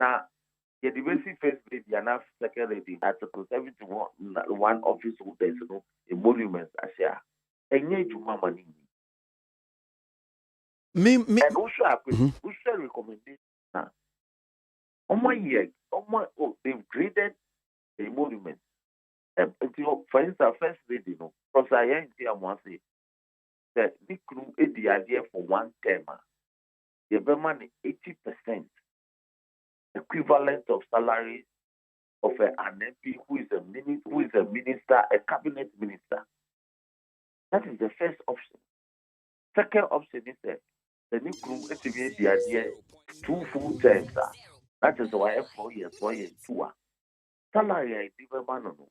Now, the basic first lady and now second lady, Article 71, one office holders, emoluments, Asia. And yet, you mama need. Me. And who shall recommendation now? They've graded the emoluments. For instance, first lady, because I ain't here, I say that the crew is the idea for one term. The money 80% equivalent of salary of an MP who is a minister, a cabinet minister. That is the first option. Second option is that the new crew is to be the idea 2 full terms. That is why 4 years, 2. Salary I give man no.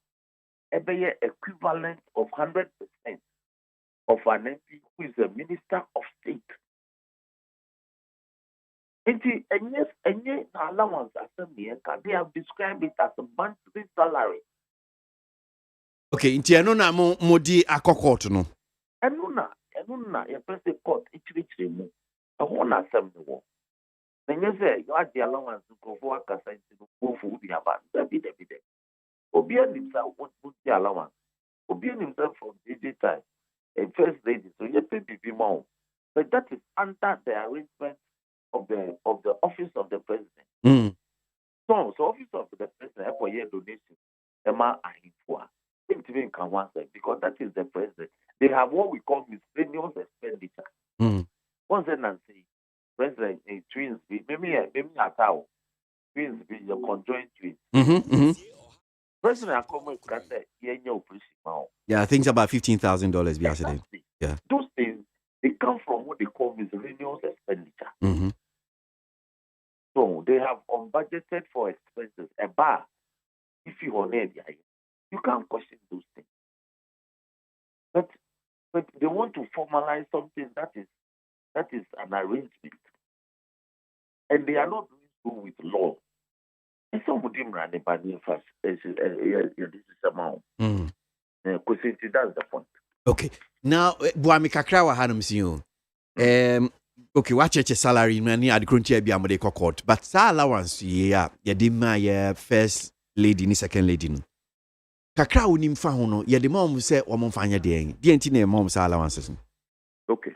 Equivalent of 100% of an MP who is a minister of state. And yes, allowance assembly, they have described it as a monthly salary. Okay, inti eno na mo di akokot no. Eno na your person court ichirichiri mu. Ehon assembly wo. Then you say you have the allowance to go for akasa into go for the aban. Debi. Obi himself what the allowance. Obi himself from DJ time. A first lady, so you pay more. But that is under the arrangement of the office of the president. Mm. So office of the president for year donation. Emma Ahifua. Because that is the president. They have what we call miscellaneous expenditure. Once then Nancy, president in twins be maybe at how twins be your conjoined twins. President Akomo can say yeah, I think it's about $15,000 yeah. Those things they come from what they call miscellaneous expenditure. So they have unbudgeted for expenses. A bar, if you honor you can't question those things. But they want to formalize something that is an arrangement. And they are not doing so with law. And some of them run about the first this is amount. Because that's the point. Okay. Now Buami Kakra wa hanum si you. Okay, what your salary money at Gruntia be amode court. But sa allowance yeah, my first lady ni second lady no. Kakra unim fa ho no, ye de mom say o mom fanya de en. De enti na mom sa allowances. Okay.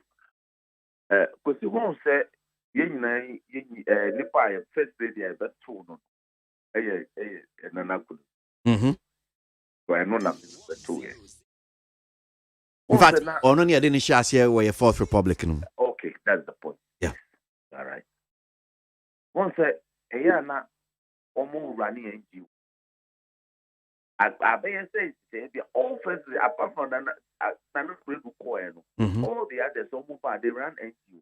Because you won't say nipa first lady I bet two no. Nanakulu. So I know na two. In fact, ono ni ade ni share here we Fourth Republic no. Okay, that's the point. Yeah. All right. One say na omo running NGO. I say all first apart from that all the others they run NGO.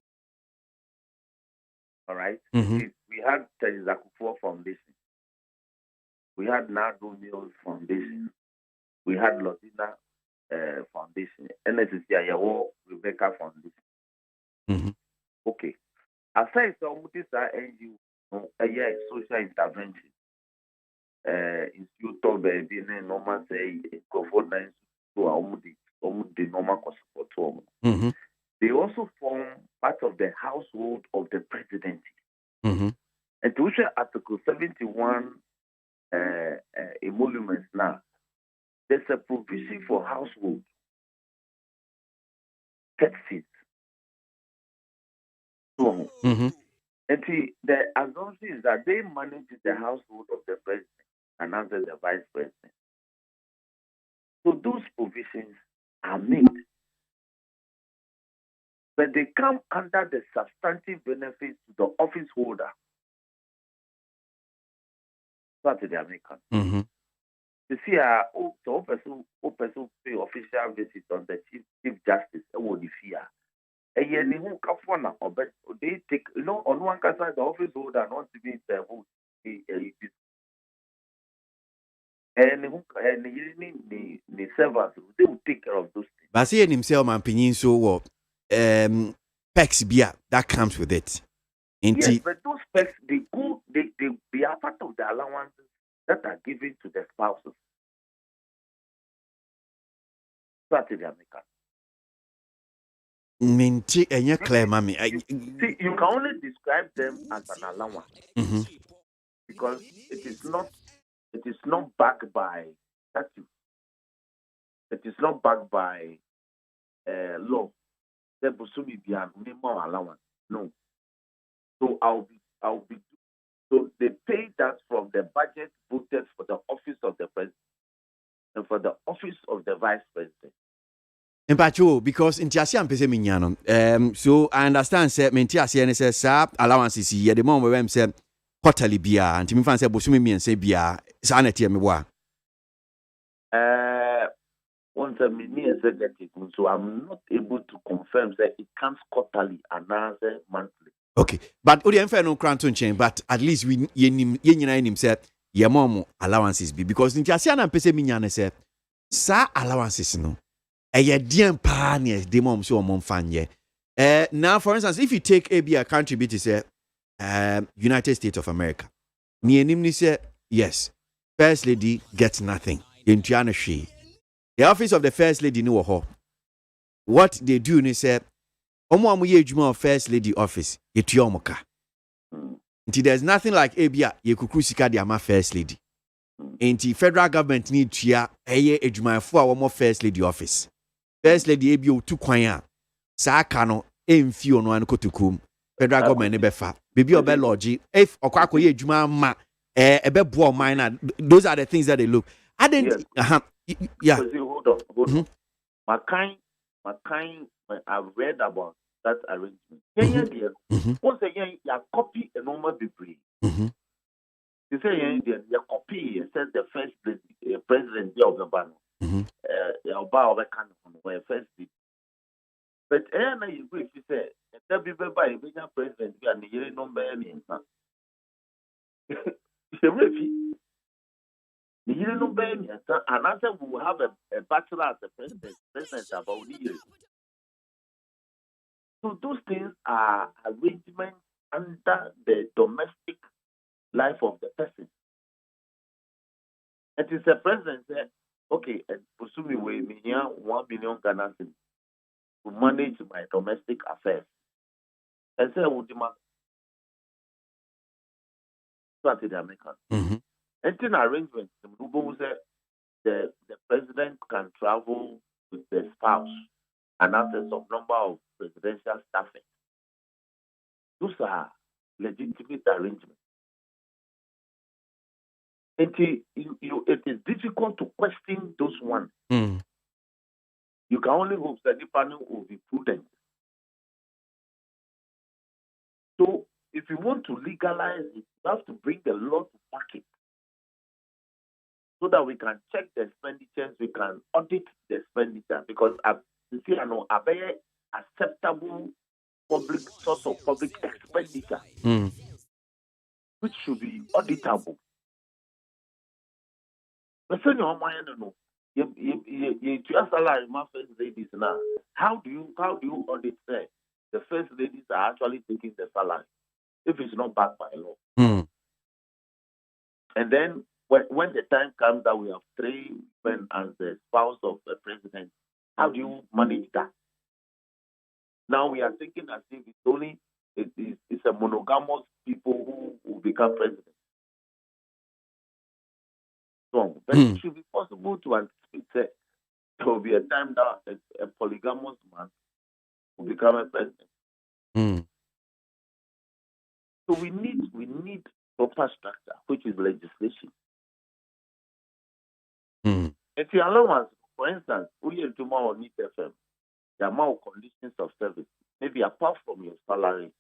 All right. We had Zakufu Foundation. We had Nado Mills Foundation. We had Lodina Foundation. NSCI Rebecca Foundation. Okay. Aside from this NGO, social intervention. Institute baby normal say comfort nine to the normal support. They also form part of the household of the presidency. And to share Article 71 emoluments now, there's a provision for household taxes. And the assumption is that they manage the household of the president and under the vice president. So those provisions are made. But they come under the substantive benefits to the office holder. That's the American. You see, the person pay official visit on the chief justice, the fear. And they take, on one side, the office holder not to be the vote. And the servants, they will take care of those things. But see himself, man, opinion so what pecs beer that comes with it. Yes, but those pecs they are part of the allowances that are given to the spouses. That's the American. Minty and your clear, mommy. See, you can only describe them as an allowance. because it is not backed by statute. It is not backed by law. There be minimum allowance. No. So I'll be. So they pay that from the budget voted for the office of the president and for the office of the vice president. Empacho, because in Tiasia and Pesemiano, so I understand, sir, Mentiasia and says, allowances here, the moment when said quarterly beer, and Timmy Fan said, Busumi and say beer, sanity and me. Once a minute, so I'm not able to confirm that it comes quarterly and another monthly. Okay, but Odi Enfa no Cranton chain, but at least we yenina him said, ye mom allowances be because in Tiasia and Pesemiana said, sa allowances no. A dear pioneer, the mom so mom fan ye. Now, for instance, if you take a country, bit say United States of America, me and say yes, First Lady gets nothing. In Tiana she, the office of the First Lady no ho. What they do is say, Omo ye juma of First Lady office, etiomoka. Until there's nothing like Abia, ye kukusika the ama First Lady. Until federal government need to ya a juma for our First Lady office. First Lady Abio to kwanya. Sa kano emfio no anko tukum. Federal government nebefa. Bibi obe logi. If okwako ye juma ma ebe bo mine. Those are the things that they look. I didn't. Yeah. Hold on. My kind. I've read about that arrangement. Once again, you copy a normal degree. You say you copy. It says the first president of the bank. First did. But you go if you say that be by a president and the number any and after we will have a bachelor as a president about years. So those things are arrangements under the domestic life of the person. It is a president said, okay, pursue me with me here 1 million Ghana cedis to manage my domestic affairs. And say, would demand the American. And in arrangement, the president can travel with the spouse and after some number of presidential staffing. Those are legitimate arrangements. It is difficult to question those ones. You can only hope that the panel will be prudent. So, if you want to legalize it, you have to bring the law to back it so that we can check the expenditures, we can audit the expenditure because you see, a very acceptable public source of public expenditure, which should be auditable. But so no, you salary my first ladies now. How do you audit that? The first ladies are actually taking the salary if it's not backed by law. And then when the time comes that we have 3 women as the spouse of the president, how do you manage that? Now we are thinking as if it's a monogamous people who will become president. So, but it should be possible to anticipate that there will be a time that a polygamous man will become a president. So we need proper structure, which is legislation. If you allow us, for instance, we are tomorrow need FM, the amount of conditions of service, maybe apart from your salary,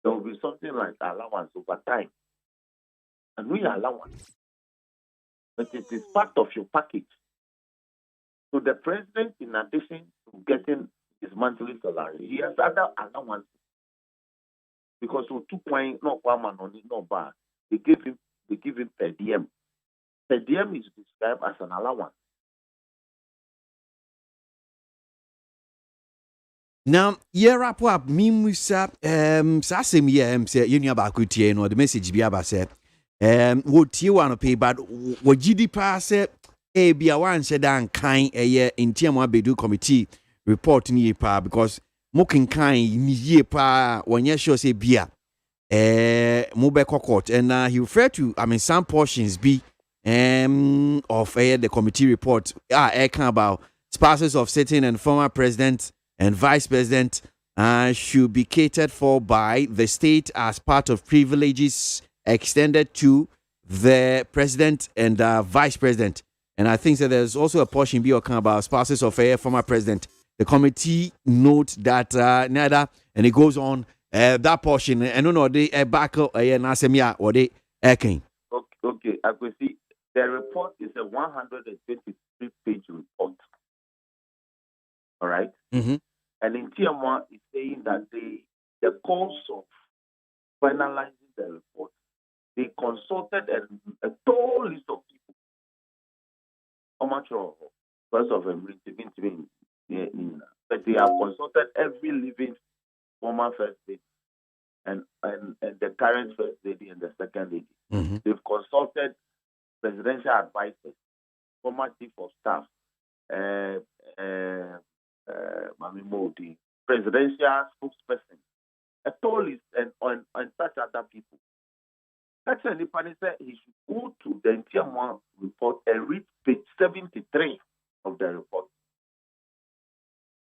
there will be something like allowance over time. And we allow us. But it is part of your package. So the president, in addition to getting his monthly salary, he has other allowances. Because we took one, no one on it, no bad. They give him per diem. Per diem is described as an allowance. Now, you wrap up, me musa, sasem ye, say, you know about Kutie, no, the message be about say, what you want to pay, but what GDP say, be a one said and kind a year in Tiamwa Bedu committee report ni pa because moking kind ni ye pa when you sure say beer. Mubeko court, and he referred to, I mean, some portions be of the committee report about spouses of sitting and former president and vice president should be catered for by the state as part of privileges extended to the president and vice president. And I think that there's also a portion be about spouses of a former president. The committee note that neither, and it goes on that portion, and no, they back up Nasemia or they eking. Okay, I could see the report is a 123-page report. All right? Mm-hmm. And in tier 1 is saying that the course of finalizing the report, they consulted a total list of people. How much of first of all, but they have consulted every living former first lady and the current first lady and the second lady. Mm-hmm. They've consulted presidential advisors, former chief of staff, Mami Modi, presidential spokesperson, a total list and such other people. That's a Nipani said he should go to the Ntiamwa report and read page 73 of the report.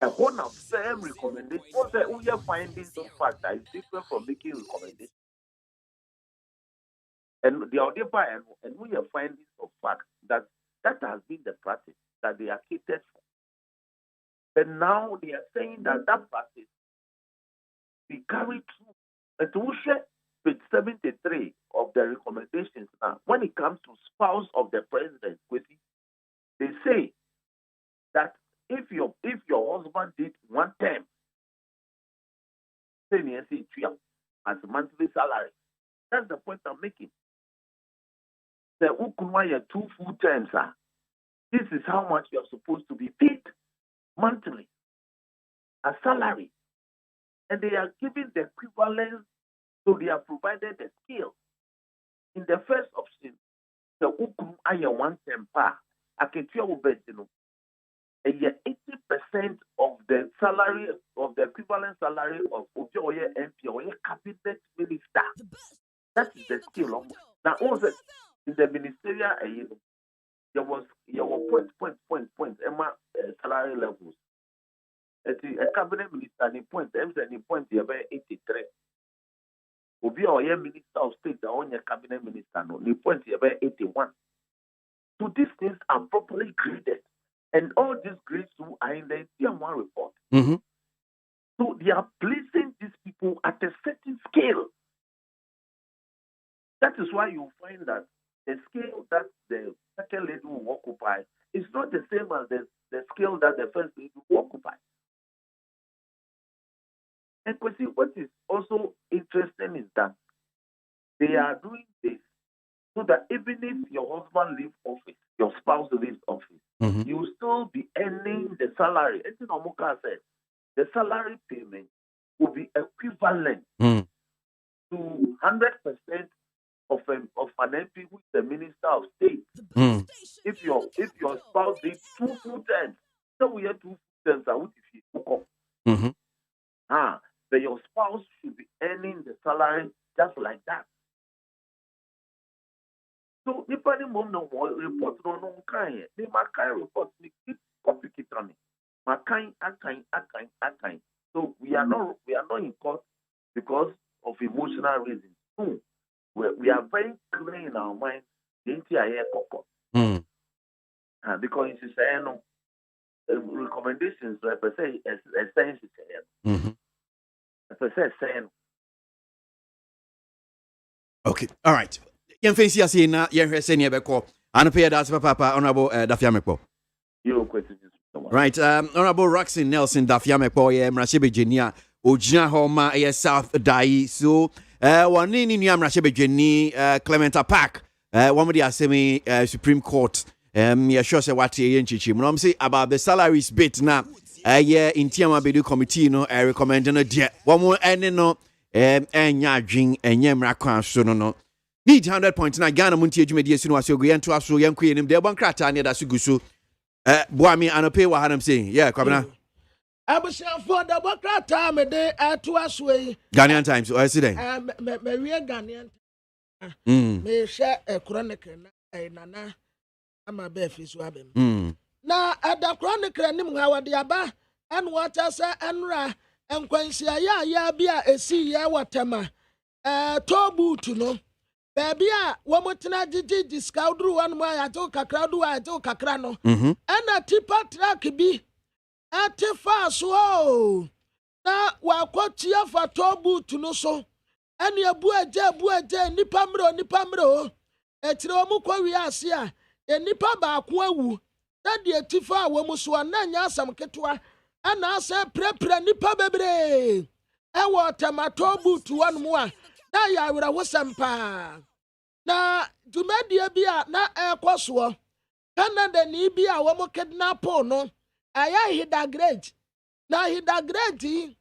And one of them recommendations was that we are finding some fact that is different from making recommendations. And the other part, and we are finding some fact that has been the practice that they are catered for. But now they are saying that practice be carried through. And to share page 73 of the recommendations now, when it comes to spouse of the president, they say that if your husband did one term, say as a monthly salary, that's the point I'm making. The Ukunwaya 2 full terms are. This is how much you are supposed to be paid monthly as salary, and they are giving the equivalence. So they have provided the scale. In the first option, the Ukunwaya 1 term pa aketua ubetino. 80% of the salary of the equivalent salary of Ojoye MP or cabinet minister. That is the scale. Now also in the ministerial, there was point Emma salary levels. A cabinet minister any point 83. Obi or minister of state, the only cabinet minister no, the point 81. So these things are properly graded. And all these grades are in the TM1 report. Mm-hmm. So they are placing these people at a certain scale. That is why you find that the scale that the second lady will occupy is not the same as the scale that the first lady will occupy. And what is also interesting is that they are doing this so that even if your husband leaves office, your spouse leaves office, mm-hmm. you will still be earning the salary. As Omuka said, the salary payment will be equivalent to 100% of an MP who is the Minister of State. Mm. If your spouse did 2 full terms, so we have 2 full terms. Mm-hmm. But your spouse should be earning the salary just like that. So, if any moment report no kind, they can report me keep copy it on me. Akain. So we are not in court because of emotional reasons. No, we are very clear in our mind. The entire court. Because it's no recommendations represent essential. Okay, all right. Yen fancy as na yen hwese ne beko anope that's papa honorable Dafiamekpo. Right, honorable Roxy Nelson Dafiamekpo ye mrashe Virginia ogina ho ma ye South Dai so one ni nua mrashe Virginia Clementa Park one of the assembly Supreme Court ye sure say what ye nchichi no say about the salaries bit na ye Ntiama Bedu committee no recommend no de one more ene no enya adwin enye mra kwan so no need 100 points na Ghana MONTIE adwumadi esi no aso yen to aso yen kwenim de bon krata ne da so guso boami anope wa hanam say yeah kwabena abusia for the bokrata me de to aswe Ghanaian Times or accident. me Ghanaian me share a chronicle na nana ama be fi so abem na ada chronicle nim ha wade aba en water say enra enkwansia ya bia esi ya watema tobutu no baby a womotena gigi discount one more ya to kakra do a to kakra no ena tipa track bi atifa so na wakotia fa tobutu no so ene abu aja nipa mro etire omu kwa wi ase a enipa ba ko awu na de atifa a womuso na nya asam ketwa ana ase prepre nipa bebre ewo tomato butu one more na ya wura wosampa na dumedie bia na ekoso Canada ni bia wo mo kidnap no aya hida grade na hida grade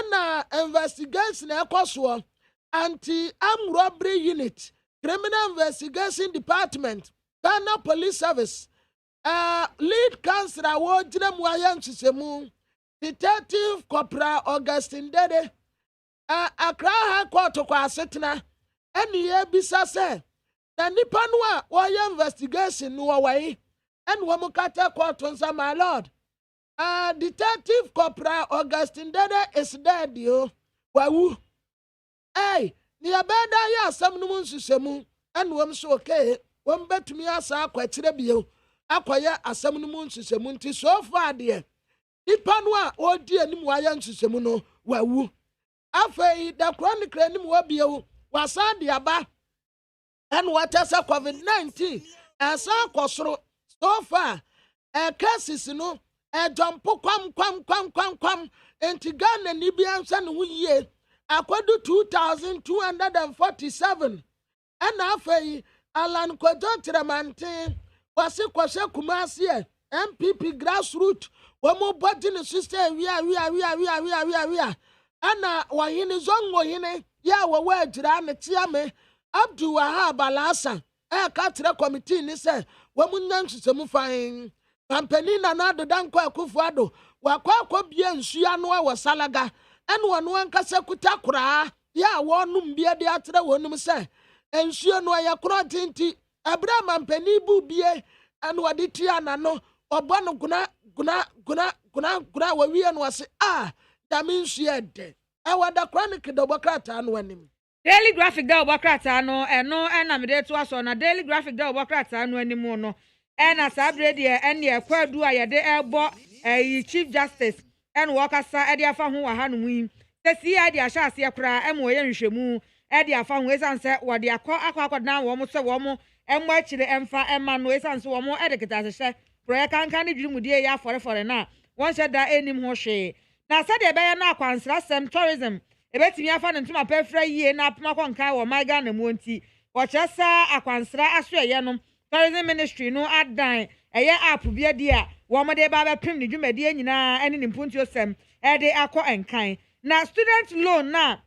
na investigation ekoso anti-armed robbery unit criminal investigation department Ghana police service lead counselor wo jina mu ayan sisemu detective corporal Augustine Dede Accra High Court kwa asetena eni ye bisa se na nipa no a wo investigation no wai en wo mukata court nsa my lord detective corporal Augustine Dede is dead yo wawu ni abeda ya asam no nsusemu en wo so okay wo betumi asa akwakire bio akoya asam no nsusemu nti so far de nipa no a odi anim wa ya nsusemu no wawu afei the chronicle anim wa bio wasan de aba en watasa covid-19 asa kosoro so far cases no jumpo kwam enti Ghana ni bi ansa no yie akwadu 2247 en afei Alan Kojo Tremante wase kwase kumase MPP grassroots womo body ne system wi ana wahini zongo hine ya wawe jira ne tiame Abdul Wahab Alasa katre committee ni se womu nyansemu fan kampani na nado danko akufuado wakwa bia nsuya no wa salaga ene wono ankasa kutakura ya wonum bia de atre wonum se ensuya no ya kro tinti Abraham ampani bu bie ene wade tia na no obo no guna wawie no wase daminsuya de wada chronicle do bokrata no anim Daily Graphic da obokrata no eno na mede to aso na Daily Graphic da obokrata no animu no na sabre de ene ekwadu a yede ebo Chief Justice ene wokasa ede afa ho wa hanu yi sesi ya de ahya ase kra emo ye nhwemu ede afa ho esanse wode akọ na wo mo se wo mo emo akire emfa ema no esanse wo mo ede kitahye proye kankan ne dwimudie ya fore na won hye da enim ho hwe na sade be ya na akwansra sem tourism ebetimi afa ne ntuma pefra yie na apoma konkan wo maiga na monti wo kyesa akwansra asoye no tourism ministry no adan eye app bia dia wo mo de ba ba pim ne dwumadi nyina ene ne mpunti osem ede akọ enkan na student loan na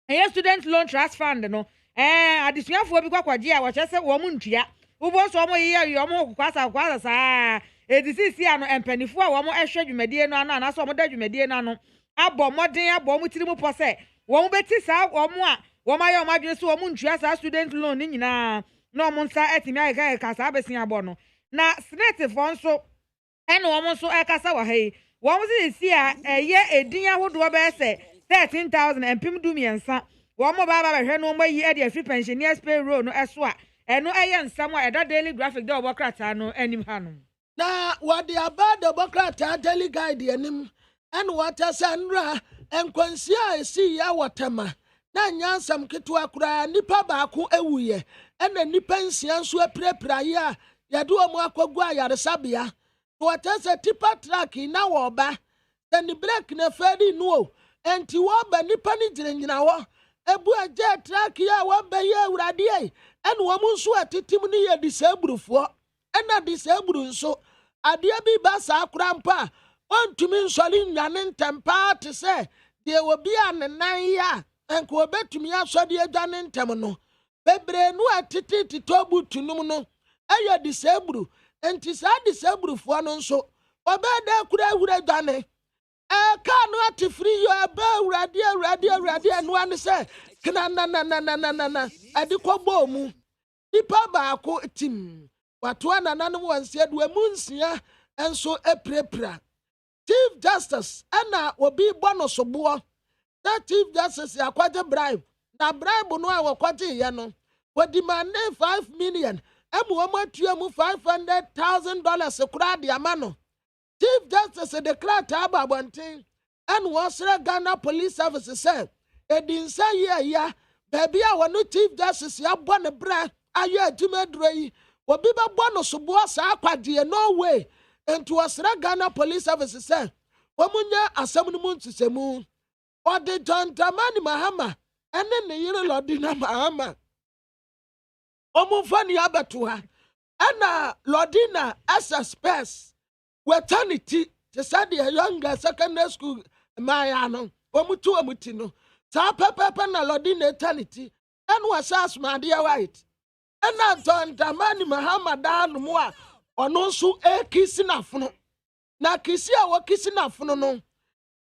eye student loan trust fund no adesuafo bi kwakwaje a wo kyesa wo mo ntua ubo so mo ye yo mo kwasa saa edisisi ano empanifo a wo mo ehwe dwumadi no ano na so mo da dwumadi no ano abo modern abo mo tiri mu pose wo mo beti sa wo mo a wo ma ye o madwene so wo mo ntua sa student loan ni nyina na mo nsa etimi ayeka ka sa besin abo no na straight for nso ene wo mo so ekasa wa hei wo mo si a eye edin ahodo be se 13000 empim du miensa wo mo ba hwe no mo yi e de free pensioners payroll no eso a eno eye nsam a eda Daily Graphic da obokrata no anim hanu na wade abada obokrata Daily Guide anim en wata sanra enkwansia esi ya watama na nyansam ketwa kura nipa baako ewuye ena nipa nsia nso aprepra ya yade omo akwagu ayaresabia wata se tipa track na woba eni break na fedi no enti woba nipa ni gyina wo ebu aje track ya woba ya urade en wo mu nso atitim ni ya disablefo ena disable nso ade bi ba sa kura mpa ontumi nsoli nyane ntempa te se de obi anenan ya enko obetumi asodi adwane ntem no bebre nu atiti titobu tunum no ayo disabru enti sa disabru fo no nso obeda kura hura dwane Kanu ati free you ready and one say na adikwa bomu nipa baako tim watoa nananom wansia do amunsia enso eprepra Chief Justice ana obi bono sobo that Chief Justice yakwaje bribe na bribe no a wakwaje ye no we demand 5 million emu amatuamu $500,000 kura de amano Chief Justice declare taba bonten and was Ghana Police Service say edinsa ya baby a wonu Chief Justice ya bone bra aye adwumaduro yi obi be bono sobo sa akwade no way into wasra Ghana Police Service say womunya asem no muntusemu ode John Dramani Mahama ene ne yire Lordina Mahama omufani abeto ha ana Lordina as a space weternity te said the younger secondary school my no omutu omuti no sa pepe na Lordina eternity and was as my dear white and John Dramani Mahama dan mo a ono so kisi na fono na kisi a wo kisi na fono no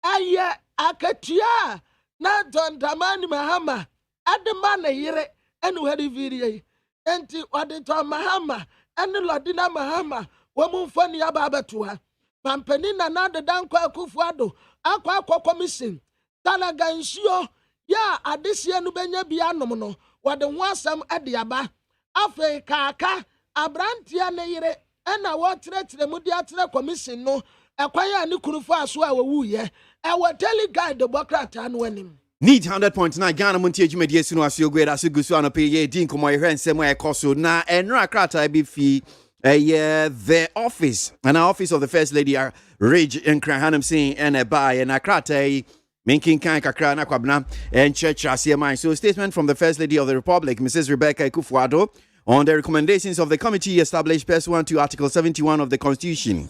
aye akatua na John Dramani Mahama adema na yire enu hadi virie enti ode John Mahama enu Lordina Mahama wo mumfani ababeto ha mampani na de danko Akufo-Addo akwa commission talaga nsuo ya adesie nu benya bia nom no wode ho asam ade aba afei kaka abrantia ne yire ena wo tretre mu dia tre commission no ekwaya ne kurufo aso a wawuye e wo delegate democrat no anim Need 100.9 Ghana Montie AGYEMAN sunu asiogwe da sugusu anope ye din komo ye hwensem e koso na enra krata bi fi the office of the First Lady Rage in Krahanam saying and a buy and a krata making kan kakra na kwabna and church asiamai. So statement from the First Lady of the Republic, Mrs. Rebecca Akufo-Addo, on the recommendations of the committee established pursuant to Article 71 of the Constitution.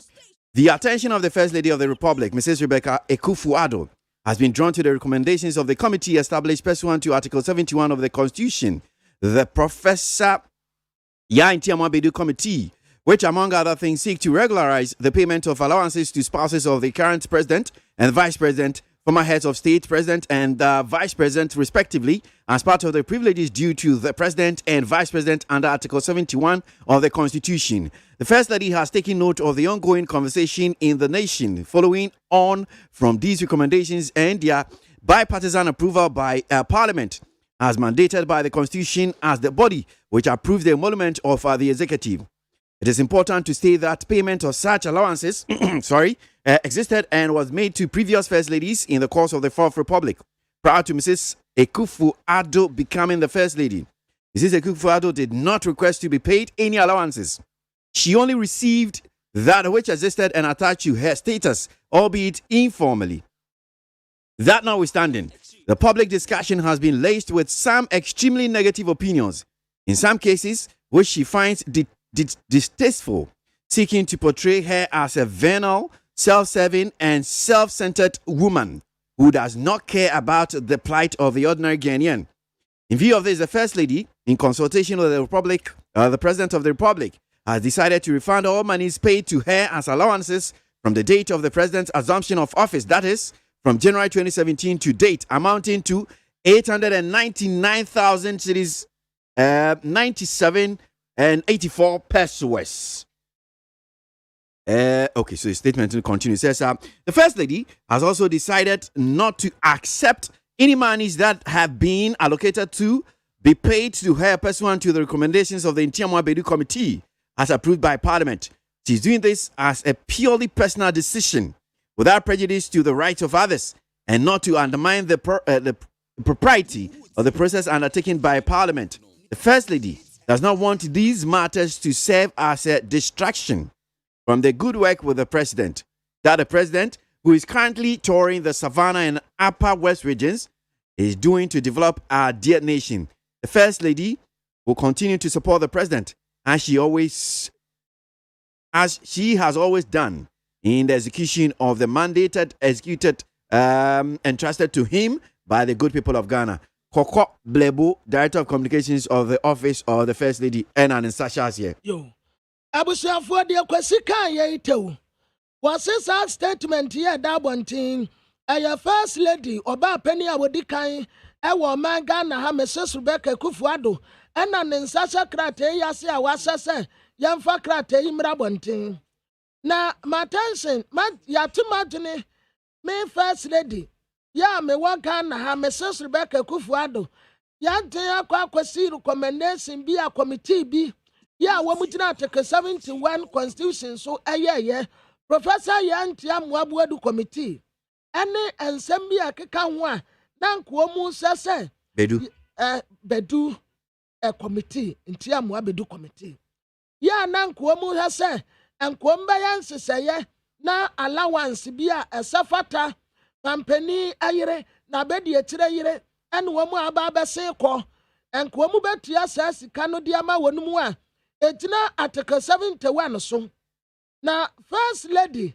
The attention of the First Lady of the Republic, Mrs. Rebecca Akufo-Addo, has been drawn to the recommendations of the committee established pursuant to Article 71 of the Constitution. The Professor Yaintiama Bedu Committee, which among other things seek to regularize the payment of allowances to spouses of the current president and vice president, former heads of state, president and vice president respectively, as part of the privileges due to the president and vice president under Article 71 of the Constitution. The First Lady has taken note of the ongoing conversation in the nation following on from these recommendations and their bipartisan approval by Parliament, as mandated by the Constitution as the body which approves the emolument of the executive. It is important to state that payment of such allowances existed and was made to previous First Ladies in the course of the Fourth Republic, prior to Mrs. Akufo-Addo becoming the First Lady. Mrs. Akufo-Addo did not request to be paid any allowances. She only received that which existed and attached to her status, albeit informally. That notwithstanding, the public discussion has been laced with some extremely negative opinions, in some cases which she finds distasteful, seeking to portray her as a venal, self-serving and self-centered woman who does not care about the plight of the ordinary Ghanaian. In view of this, the First Lady, in consultation with the President of the Republic, has decided to refund all monies paid to her as allowances from the date of the President's assumption of office, that is, from January 2017 to date, amounting to 899,000 cedis, 97 and 84 pesos. Okay, so the statement continues. It says, the First Lady has also decided not to accept any monies that have been allocated to be paid to her pursuant to the recommendations of the Ntiamwa Bedu Committee as approved by Parliament. She's doing this as a purely personal decision without prejudice to the rights of others and not to undermine the propriety of the process undertaken by Parliament. The First Lady does not want these matters to serve as a distraction from the good work with the President that the President, who is currently touring the Savannah and Upper West regions, is doing to develop our dear nation. The First Lady will continue to support the President as she has always done in the execution of the executed entrusted to him by the good people of Ghana. Koko Blebu, Director of Communications of the Office of the First Lady, and Sasha's here. Yo, Abusiafo de kwasika ye itewu. was a statement here that one thing. A first lady Oba Penny Awodikai, Ewa Manga na Mrs. Rebecca Kufuado, and an insasa krate yasi awasa yamfa krate imra bontin. Na matension, yatumatine, me first lady. Ya me waka na Mrs. Rebecca Kufuado. Yante akwa kwasi recommendation bi a committee bi. Ya wamutina take 71 constitution so Professor Yanti Amwabuadu committee. Any nsɛm bi a keka ho a na nkoa mu sɛ bedu committee nti amoa bedu committee ya na nkoa mu sɛ nkoa mbɛyɛ nsesɛyɛ na allowance bi a ɛsɛfata pampani ayere na bɛdi etire yere ɛne wɔn mu aba bɛse kɔ nkoa mu bɛtua sɛ sika no de ama wɔn mu a etina article 71 so na first lady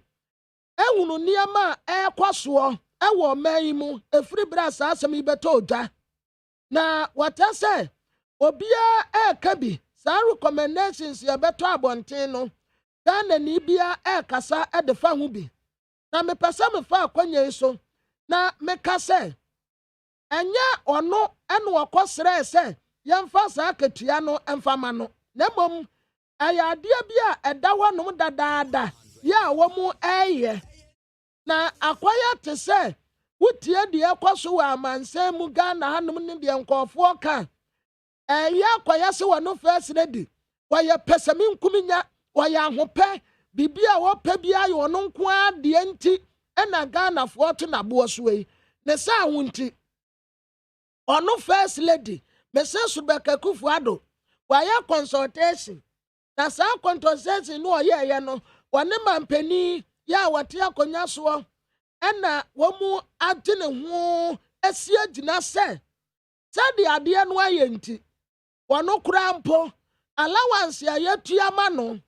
ehunu nneɛma a ɛkɔ soɔ ɛwɔ ɔman yi mu efiri bere a saa asɛm yi bɛtɔ odwa na wɔtɛ sɛ obiara ɛɛka bi saa recommendations yɛbɛtɔ abɔnten no Ghana ni bia ɛɛkasa ɛde fa ho bi na mepɛ sɛ mefa akɔnya yi so na meka sɛ ɛnyɛ ɔno ɛna ɔkɔ srɛ sɛ yɛmfa saa akatua no ɛmfa ma no na mmom ɛyɛ adeɛ bi a ɛda hɔnom dadaada yɛ a wɔn ɛɛyɛ na akwaya te sɛ wotie deɛ ɛkɔ so wɔ amansan mu Ghana hanom ne deɛ nkɔɔfoɔ ka ɛyɛ akwaya sɛ wɔn first lady wɔyɛ pɛsɛmi nkuminya wɔyɛ ahopɛ bibi a wɔpɛ bi ayɛ wɔn nko adeɛ nti ɛna Ghanafoɔ to n'aboɔ so yi ne sɛ aho nti ɔno first lady Mrs. Rebecca Kufuado wɔyɛ consultation na saa consultation no ɔyɛ ɛyɛ no wɔne mampani ya wɔte akonnwa soɔ ɛna wɔn mu ate ne ho asi agyina sɛ sɛdeɛ adeɛ no ayɛ nti wɔn kora mpo allowance a yɛtua ma no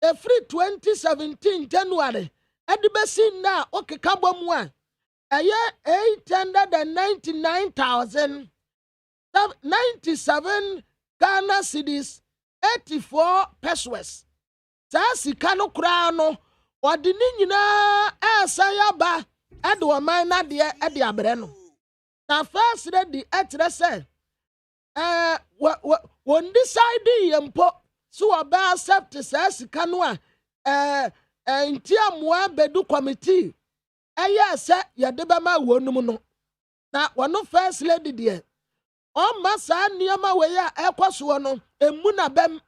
efiri 2017 January ɛde bɛsi nna a ɔkeka bɔ mu a ɛyɛ 899,097 Ghana cedis 84 pesos saa sika no koraa no wɔde ne nyinaa ɛɛsa yaba ɛde ɔman nadeɛ ɛde abrɛ no na first lady ɛkyerɛ sɛ wɔn decide yɛ mpo so wɔbɛ accept saa sika no a nti amoa bedu committee ɛyɛ sɛ yɛde bɛma wɔnum no na wɔn first lady deɛ ɔmma saa nneɛma wei a ɛkɔ soɔ no emu na bɛm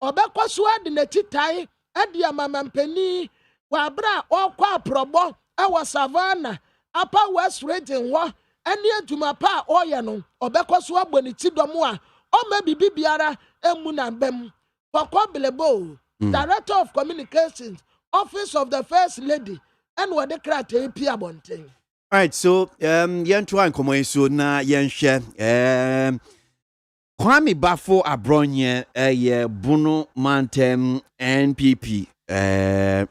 ɔbɛkɔ so ade n'akyi tae ɛde amamampani wabra ɔkɔ aprɔbɔ ɛwɔ savannah apa west region hɔ ɛne adwuma pa a ɔyɛ no ɔbɛkɔ so abɔ ne ti dɔm a ɔma bibi biara emu na bɛm kɔkɔ belebo director of communications office of the first lady ɛna wɔde krataa pi abɔnten. All right, so yɛnto ankɔmmɔ yi so na yɛnhwɛ Kwame Bafo Abronye Bono Mantem NPP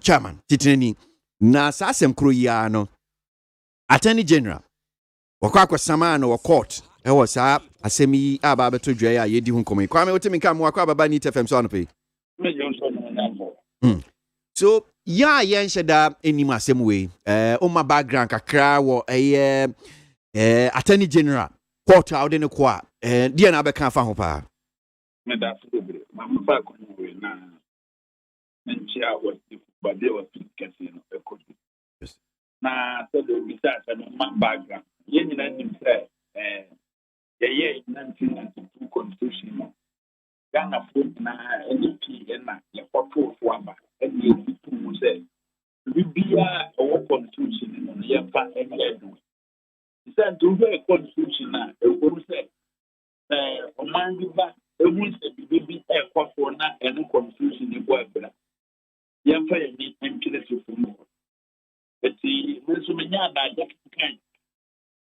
chairman titreni na saa asɛm kro yi no Attorney General wakɔ akɔsama no wɔ court ɛwɔ saa asɛm yi aba beto dwa ya yɛdi ho nkɔmmɔ yi Kwame wotemi ka mo akɔ ababa ni TFM so anɔpɛ so ya yɛnhyɛ da anim asɛm wei oma background kakra wɔ Attorney General court a wode ne kɔ a deɛ na abɛka afa ho paa meda so bebre mamfa akɔnya wei na nchi a wɔsi bade wɔsi kɛse no ɛkɔdu na sɛ de bisa sɛ no ma background yɛn nyinaa nim sɛ yɛyɛ 1992 constitution no Ghanafoɔ nyinaa ɛne pii ɛna yɛkɔtoo so aba ɛne yɛtu mu sɛ biribiara ɛwɔ constitution no no yɛmfa ɛnyɛ adwuma sɛ nti wohwɛ constitution a ɛwɔm sɛ ɔman bi ba ehu sɛ bibi ɛkɔ so na ɛne constitution ni bɔ abira yɛmfa yɛni ntwere so fom eti nso menya adagye kan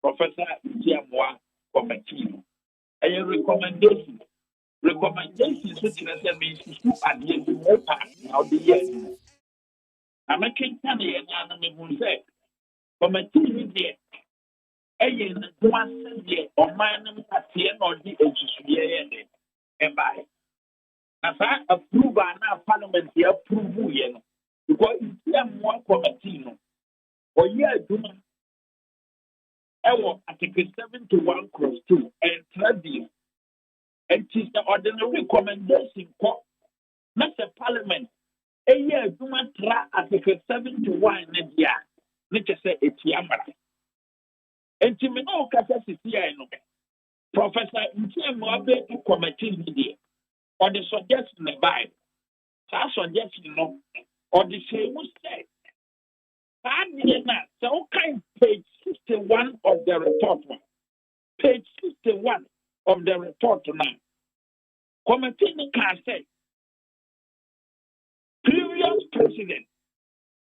professor Ntiamoa committee no ɛyɛ recommendation so kyerɛ sɛ mesusu adeɛ bi mu pa na ɔde yɛ adwuma na mɛkenka ne yɛn ano mehu sɛ committee ni deɛ ɛyɛ n'adwuma sɛdeɛ ɔman no mpateɛ na ɔde nsusuiɛ yɛ de ɛbae na saa approve na parliament approve yɛ no because it's more committee no or yeah adwuma ɛwɔ article 71(2) and 3 and it is the ordinary recommendation kɔ na sɛ parliament ɛyɛ adwuma tra article 71 ne dia ne kyɛ sɛ etia mara enti me no kasa sisi no Professor Ntiemu Abedu committee media or the suggestion by that suggestion no or the same say so kind page 61 of the report page 61 of the report now committee can say previous president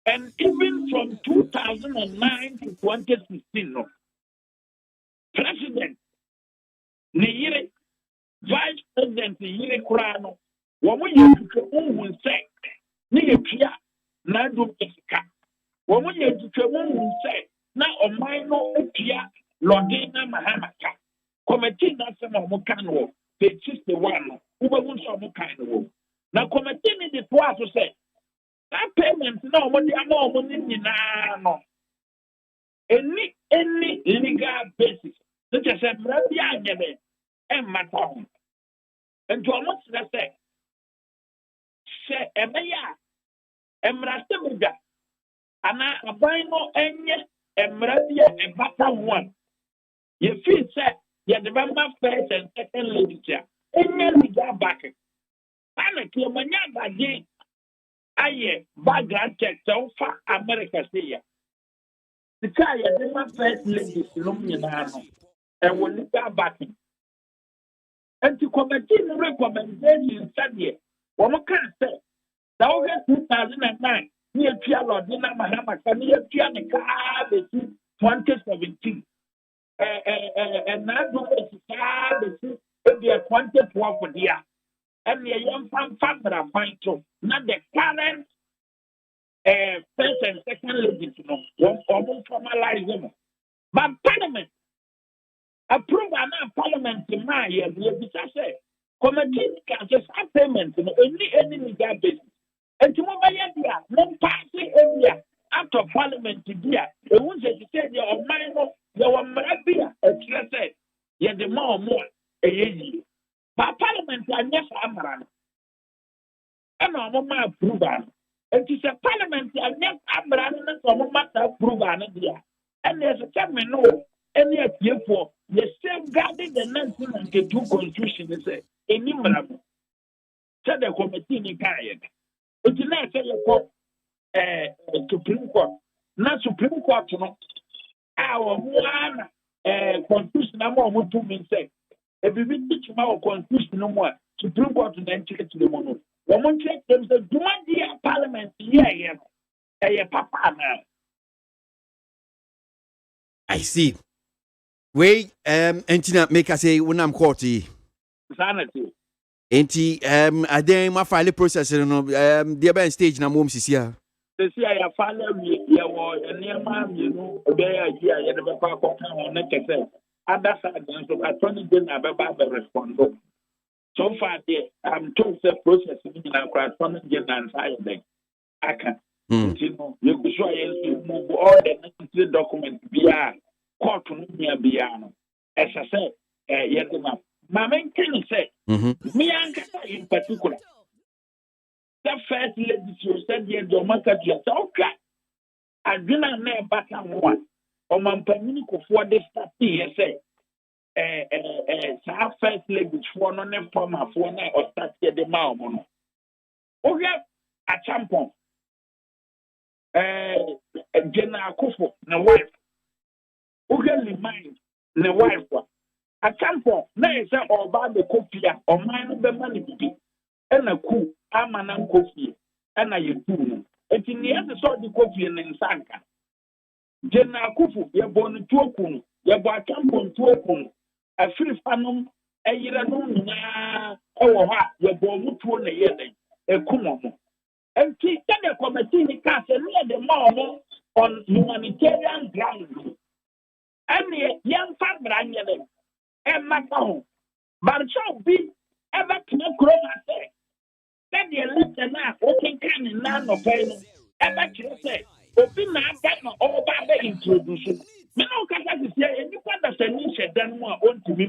and even from 2009 to 2016 no president Niyire, Vice President Yire Kurano, Woman Yakuun say, Niyapia, Nadu Esca. Woman Yakuun say, now a minor Pia, Lordina Mahamaka. Committee National Mokano, page 61, who won't show Mokano. Now, committee the twice to say, that payment, no, what they are more money no. Any legal basis, such as a Rabia. And my tongue. And to almost say, Emaya, Emrastemuga, and I abino any Emradia and Bata one. You feel said, you remember first and second literature. Any legal back. And a Kiamania again. Aye, background check so far America say. The guy, you remember first literature, and will legal backing. And to committee the recommendation study, one can say, the August 2009, near Pialo, Dina Mahama, near Pianica, 2017. And now do be a quantity for the year. And the young family are fine too. Not the current first and second ladies, one almost formalize them. But Parliament. Approve an parliament in my year, because I say, committee can just have payment in any legal basis. And to my no passing area out of parliament to be the ones that say they are minor, they were marabia, a say, yet the more a year. But parliament, I never am. And I'm my approval. And to say parliament, I never am running from my approval. And there's a time no. Any appeal for the safeguarding the 1992 Constitution is enumerable. So the committee in Canada. It's not say Supreme Court. Not Supreme Court, no. Our one Constitution, I'm going to mean say. If we teach our Constitution no more, Supreme Court then check to the mono. One check them say, do one year Parliament, yeah, Papa now. I see. Wait, Entina make us say when I'm caught. Sanity. I then my file process no the ben stage na mom sisia. They say I file we were near man, you know, obey a year, you never pack on the other side, so Attorney General Baba respond. So far, I'm told the process in Attorney General and I can. You know, you be sure you move all the necessary documents via court near Biano. As I said, yes, my main can say, me and in particular. The first lady said, yes, your mother just okay. I didn't know back on one. Or my community for this party, say, first lady for no name for my phone or start the mouth. Okay, at some point. General Kufo, the wife. Who can remind the wife? At some point, they say about the copia or mine the money to be. And a coup, I'm an uncle, and I do. And in the end, saw the coffee in Sanka. General Kufu, you're born to a kun, you're born to a kun, a free fanum, a year alone, you're born to a year, a kumomo. And see, the committee cast near the mom on humanitarian grounds. And the young family, and my home. But shall be ever to no crowd. Then the elect now, working can in none of pain. Ever say, open na back no all back introduce. Me no kasa to say any part that say ni she dan mo on to me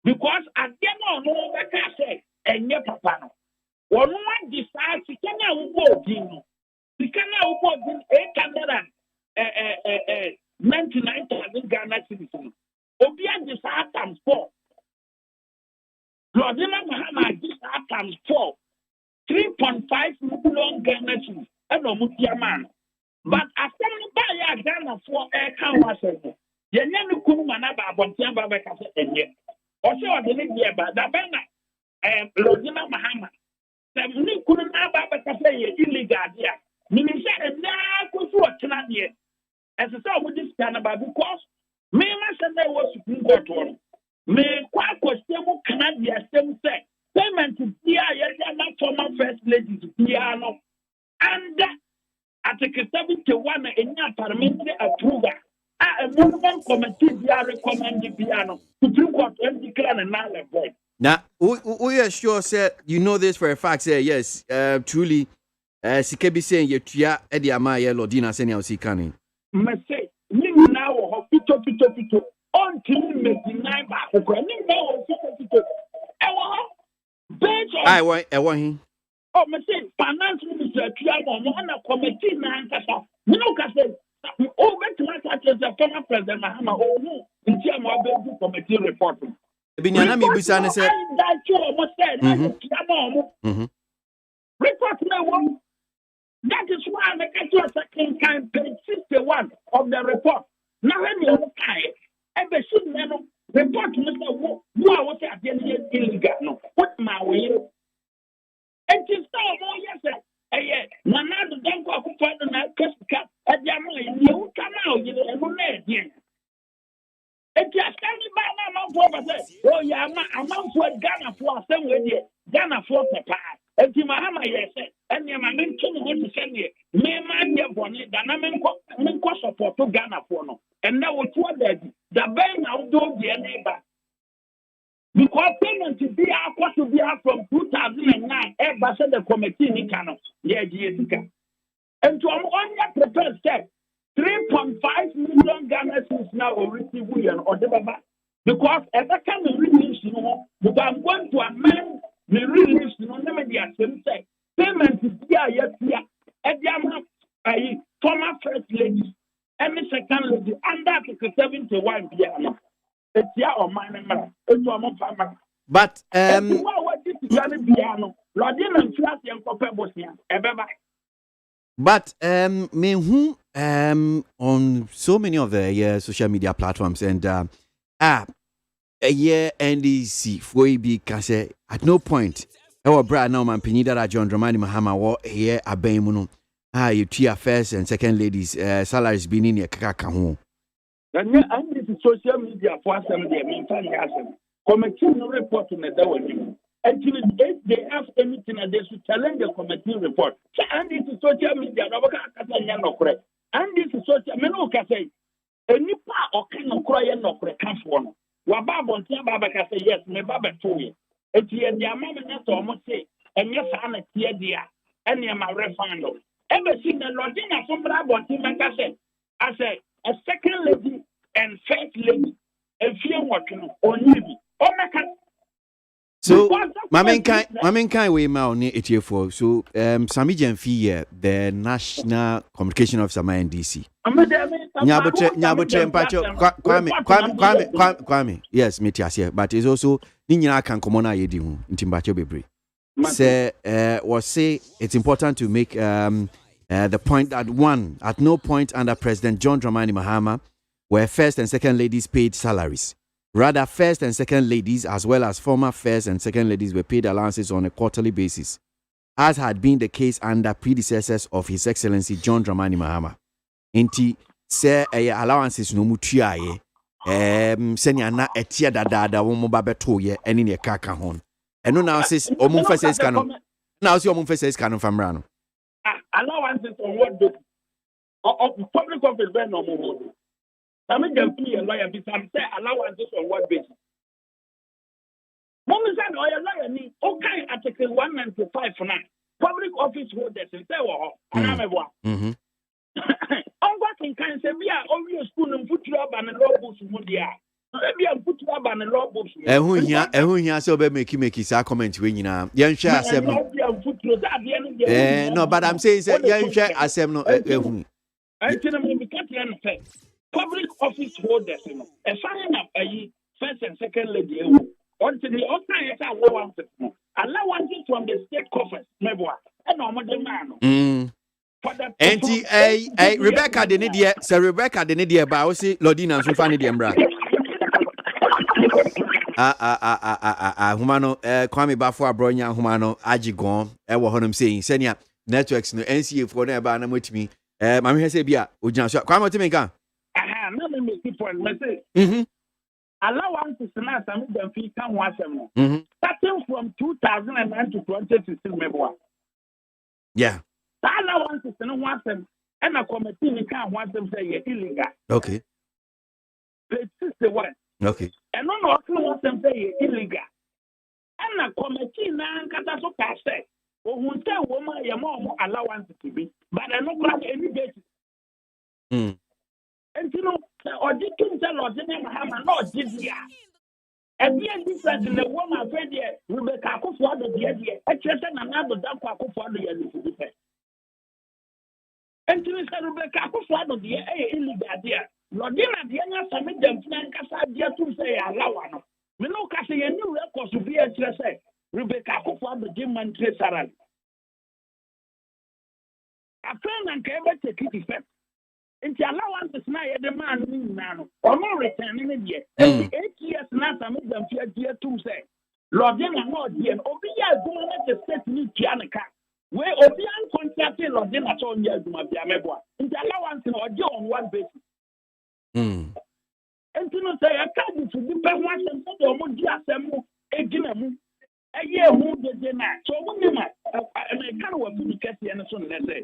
because at the end no be ka say enye papa no. One one decide to can na wo din. The can na wo din 899,000 Ghana cedis. Obi a decide times 4. Lordina Mahama decide times 4. 3.5 million Ghana cedis. Eno mutia man. But after me buy a Ghana for can was it. Ye nyane kunu mana ba abontia ba ka se enye. O se o de ne die ba da bena Lordina Mahama. Se ni kunu na ba ka se ye illegal dia. Ni se na ko so otena die. As I said, we just can about because me myself I was Supreme Court one. Me quite question Canadian same say payment to PIA former first lady to piano and Article 71 in your parliamentary approval. A movement committee be recommend the piano Supreme Court and declare a null and void. Now, we are sure, sir, you know this for a fact, sir. Yes, truly, Sikebi saying you tia Eddie Amaya Lodina senior Sikani. Say, you now pito until me deny back. You know, pito. I want him. Oh, me say finance minister Tiamo on a committee na nkasa. Me no ka say o bet na ka say former president Mahama o no ntia mo abedu committee report. Ebinyana mi bisa ne say that you almost said Tiamo. Report na one. That is why I make a second kind page 61 of the report. Now when you look at it, every single report Mr. Who I was at the end illegal. No, what my way? And just so yes, Nana the Danko of Father and Casca at Yamma, you come out, you know, and just standing by my mouth, oh, Yama, I'm out for Ghana for some way, Ghana for the past. And Mahama, yes, and your man to send you. Me man, your bonnet, and support to Ghana for no. And now what the bank outdoor the neighbor. Because payment to be out to be out from 2009, ever said the committee in Kano, and to only prepared step 3.5 million Ghana cedis now already or the Baba. Because every time we release, you know, but I'm going to amend the release, you know, never the same say. Payment is here, at the former first lady, and the second lady, and that is 71 piano. It's here on my number, it's on my family. But, what is the piano? Lodin and Flat and Copper Bosnia, but, me who, on so many of the social media platforms and, a year NDC for be kase at no point. Our brother now man pinida that John Dramani Mahama war here abemuno. You tia first and second ladies salaries being in your kaka home. And this is social media for some day mean committee no report in the day. Actually, if they ask anything they should challenge the committee report. And this is social media no correct. And this is social no say any part or can no cry no correct one. Wababa Baba say yes, me baba toy. It's here the amendment almost say, and yes, I'm a tear dear, and you're my refund. Ever seen the Lordina from Brabant say, I say, a second lady and first lady, and fear what you know, or maybe, or make so, my main kind way now near it here for so Sami Jenfi, the National Communication Officer my NDC. Kwame. Yes, me here, but it's also Ninya can come on yedi hu ntimbacho bebre. Say was say it's important to make the point that one, at no point under President John Dramani Mahama were first and second ladies paid salaries. Rather, first and second ladies, as well as former first and second ladies, were paid allowances on a quarterly basis, as had been the case under predecessors of His Excellency John Dramani Mahama. Inti say allowances no mutuaye. Senya na etia dada womo babeto ye eni ne kaka hon. Eno now says omo fa says canon. Now see omo fa says canon from rano. Allowances on what basis? Of public office when no more. I mean, the lawyer be some say allowances on what basis? Mom is an lawyer ni okay Article 195 for now. public office holders say anamebwa ongo can say we are always school and put you up and law books mudia maybe I put you up and law books ehun hia say obe make sa comment we nyina yen hwe asem no but I'm saying say yen hwe asem no ehun public office holders signing up first and second lady until the allowances from the state coffers mebwa and no man Enti Rebecca de ne de Sir Rebecca de ne de ba wo si Lodina nso fa ne de mbra huma no Kwame Bafo Abronya huma no agyigon wo honum sei senia networks no NCA fo na ba na motimi ma me hwese bia ogyan so Kwame otimi kan na me make point me say allowances na some dem fi kan ho asem no starting from 2009 to 2016 mebwa yeah allowances no ho asem and a committee ni kan ho asem say illegal okay page 61 okay and no ho asem say illegal and a committee na nkata so ka say ohun say wo ma ye mo allowances bi but no grant any basis and you know auditing tell ordinary Muhammad no jizya and be different in the woman afraid there Rebecca Akufo do there e chete na na do dan Akufo do ya do different and you say Rebecca Akufo do there illegal there Lodina there na some dem plan kasa there to say allow no me no ka say you record to be a say Rebecca Akufo do give man trade salary after na ka ebe take effect in the allowances na the man no or more return in the 8 years na some of them fear to say Lord na no there obi ya go na the state ni kianaka we obi an contract Lord na so nya aduma bia meboa in the allowance no dey on one basis and you know say I can't to be per one sem so do mo di asem mo egina mu eye hu de na so mo ni ma I can work to get here so na say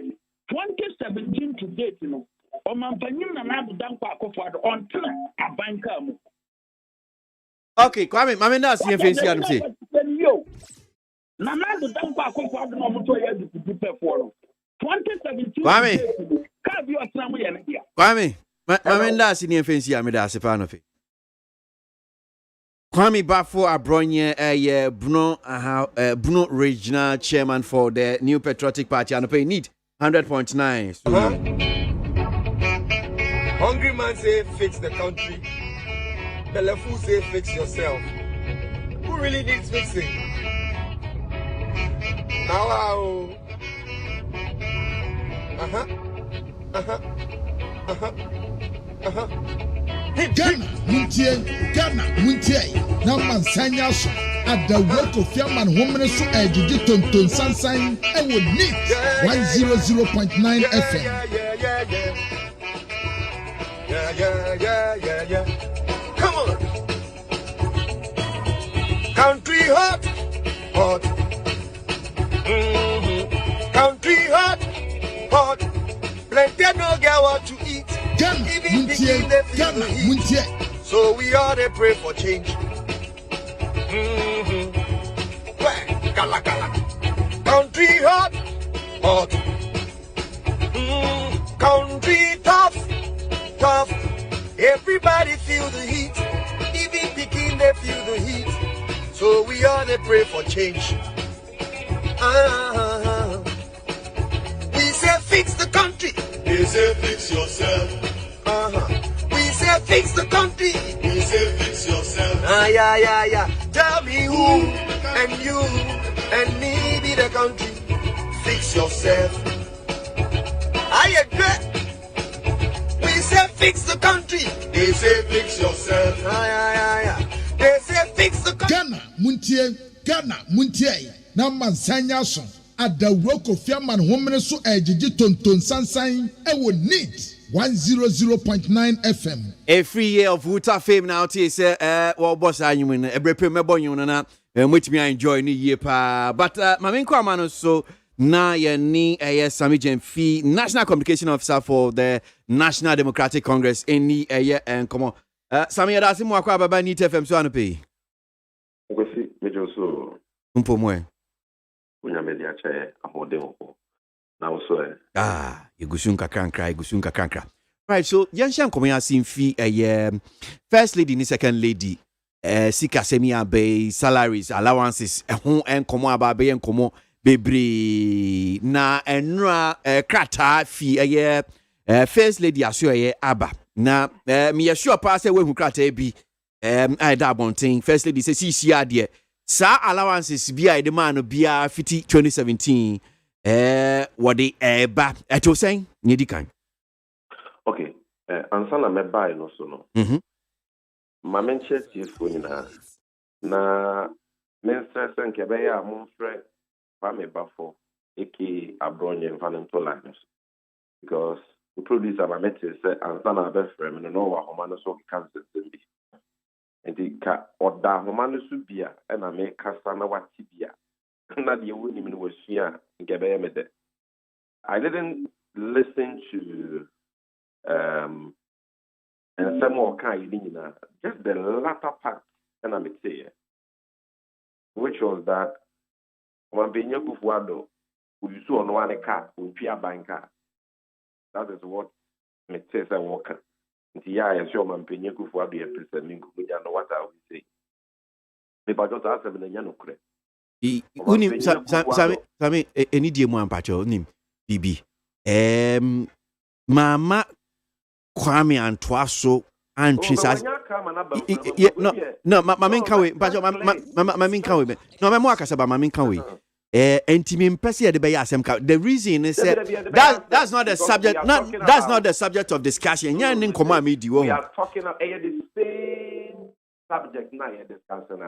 2017 to date you know Omampanyim na na dan kwa Akufo-Addo ontina abanka mu. Okay, Kwame, mama na see fancy am say. Na na dan kwa Akufo-Addo no mo to ya di pepefo no. 2017 Kwame, ka bi osna mo ye na dia. Kwame, mama na see fancy am da se pa no fe. Kwame Bafo Abronya Bruno regional chairman for the New Patriotic Party and pay need 100.9. So, hungry man say fix the country. Belefu say fix yourself. Who really needs fixing? Now, Ghana, Muntie, now man sanya so at the work of Yaman woman so edgy tonton sunshine and would need 100.9 FM. Yeah. Come on. Country hot. Country hot. Plenty no get what to eat. Even begin the heat. So we ought to pray for change. Gala. Country hot. Country tough. Everybody feel the heat. Even begin they feel the heat. So we ought to pray for change. We say fix the country. They say fix yourself. We say fix the country. They say fix yourself. Yeah. Tell me who and you and me be the country. Fix yourself. I agree. We say fix the country. They say fix yourself. They say fix the country. Ghana Muntie. Now man sanya so at the work of Yaman woman so edgy tonton sunshine and would need 100.9 FM. Every year of Wuta fame now say well boss anyumen every premier boy you na which me enjoy new year pa but my main so na ye ni Sami Jemfi National Communication Officer for the National Democratic Congress any and come on Sami adasi mo akwa baba NIT FM so anope Ngosi mejo so mpomwe unya na media chair amode now so igusun kakra. Right, so yanshan komo yasin fi first lady ni second lady sika semi abe salaries allowances ho enkomo aba be enkomo bebre na enra krata fi first lady aso aba na me sure pa say we hu krata bi I da bontin first lady say si ade sa allowances bi I de man bia fiti 2017 what the ba eto sen nyedi kan. Okay, ansana me buy no so no. Ma menche chief na men stress nke be ya mo frɛ fa me bafo eki abronye mfanento lines because the producer ma mete say ansana be frɛ me no wa homa no so cancer bi. Enti ka oda homa no so bia na me kasa na wati bia na de woni me no wasua nke be me de. I didn't listen to and some more kind just the latter part and I'm say which was that when Benya Kufuado we saw on one car with Pia Banker. That is what me says I walk. Yeah, I sure man Benya Kufuado presenting what I would say. Maybe I just ask them in the Sami any dear one patcho nim BB Mama Kwame and Twaso and Chisas. No, Mamin Kawi, but Mamin Kawi. No, my Mwakasaba, Mamin Kawi. And Timim Pessia de Bayasem. The reason is that's not the subject, that's not the subject of discussion. We are talking about the same subject now discussing.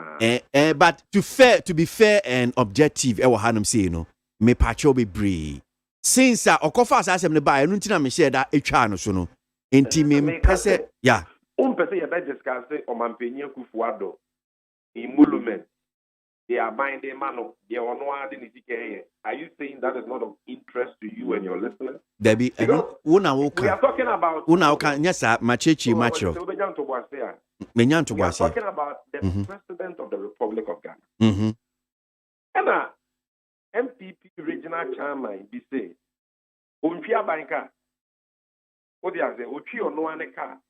But to be fair and objective, I will have them say, you know, me pacho be brave. Since Okofa says I'm the buyer, Nuntina me share that Echano sono. Intimim pese, yeah. Pese ya discuss on Mampenia Kufuado in Mulumen. They are buying their mano, they are no adding. Are you saying that is not of interest to you and your listeners? Debbie, we are talking about yes, Machichi Macho. We are talking about the president of the Republic of Ghana. And MPP regional chairman be say Unpia Banka. What do you say? Uchi or no one car.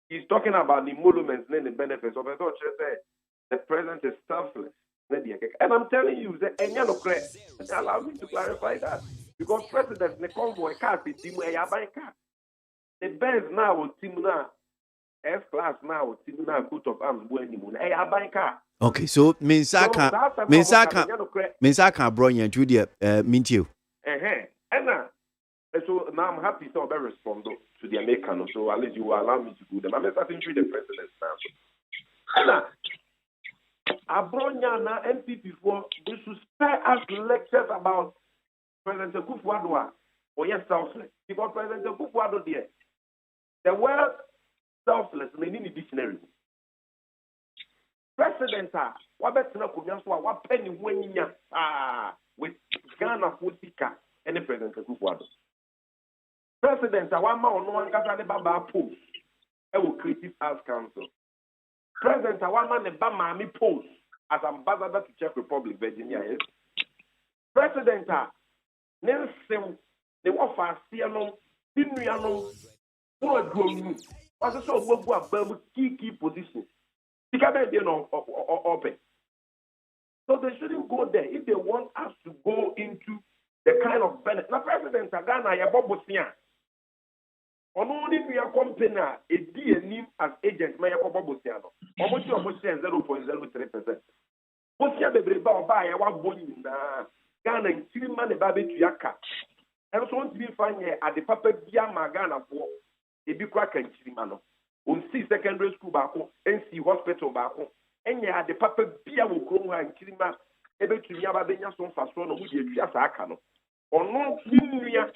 He's talking about the emoluments and the benefits of it. The president is selfless. And I'm telling you, allow me to clarify that. Because president the convoy car is team the best now team now S class now team now coat of arms car. Okay, so Minsaka Bronya to the Mintio. So now I'm happy to respond to the American, so at least you will allow me to do them. I'm starting to the president now. Abronya na MPP for they should spare us lectures about President Kufuor or yes selfless. Because President Kufuor there, the word selfless may need a dictionary. President what better what penny when with Ghana Futika and the President Kufuor. President, one man no one can Baba post. I will critique as council. President, one man the Bama post as ambassador to Czech Republic, Virginia. Yes. President, Nelson, the warfare, Siano, Pinuano, for a grown. Was so what key positions. He can be open. So they shouldn't go there if they want us to go into the kind of benefit. Now, President Ghana, Yabobosia. Only we are company a DNM as agent, my Bobosiano. Almost 0.03%. Bosia the Breba buy a 1 billion Ghana in 3 money baby to Yaka. And so want to be fine at the Papa Diama Ghana for a big crack and Chilimano. On C secondary school bako, NC hospital bako, and ya the Papa Bia will grow and Chilima, able to Yaba Benya son Fason, which is Yasakano. Or no, Ninia,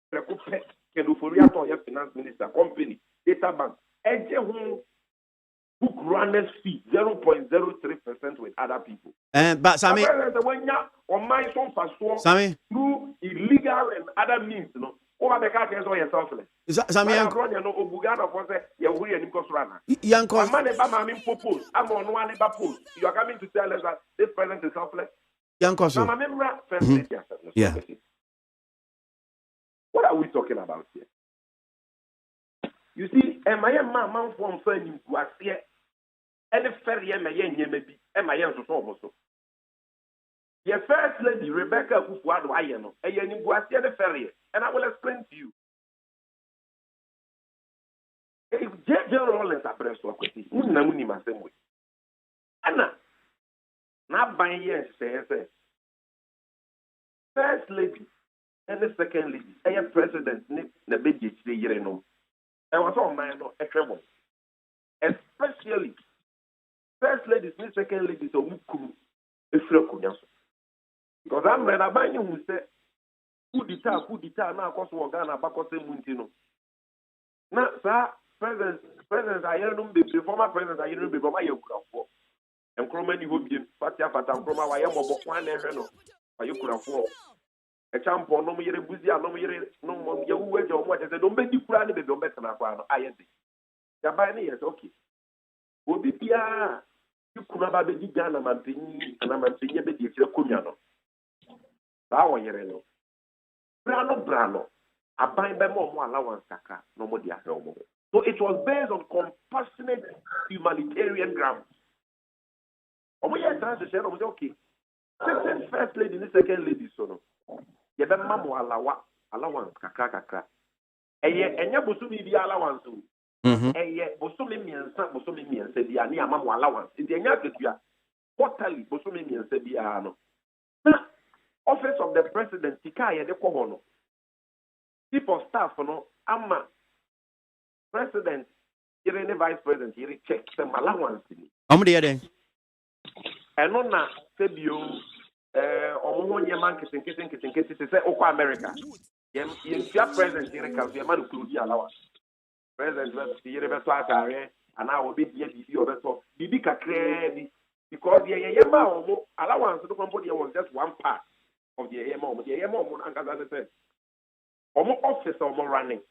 Precope. Finance Minister Company Data Bank book runners fee 0.03% with other people. But Sammy, on my son through illegal and other means, over the car is all yourself. Sammy, I'm on one post. You are coming to tell us that this president is selfless. Yankoso. Now, remember, first lady, Yeah. what are we talking about here? You see, am I a man from Fanny who are here? And if Ferry and my young maybe, and my young so. Your first lady, Rebecca, who was I know, and you was here the ferry, and I will explain to you. If J.J. Rollins are pressed for quickly, Munamuni must say, Anna, not by years, say, first lady and the second lady, a president, the big year, no. I was all man, a trouble. Especially first ladies, second ladies, or Muku, a frokunyaso. Because I'm ready to buy you who say, who did now, cause Wagana, Bacote Muntino. Now, sir, president, I hear them, the former president, I hear them before my young for. And Cromany would be Fatia Fatam Croma, I am about one and Reno. Are you could afford a champ or no mere Buzia, no more, you wait or what? I said, don't make you cry, they don't better than I am. Yabani is okay. Would be Pia, you could have a big gun, and I'm thinking, but you're Kunyano. How are you? Brano. I bind them more allowance, no more dear. So it was based on compassionate humanitarian grounds. We are trying to say, okay, first lady, the second lady, so no. You have mamma allowance, kaka. And you Busumi be allowance. And yet, Busumi and said, the Ania mamma allowance. In the Yakia, quarterly, Busumi and said, the office of the president, Tikaya de Kohono. Chief of staff, no, Amma, president, you're the vice president, you check some allowance. I'm the other. And on that, said you, or your man kissing, say, Oko America. Your president, you can be a man who could be allowance. President, you're the best and I will be the other so Bibica credit because the Yama allowance to company was just one part of the Yama, and as I said. Omo office omo running.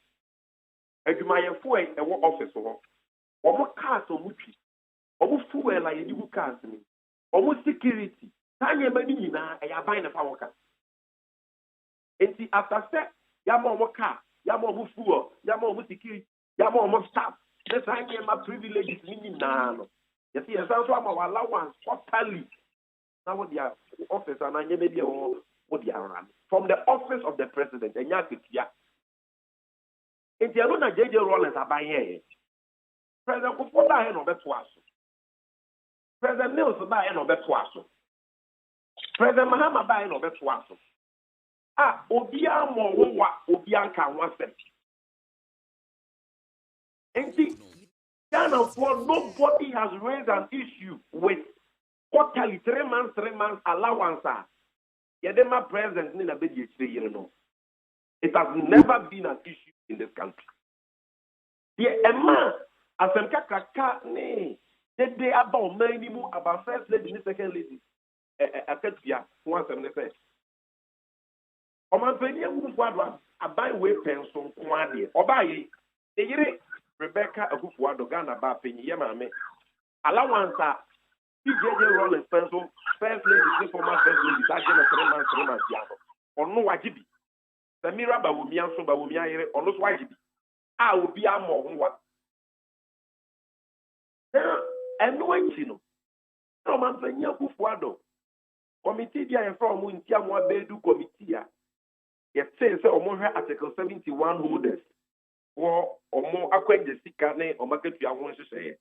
Adwumayefo e wo office ho. Omo cars omo twi. Omo fuel like you cars ni. Omo security. Tanya mani nyina e ya ban na fa woka. Enti after step ya mo car, ya mo fuel, ya mo security, ya mo staff. This time my privileges ni nyina no. You see, so am allowance totally. Now what the office and anya maybe what they are running from the office of the president and Yakitia. If you don't J.J. Rollins are buying here, President Kufuor no betwaso. President Mills buy no betwaso. President Mahama buy no betwaso. Obia mo wa obia kan wasem. And see, Ghana for nobody has raised an issue with quarterly 3 months allowance. Yedema president in a big year, no. It has never been an issue in this country. The Emma, as a kaka, ne, they about minimum about first lady, second lady, a Katia, once and the first. Omanpenia who was a byway pencil, Kwadi, or by the year Rebecca, a good word of Ghana, Bapping, Yamame, allowance. J.J. Rollins pencil, first lady, former first lady, Sergeant 3 months, or no wajibi. The mirror Bawumia, so Bawumia, or no wajibi. I will be a more what. And no one, you know. No man, Yakufuado. Committee, and from Muntia, one bedu committee. Yet says, Article 71 holders, or more acquainted the sick or market you want to say.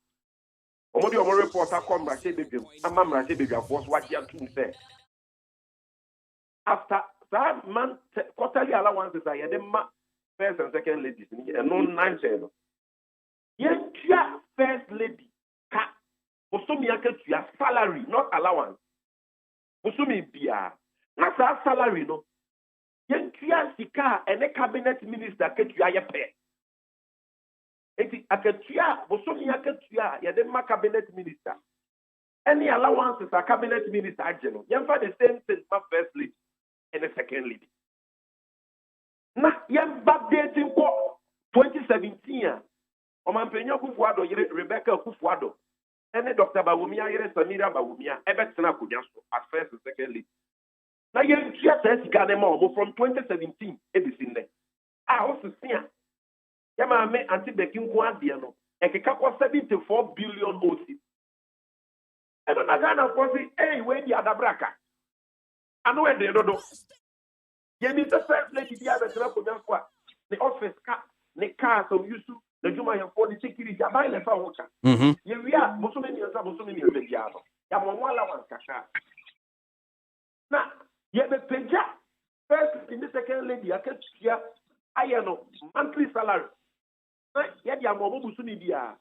Omodi omo reporter come back say baby amamra say baby force what you to say after that man quarterly allowances are dem first and second ladies and no 9 channel yentia first lady ka bosomi akatua salary not allowance bosomi bia na sa salary no yentia sika ene cabinet minister akatua ye pe. Eti akatua bosomi akatua ya de cabinet minister. Any allowances a cabinet minister ageno. Yemfa the same thing for first lady and the second lady. Na yemba dating for 2017. Omanpenyo Kufuor Rebecca Kufuor. And Dr. Bawumia Samira Bawumia ebetena kudyaso as first and second lady. Now you just got them all from 2017. Everything there. I also see. Yama me anti bekin kwa dia no. Ekeka kwa 74 billion OC. And on Ghana for say, hey, where the other braka? I know where they do. You need the first lady the other for the office car, the car so used to the Juma for the security. I buy the phone. You we are Muslim years of the Diabo. Yamwala one kasha. Now, you have a penja. First in the second lady, I can see I know monthly salary. Yet Yamobu Sunidia.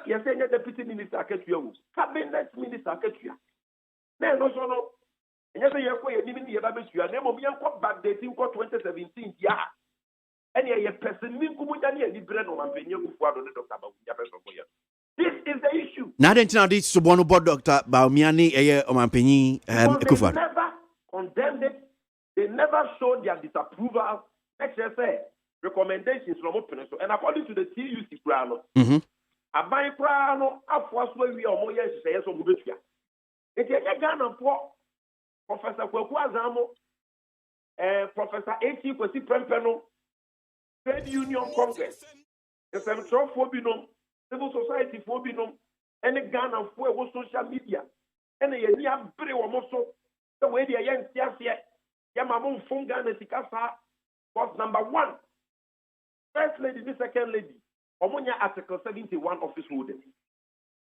You're saying the deputy minister, cabinet minister, then also no. And yes, you're quite even the Abbas, you are never being back dating for 2017. Yeah. And you're person, Mukumuani, and Libran or Mampenia before the doctor about your. This is the issue. Now, then, this is one about Dr. Baumiani, or Mampeni, They never condemned it, they never showed their disapproval. Next year, say recommendations from open. And according to the TUC plan, a buy prano, a force where we are more years, say, so Mubitia. It's a Ghana for Professor Kwakwazamo, Professor A.T. Kwesi Prempeno, Trade Union Congress, the Central Phobinum, Civil Society Phobinum, and the Ghana for social media, and the Yania Bre or Mosso, the way the young Siasia, Yamamon Funga and Sikasa was number 1. First lady, the second lady. Omonia Article 71 office holding.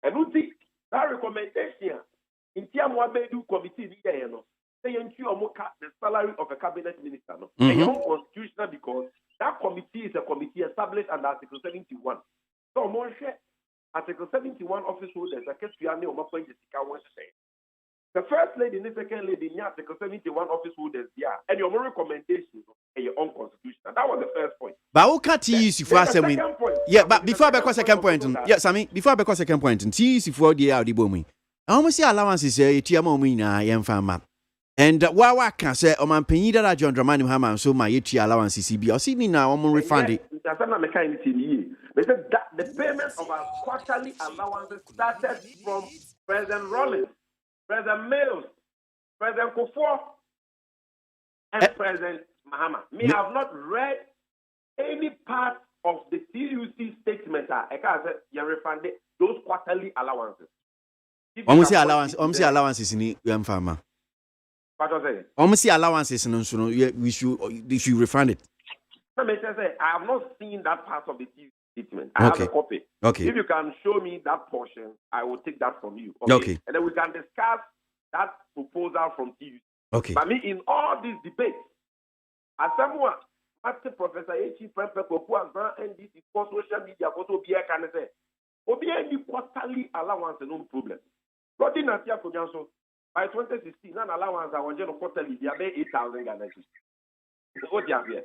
And we see that recommendation in Tiamwabedu committee, they the salary of a cabinet minister. No? They are unconstitutional because that committee is a committee established under Article 71. So, Article 71 office holders, the first lady and the second lady in Article 71 office holders, and your recommendation and your own constitution. That was the first point. But who can't use for second point? Yeah, but before I become second point, yes, I mean, before I become second point, and see for the out the booming. I almost see allowances, Tiamomina, young farmer. And while I can say, Oman Penida, John Dramani Haman, so my allowances, CB, or see me now, I'm refunded. That's not the kind of thing. They said that the payment of our quarterly allowances started from President Rollins, President Mills, President Kufuor, and President Mahama. Me have not read any part of the TUC statement. I can't say you refunded those quarterly allowances. Almost allowances in the farmer. What was it? Almost allowances in we should refund it. I have not seen that part of the TUC statement. I have a copy. Okay. If you can show me that portion, I will take that from you. Okay. And then we can discuss that proposal from TUC. Okay. But me, in all these debates, as someone, Master Professor H. Prempe Kokuazan, NDC, for social media, for Obia can say, Obia, the quarterly allowance, no problem. Rodin Natia Kojanso, by 2016, non allowance, I want to quarterly, they are 8,000 Ghana. What do you have here?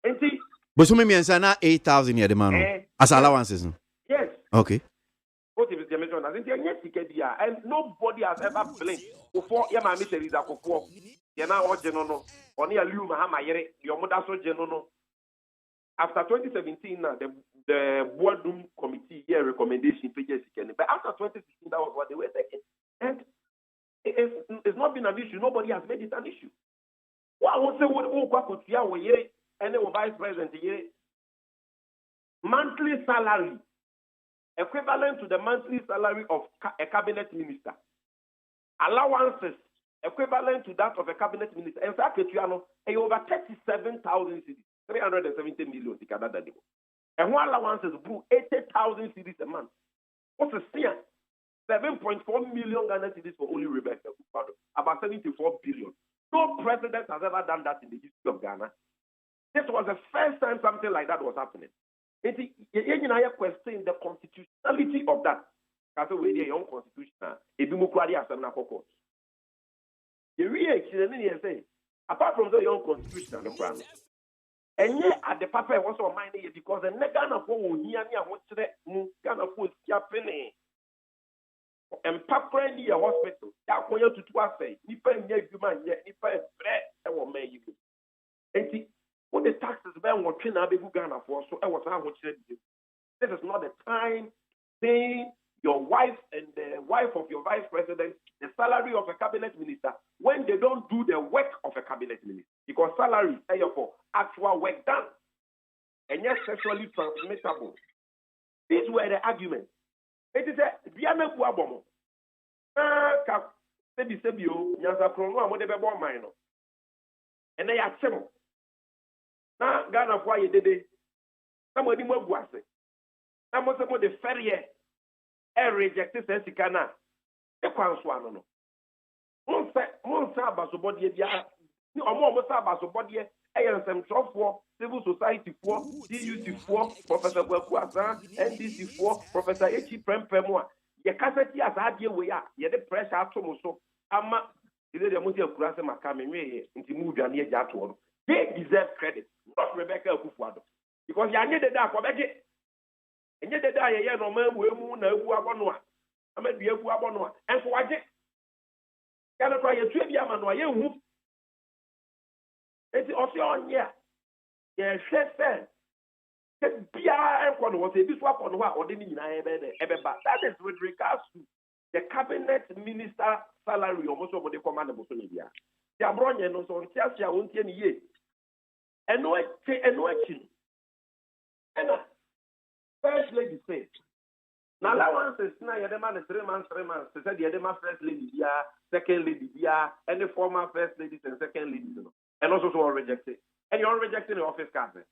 And see, but so maybe answer now 8,000 here, the man. As allowances. Yes. Okay. What is the mention? And nobody has ever blamed before Yama Teresa Kofo. Yana or Genono, or near Luma Hamayere, your mother so Genono. After 2017, the boardroom committee here recommendation pages again. But after 2016, that was what they were taking. And it's not been an issue. Nobody has made it an issue. What I would say, what and the vice president here, monthly salary equivalent to the monthly salary of a cabinet minister. Allowances equivalent to that of a cabinet minister. In fact, over 37,000 cities, 370 million. And one allowances grew 80,000 cities a month. What's the same? 7.4 million Ghana cities for only Rebecca, about 74 billion. No president has ever done that in the history of Ghana. This was the first time something like that was happening. You question the constitutionality of that. Because we are young constitutional. Apart from the young constitutional, and yet at the paper was on my name because the Ghana for Ghana for Penny and Papa near hospital. That way to say, Nipa human yet, Nipa bread, and will make you. And when the taxes were watching Ghana for, so I was out watching. This is not the time saying your wife and the wife of your vice president, the salary of a cabinet minister, when they don't do the work of a cabinet minister. Because salary is for actual work done. And yet sexually transmittable. These were the arguments. It is a Diana Guabomo. And they are simple. Now, Ghana, why you did it? Somebody more was it. Some of the ferry rejected Sensicana. The Quanswan. Monsa Basobody, or more Basobody, ASM for civil society for DUC for Professor Welkwasa, NDC for Professor H. Prempemoa. Your cassette as I deal with ya, yet the press so. Ama, is it the Mutia Kurasema coming into movie and near Jatwell? They deserve credit, not Rebecca Kufuado. Because you need the dark of it. And yet the day, no man will moon a Guabanoa. I may be a Guabanoa. And for what? Cannot try a trivia man or you. It's also on here. Yes, said. This one on what or didn't that is with regards to the cabinet minister salary almost over the command of Bolivia. They are brought in on Tiasia won't any year. And no, and first lady said, now allowances now you're the man 3 months, they said you're the first lady, second lady, and the former first ladies and second ladies, and also so rejected. And you're rejecting the office card.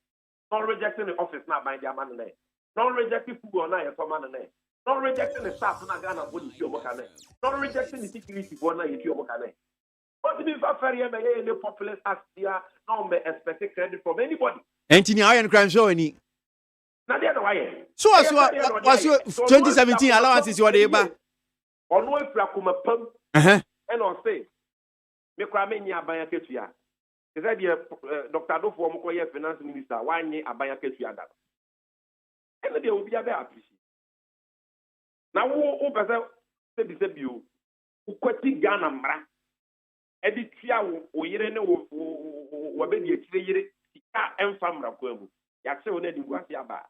Not rejecting the office now by their man name. Not rejecting football now your command name. Not rejecting the staff na Ghana body to your mokane. Not rejecting the security for now you your mokane. What if I ferry any populist ask here, no me expect credit from anybody. Anthony, I am crime show any. Now the other way. So as was 2017 allowances you are able. Or no if you come pump and on say, me kwame nya abaya ketua. Is that Dr. Adolfo Omokoye finance minister, one year abaya ketua that. And they will be a very appreciated. Now, who person said this you? Who quitting Ghana mra? Editia o yere ne wo be die tire yere sika emfa mra kwamu. Ya se one di gwasi aba.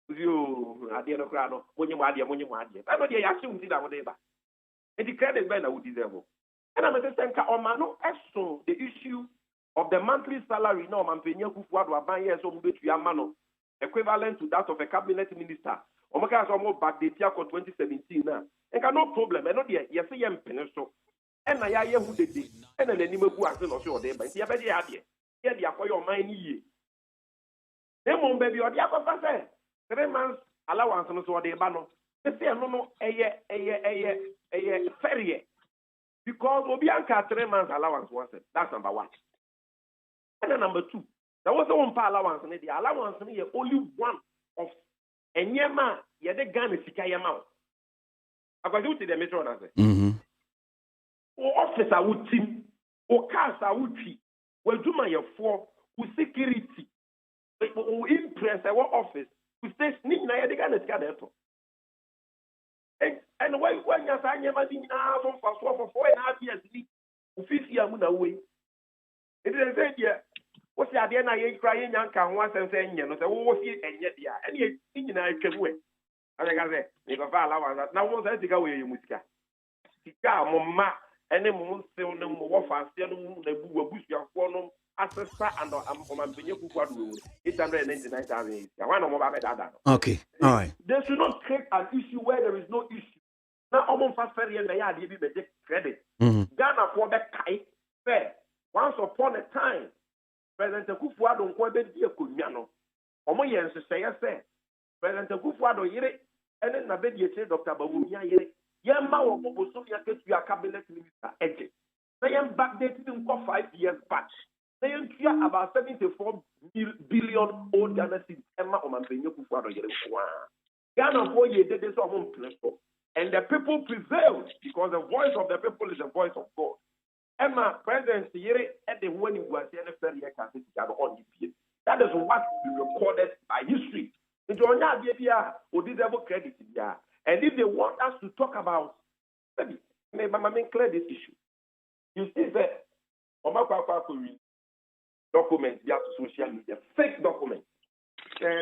You ade no kra no, monye mo ade. I know dey ya se unti da wo dey ba. E di credit be na wo deserve. And I'm saying ka o ma no eso the issue of the monthly salary no man penya kufuado aban years so mo betu ama no equivalent to that of a cabinet minister. Omaka so mo back the year 2017 na. And no problem. E no dey ye say ye mpene so. And na ya ye hu de dey. And na ni magu ase no so o dey ba. Nti ye be dey ade. Ye dey akoyo man ni ye. Dem mo baby o dey akofa say 3 months allowance no so o dey ba no. Se say no eye ferie. Because obi anka 3 months allowance was it. That's number 1. And then number 2, there was one allowance. The allowance is only one of enyema yede Ghana sika yema. Akwaji the metro na say. O officer would team, o cars would tree, we do my 4, with security, o impress our office, we stay sneak na yede Ghana sika deto. And when you say nyema di na from for 4.5 years, office amu na we. It is said here. What's the idea? I crying young can once and saying, you know, what's it and yet, and yet, I can wait. As I say, you can follow that. Now, once I take away your musica, Sika, Mamma, and then moon still no more fast, still the boo bush your phone, as a star and I'm being you for 899,000. I want to move about that. Okay, all right. They should not create an issue where there is no issue. Now, almost fast ferry and they are giving the credit. Ghana for the Kai fair. Once upon a time, President Kufuado nkwa be die konwa no. Omo ye nseseye se President Kufuado yire ene na be die Dr. Bawumia yire. Ye ma wo boso ya ketu ya cabinet minister eje. Na ye backdate them 5 years back. Na ye tua about 74 billion old Ghana cedis ema o mampenye Kufuado yire kwa. Ghana for ye dede so omo mpleso. And the people prevailed because the voice of the people is the voice of God. Emma, President Sierra, at the one was on the that is what we recorded by history. And credit. And if they want us to talk about, maybe clear this issue. You see that documents via social media, fake documents.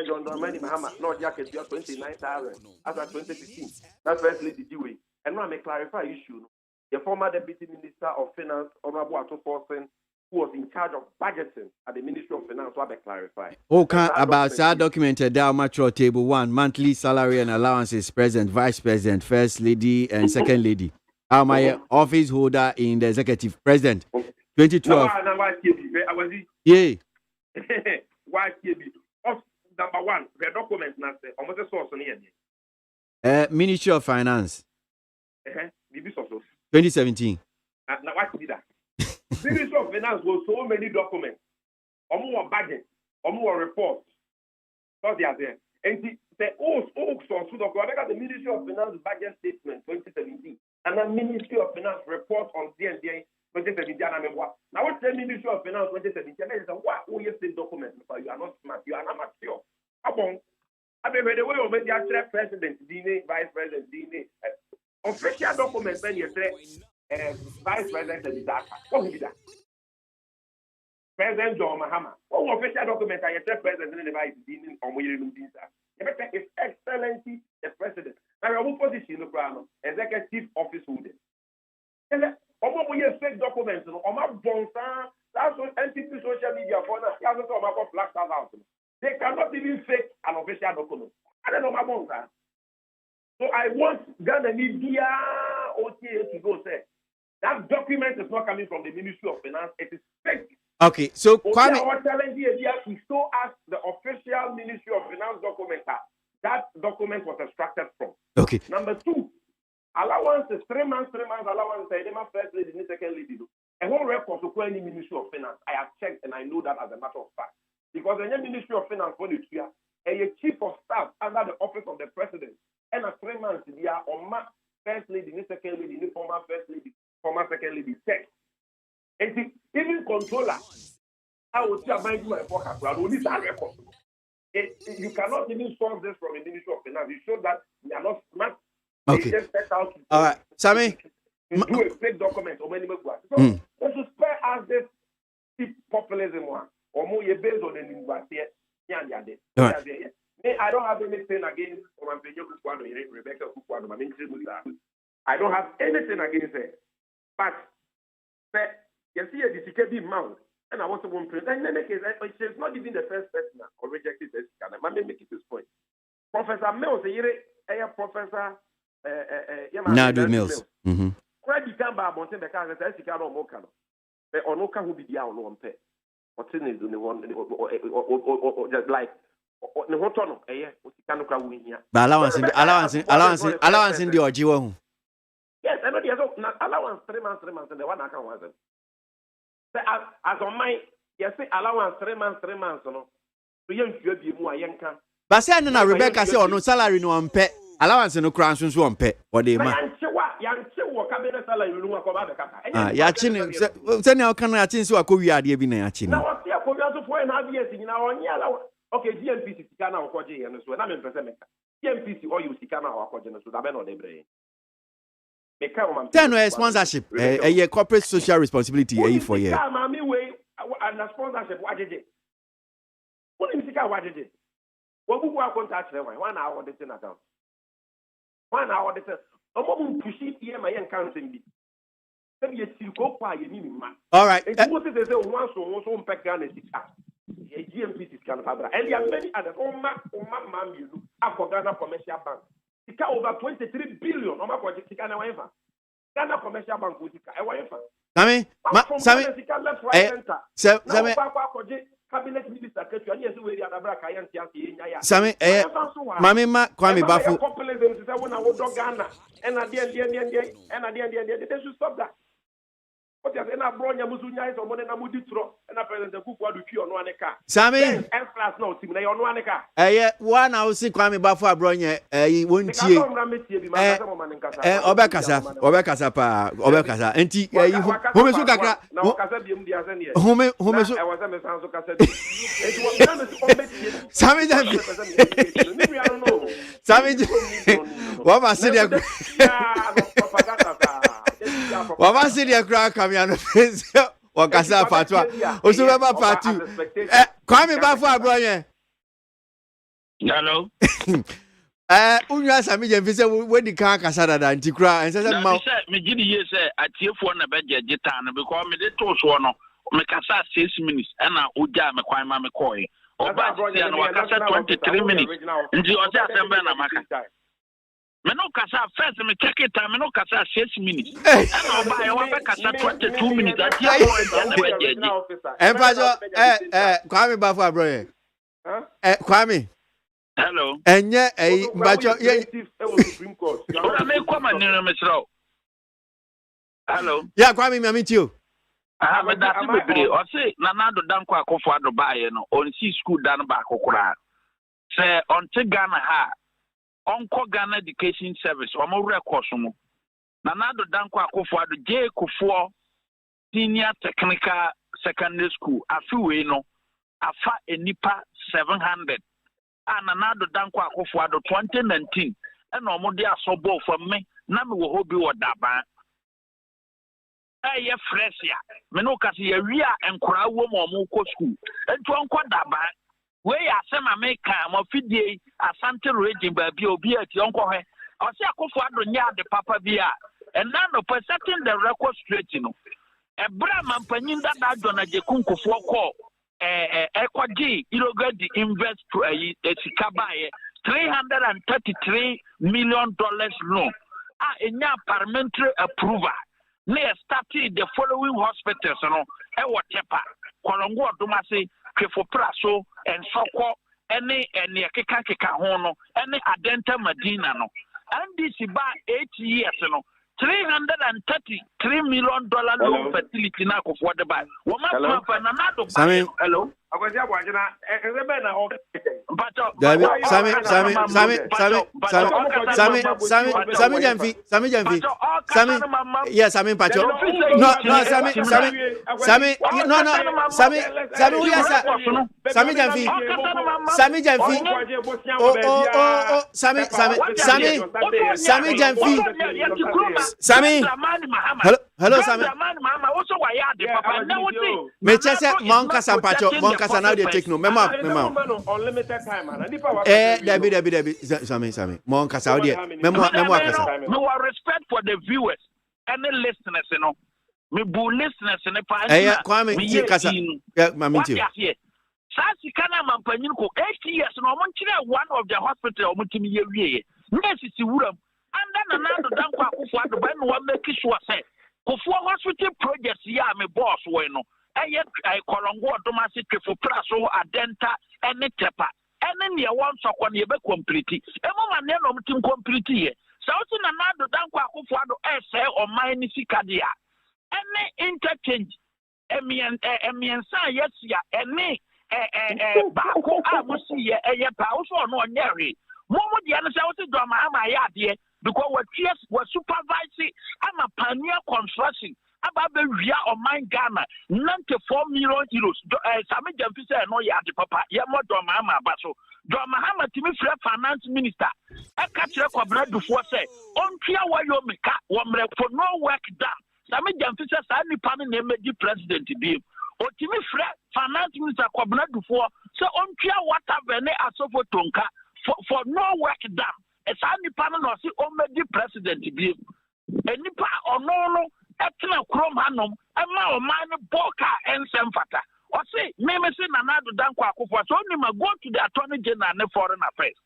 John Dramani Mahama, not jacket, 29,000 as at 2015. That's first lady Dewey. And now I may clarify issue. The former Deputy Minister of Finance, Honorable Ato Forsen, who was in charge of budgeting at the Ministry of Finance, will be clarified. Okay, about that documented down Metro Table 1, monthly salary and allowances, President, Vice President, First Lady, and Second Lady. My office holder in the Executive President, 2012. Yeah. Why number one, the document now say almost a source on here. Ministry of Finance. 2017. Now what did that? Ministry of Finance was so many documents. More budget, more reports. So they are there. And the source of the Ministry of Finance budget statement 2017 and the Ministry of Finance report on DND 2017. Now what's the Ministry of Finance 2017? What will you say documents? You are not smart. You are not mature. I mean, the way you make the president, vice president, official documents when you say vice president is that. What will be that? President John Mahama. What official document I say president and the vice president or we do this? His Excellency the President. Now your position no problem. Executive office holder. Omo we fake documents no. Omo bonsa. That's what NTP social media for now. You have to talk about flash out. They cannot even fake an official document. I don't know my bonsa. So I want Ghana media OTA to go say that document is not coming from the Ministry of Finance. It is fake. Okay, so Kwame, our challenge here to show us the official Ministry of Finance document that document was extracted from. Okay. Number two, allowance is 3 months allowance. I never first lady, second lady. A whole record to any Ministry of Finance. I have checked and I know that as a matter of fact. Because the Ministry of Finance for the year, a chief of staff under the office of the president, and a 3 months they are on my first lady, second lady, former first lady, former second lady, sex. And even controller, I will say, my pocket, you cannot even solve this from the Ministry of Finance. You show that we are not smart. Okay. They just set out to all right, Sammy. Do a fake document or many. So let's spare us this populism one. Or more based on the university. I don't have anything against Rebecca Kukwano. I don't have anything against it. But you see a disciplinary mount, and I want to print. And in any case, she's not even the first person or rejected this. Let me make it this point. Professor Mills, a professor, Nadu Mills. Where you can buy Monte the car, as you can or more. The Onoka will be down on pay. What's in it? Just like the hotel, allowance in the Ojiwo. Yes, I know the allowance 3 months, and the one I can was it. As on my, yes, allowance 3 months, no. So young should be more young can. But say no, Rebecca say no salary no on pay. Allowance no crown so on pay. What they man. Young chiwa cabinet salary no come back the kaka. Ya chin say now can I chin so akowi ade bi na ya chin. Now what ya ko so 4.5 years in now on ya. Okay, GMPC Sikana or Koji and so na me pese meka. GMPC or you Sikana or Koji and so da be no de bre. Ten no sponsorship, a corporate social responsibility for you. Mami way and sponsorship wajeje. Woni msika wajeje. Wo bubu contact them 1 hour the thing account. 1 hour the thing. Omo pushi here my account bi. Say you sirko kwa ye ni ma. All right. It was say one so mpeka na sika. A GMP can fabra. And there are many other mami you for Ghana Commercial Bank. Sika over 23 billion. Oma kwa sika na wefa. Ghana Commercial Bank ko sika. E wefa. Sami, cabinet minister ketu ani ese we ada bra kayan tiasi nya ya. Sami mami ma Kwame Bafu. Populism say we na wo do Ghana. And at the end, they should stop that. What you say na bronya musunya is omone na muditro na president Kufu adu ki ono aneka. Sami class no team na ono aneka. One house Kwame Bafu abronya wontie. Obekasa pa obekasa enti homesu kakra na okasa biem dia se ne. Homesu e was me sanso kasa bi. Enti wo na me so ometi. Sami jambi. Sami what was it? Wama si dia kura kamia face wakasa fatwa osubeba fatu Kwame Bafu abroye Hello. Unya Sami Jemfisa, when the car Casada and Tikra, and says, me giddy years at tier for a bedget jitan because me de toast one, me casa 6 minutes, and I would jam a quime mamma coy. Or back 23 minutes. And you are just a man, Amaka. Meno kasa first me check it time meno kasa 6 minutes. And I'll buy a kasa 22 minutes. That's Kwame Bafa, bro. Kwame. Hello. And yeah, but Supreme Court. Hello. Yeah, Kwame, I meet you. I have a that's or say Nanado Danko Akofo buy no on see school down back okra. Say on Ghana ha. Onko Ghana Education Service, omo record mo. Nanado Danko Akufo-Addo J Kufuor Senior Technical Secondary School. Afiwe no, afa enipa 700. Nanado Danko Akufo-Addo 2019. And omo de asobo from me. Na me wo hobi wo daban. Ye fresh ya. Me no kasi ye wia enkora wo mo omo ko school. Ento onko daban. Where you say my make my fidye asante region baby obi ati onko he o se Akufo-Addo nya de papa bia and now no setting the record straight no e bra mampanyin da John Ajekunkufuor ko ekwaji irogadi invest to sika bae $333 million loan enya parliamentary approval na started the following hospitals no e wotepa Kolongo Odumase Kefo Praso and Soko any keka ho no any Adenta Medina no and this about 8 years no $333 million loan facility na for the buy. Woman Nanado. Hello. Sami Jamfi. Yes, Sami Pacho. No, Sami, Sami Jamfi. Oh, Sami Jamfi. Sami. Hello, Sami. Me chese Monka Sampacho, Monka Sana de take no memo. Unlimited time, Debbie, Sami. Monka Saudi. Memo. No respect for the viewers and the listeners, you know. Me bu listeners in the party. Kwame, Kasa. Yeah, Mamiti. Sasi kana mampanyin ko 8 years no mo nkyere one of the hospital mo timi ye wie. Nurse si wuram. And then Nanado Danko Akufo-Addo ba no make sure say Kufuor hospital projects ya me boss we no. Eye Kolongo Odumase Kefo Praso Adenta ene tepa. Ene ne won sokwa ne be complete. Emo ma ne no mtim complete ye. Sauti Nanado Danko Akufo-Addo say o man ni sika dia. Ene interchange emiensa yesia ene baako amusi ye eye pa so no nyere. Momo dia no say wo se do ama ya de because we supervise ama pioneer construction about wia o man Ghana 94 million euros. Sami Jamfi say no ya de papa ye mo do ma ba so do Mahama timi free finance minister e ka kire Kwabena Dufo say ontua wa yo meka wo mre for no work done. Sami Jamfi say sa nipa ne na emeji president bi o timi free finance minister Kwabena Dufo say ontua whatever ne asofo tonka for no work done. Esa nipa no si omedi president bi enipa ono no etna krom hanom ema o man boka ensem fata o si me say Nanado Danko Akufo-Addo so ni ma go to the attorney general ne foreign affairs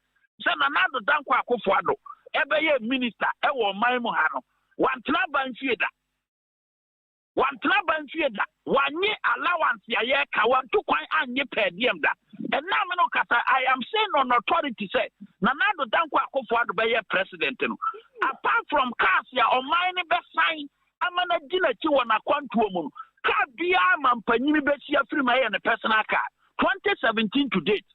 say Nanado Danko Akufo-Addo ebe ye minister e wo man mu ha no wantna banfieda wanye allowance ya ye ka wantu kwan anye per diem da. And now me no kata I am saying on authority say Nanado Danko Akufo-Addo be ye president no. Apart from cars ya o mine be sign amana gina chi wona kwantuo mu. Car bia mampanyi be sia free my na personal car 2017 to date.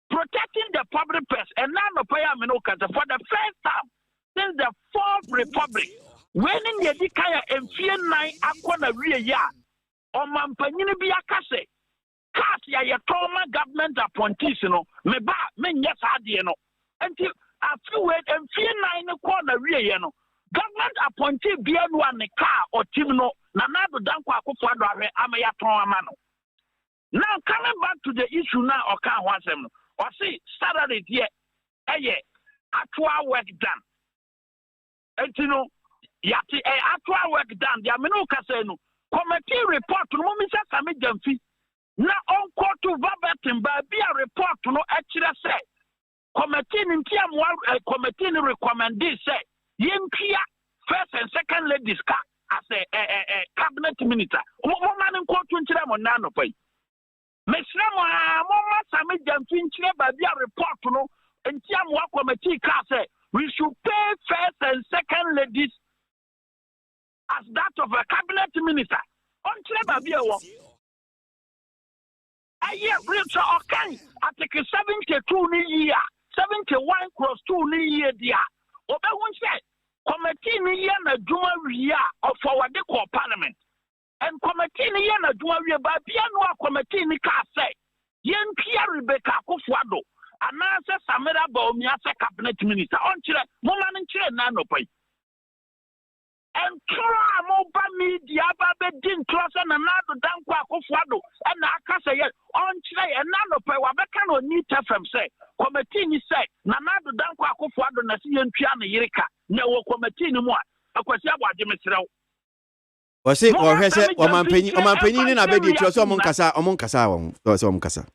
Protecting the public purse and now no pay me no kata for the first time since the Fourth Republic. When in the Dikaya Enfie 9 akona wie ya o mampanyi bi akase cast ya toma government appointees no me ba me nya saade no enti afi we Enfie 9 corner wie ye no government appointee bia no an car or team no Nanado Danko Akufo-Addo ahwe ama ya ton ama no. Now coming back to the issue now oka ho asem no or see salary here actual work done and you know yati actual work done dia me no kase no committee report no mo say sami jamfi na on court to verbatim ba bia report no actually say committee ntiam committee ni recommend say yempia first and second ladies ka as a cabinet minister mo man in court nchire mo na no pai mesna mo ma sami jamfi nchire ba bia report no ntiam wa committee ka say we should pay first and second ladies as that of a cabinet minister nchire ba bia wo aye reach okay article 72 ni year 71 cross 2 ni year dia obehun say committee ni year na dwuma wiya of forward the parliament and committee ni year na dwuma wiya ba bia no committee ni ka say yen pia Rebecca Akufo-Addo anase Samira Baomi as cabinet minister onchire mo man nchire na no pai and try mobile media baby didn't trust and another Danko Akufo-Addo and aka say on try and none of wa beka no need FM say committee ni say nanado Danko Akufo-Addo na si yentua na yirika na wo committee ni mu a akwasi abwaje mesrew o say o hwese o manpanyi ni na be di trust o mon kasa won so mon kasa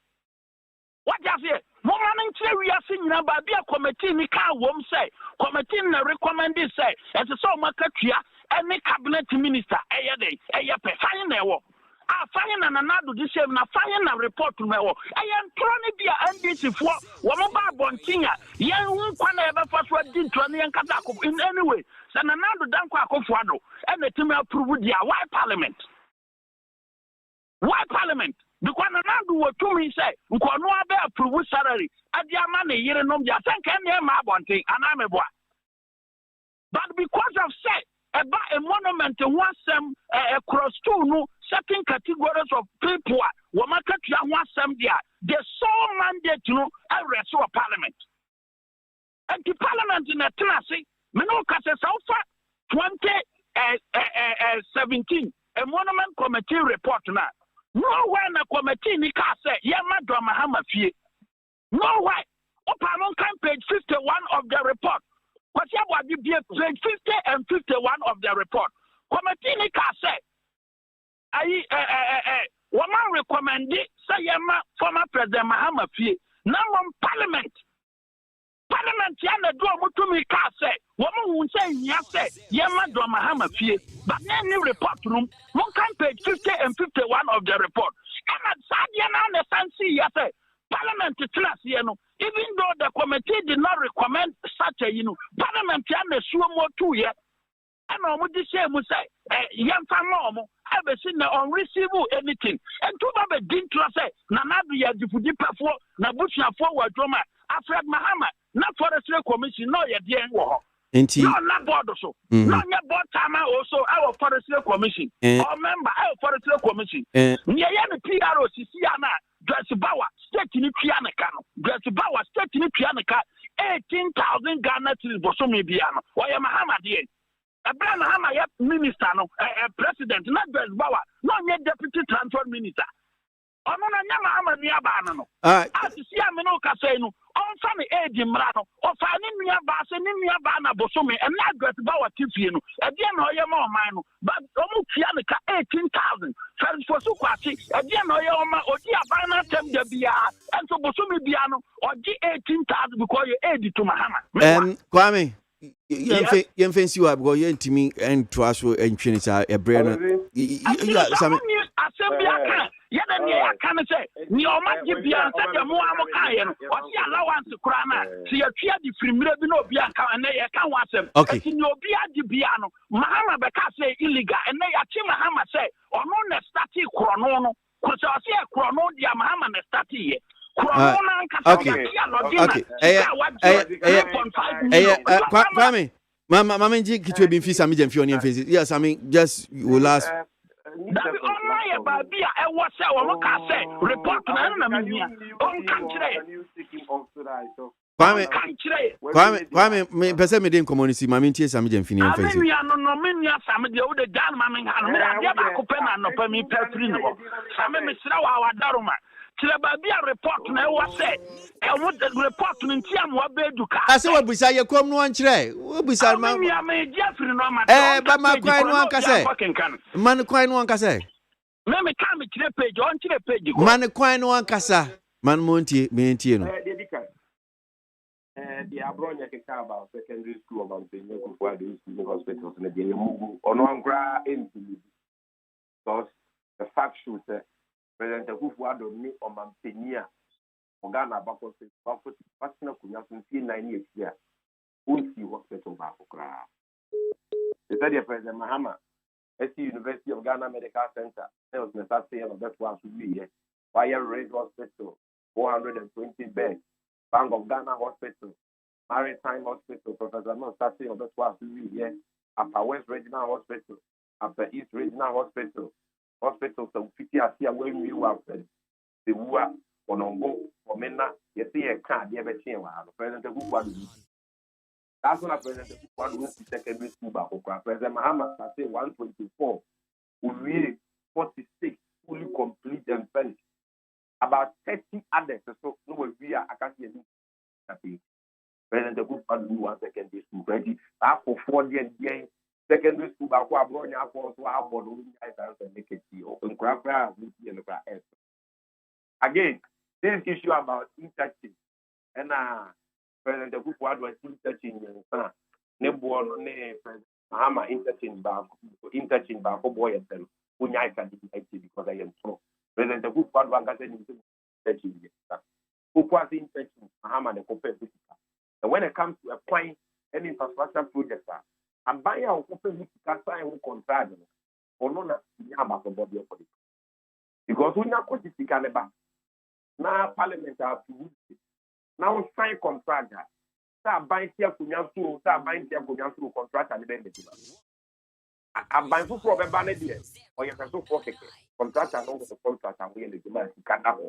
what you say mo man nchire wi ase nyina ba bia committee ni ka wom say committee na recommend say et so makatua any cabinet minister pe fine na ewo fine na nanado di same na fine na report na ewo troni bia NDC fo wo mo ba bontinya yen hu kwa na ebe fa so di troni yen kata akofo in anyway sa nanado Danko Akufo-Addo and the team approve dia why parliament because nanado wo to me say nko no abe approve salary ade ama na yire nom dia sanka na ma bontin anameboa but because of say about a monument one some across two no certain categories of people wamaka to one some there the sole mandate no arrest of parliament and the parliament in a class me no kase so far 2017 a monument committee report na no way na committee ni ka say yema do mahama fie no way open on page 51 of the report. Page 50 and 51 of the report. Committee ni ka say woman recommend say yema former president Mahama Fie na parliament ya na do mutumi ka say woman won say nya say yema do Mahama Fie but any report room one can page 50 and 51 of the report and sadia na na sansi ya say parliament class here no even though the committee did not recommend such a parliament ya na suo mo 2 year and omo di say mu say yemfa no omo have seen na on receive anything and to ba din trust say na nadu ya difudi pafo na busuafo wadwoma Alfred Mahama na forestry commission no ye de wo ho enti no na board so no nya board time also our forestry commission or member our forestry commission nye ye no PRO sisi ana Dressibawa state ni piano kano Dressibawa state ni piano ka 18,000 Ghana cedis bosomi biano oya Mahama de Abraham Mahama ya minister no president na Dressibawa no nye deputy transport minister ono na nya Mahama ni aba no asisi ameno ka say no onfa ne age mra no ofa ne nua ba se ne nua ba na bosomi and na Dressibawa tifie no e de na oya ma oman no but omu tia ne ka 18,000 for so kwati e de na oya oma odi aba na tem de bia and so bosomi bia no odi 18,000 because you age to Mahama Kwame yen fancy wa because yen timi and traso and twin sa e bre no assembly aka yana ne aka ne say ni o ma gi bia say de mo amoka ye no o si allowance kura na si ya twa di firimire bi na obi aka na ye ka ho asem ati ni obi agi bia no Mahama be ka say illegal na ya chi Mahama say ono na start kuro no ko say o si kuro no dia Mahama na start ye Kwame Mama nji kitwe bi mfisa mi jemfi oni mfisi yes I mean just will last that online ba bia e wo say wo ka say report na me on kan kire Kwame me pese me den community mama ntie sam jemfi ni mfisi ami ya no me nya sam de wo de dan mama ha no me da ba ko pe na no pa mi pa free no sam me sira wa daroma Chilababia report na was said. And what the report in Tiam Wabeduka. I say, what beside your come one tray? What beside my Jeffrey Norman? but my quine one can say. Man, quine one can say. Meme come to the page, on to the page. Man, quine one casa. Man, Monty, me and Tino. The Abronia can about secondary school about the local hospitals and the Yamugu on one gra into because the fact shows that President Kufuado me or Mampenia or Ghana Bako Pasina Kunyasun 9 years here. Won't see hospital Bakokra. The study President Mahama, SC University of Ghana Medical Center, that was necessary of that was to be here. Fire Red Hospital, 420 beds. Bank of Ghana Hospital, Maritime Hospital, Professor No Stasi of the Twas here, Upper West Regional Hospital, Upper East Regional Hospital, Hospital so 50 Asia where we were the Wua, Onongo, Omena, you see a card, you ever seen President Kukwadu. That's when I President Kukwadu went to secondary school back. President Mahama started 124, we really 46 fully complete and finished. About 30 others, so no, we are happy. President the group and one secondary school ready. After 4 years, secondary school, I was going to our board and make it open craft. Again, this issue about interching and President the group was interching and Nebo President Mahama interching back boy and them when I can because I am so. President the group was who was interesting, Mahama and Cope. And when it comes to a point, any infrastructure project, I'm buying a Cope sign who contract or no, about the body of it. Because we are going to see Canada. Now, Parliament are to now sign contract. Start buying here, start buying here, contract and then I'm buying for problem or you can so contract and over the contract and we in the demand to cut up.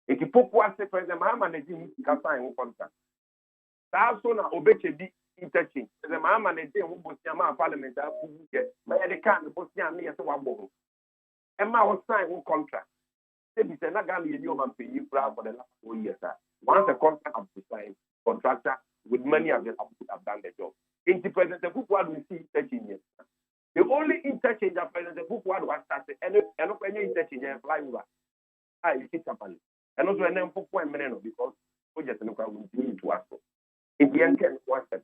If you put one say President Mahama and the can sign one contract. That's so now obey the interchange. President Mahama and the Bosnia Parliament are my the can the Bosnia near to one bomb. And my was sign one contract. They be saying, I'm going to you pay you for the last 4 years. Once the contract has been signed, contractor with money have done the job. In the President Kukwadu we see 13 years. The only interchange that President Kukwadu was started, and any interchange and fly over. You see somebody. And also a name for 1 minute because we just look at what we need to ask for. In the end, one step.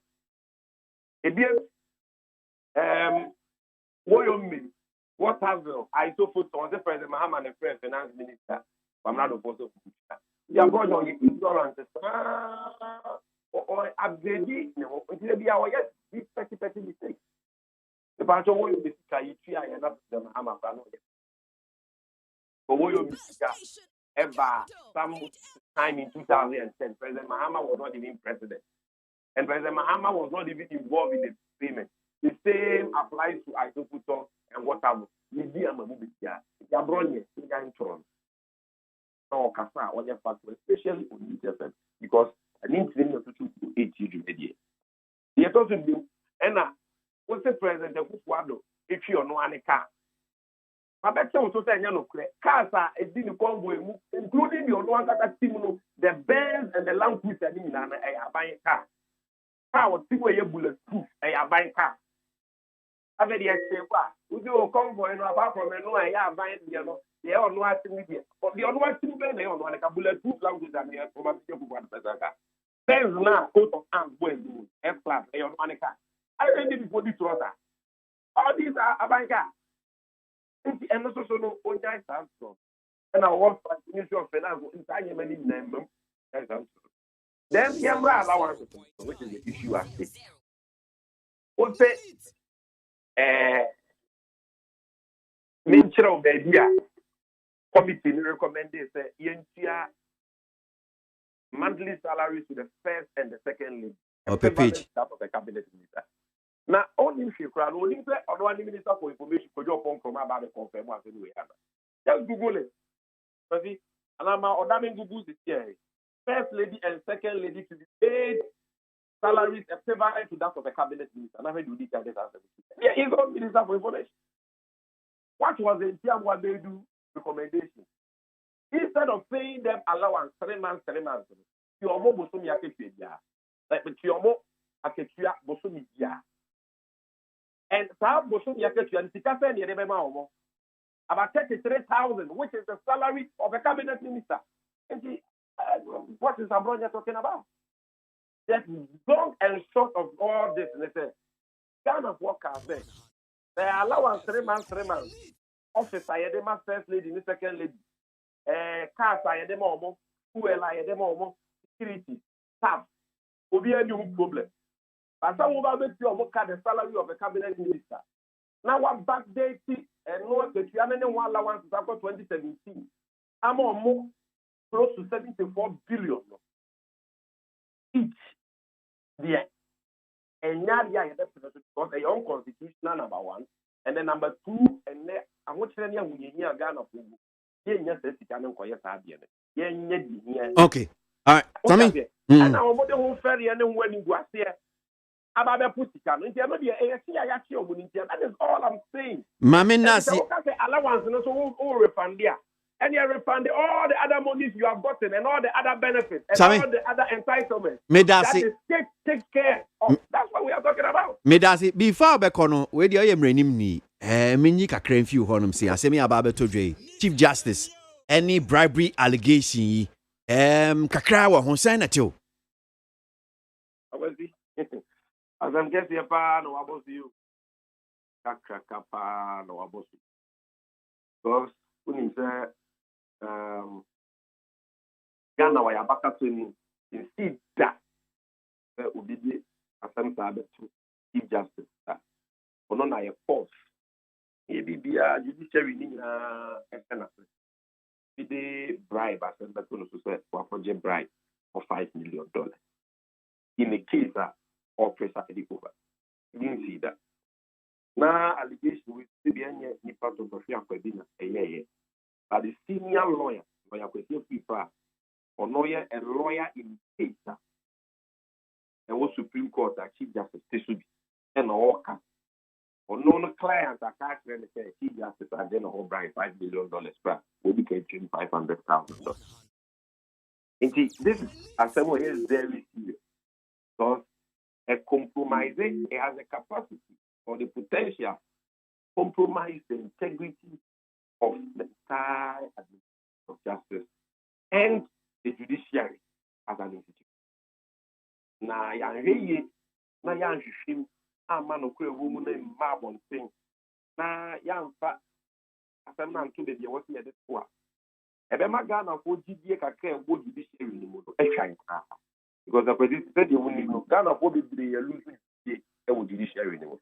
What has I so put on the President Mahama and the French Finance Minister? I'm not opposed to that. You are going on ignorance. Or upgrading, until be our yes, this petty mistake. The bunch of women, and not the Mahama. But what you ever some time in 2010, President Mahama was not even president. And President Mahama was not even involved in the payment. The same applies to Isoputo and whatever. Especially on UTFM, because I need to know to 8 years. He also do, and what's the president of Kukwadu if you know any car? I bet you also say, cars are a dinner convoy, including the one that the Benz and the Land Cruiser in a buying car. Car was 2 way bulletproof, a buying car. I bet you say, we do a convoy apart from a no, I have buying the they are not media. But the other one, they are like a bulletproof Land Cruiser from a one person. Benz now, coat of arms, well, F class, they are on a car. I already before this was all these are buying car. And also no own so. And I was Ministry of Finance inside many name. Then the umbrella allowance, which is the issue at stake. What say Minister of the idea committee recommended say monthly salaries to the first and the second league. Or per page. That of the cabinet minister. Now, only if you crowd, only one minister for information for your phone from about the confirm what we have. Just Google it. See, and I'm ordering Google this year. First lady and second lady to be paid salaries equivalent to that of the cabinet minister. And I do this answer. Yeah, he's on minister for information. What was the term what they do recommendation? Instead of paying them allowance 3 months, your mom was me like your mom bosom and South bosom yaketu and Sikafa near the about 33,000, which is the salary of a cabinet minister. And what is Abronia talking about? That long and short of all this, they say, Ghana workers say, they allow 3 months. Office, I had my first lady, the second lady. Cars, I had them almost. Fuel, I had them almost. Security, staff. Will be a new problem. But some of us will the salary of a cabinet minister. Now, what backdate and no, the 1 allowance is about 2017. I'm almost close to 74 billion each. Yeah. And now, because a young constitutional number 1. And then number 2, and then I want to tell you, Ghana for okay. All right. Tommy. And I want the whole ferry and then when you go here, about the Pusican. That is all I'm saying. Mami Nasi. Allowance and also all refund there. And you refund all the other monies you have gotten and all the other benefits and all the other entitlements. That is take care of. That's what we are talking about. Medasi, before Bekono, where do you bring ni? Mini kakren few honum say, Asemi Ababeto Dre, Chief Justice, any bribery allegation, Kakrawa, Hossein at you. As I'm guessing, no about you. Kakrakapa, no about you. Because when you say, Ghana, why are back in see that Ubidi, Assam Sabetu, Chief Justice, or not a force. Maybe be a judiciary in the bribe, as I'm going to say, for a project bribe of $5 million. In the case of Professor Edikova. You didn't see that. Now, allegation with CBN, Nipa to Sofia Kwedina, but the senior lawyer, lawyer Kwesi Pipa, or lawyer and lawyer in case, and was Supreme Court, Chief Justice Tesubi, and all cast. Or no clients are casting the Chief Justice and then a whole bribe $5 million per will be catching $500,000. Indeed, this is a someone is very serious. Because a compromise, it has a capacity or the potential to compromise the integrity of the entire administration of justice and the judiciary as an institution. Now, I'm man of a woman named Marbon Singh. Now, young fat, as a man to the working at this poor. A Bemagana for GDA can go judiciary anymore. Because the president said you will need to Ghana for the losing a judiciary anymore.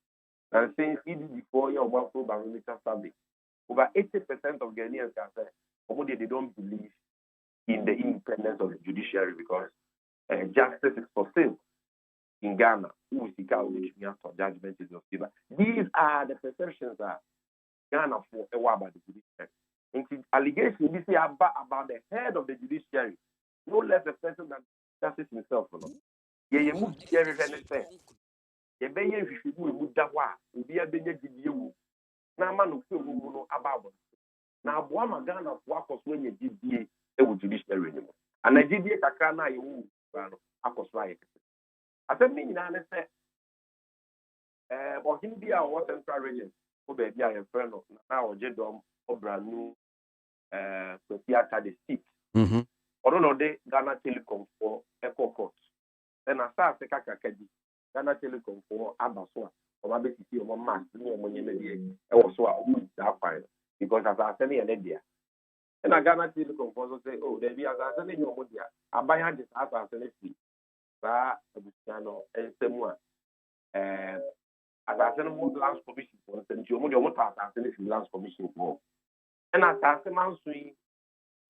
And since even before your one for barometer survey, over 80% of Ghanaians can say they don't believe in the independence of the judiciary because justice is for sale in Ghana. Who is the guy who is for judgment is not given. These are the perceptions that Ghana for a while about the judiciary. And allegations this is about the head of the judiciary, no less a person than justice himself. You move every anything. You be if you move that way, you be a big deal. Now, man, who about now, Boama Ghana work was when you did the judiciary anymore. And I did the Takana, you was right. I said, me, I said, or him be our central region, who be a friend of now, Jedom, or brand new, theater the seat. Or no, they Ghana Telecom for Echo Court. Then I start to Kakadi, Ghana Telecom for Abaswa, or Mabesi or Mass, when you also that fine. Because as I said, an idea. And I Ghana Telecom for say, oh, there be as I said, your money. I buy this as I said, that and someone. As I said, lands commission for the Jomo lands commission for. And as I said, man, swing.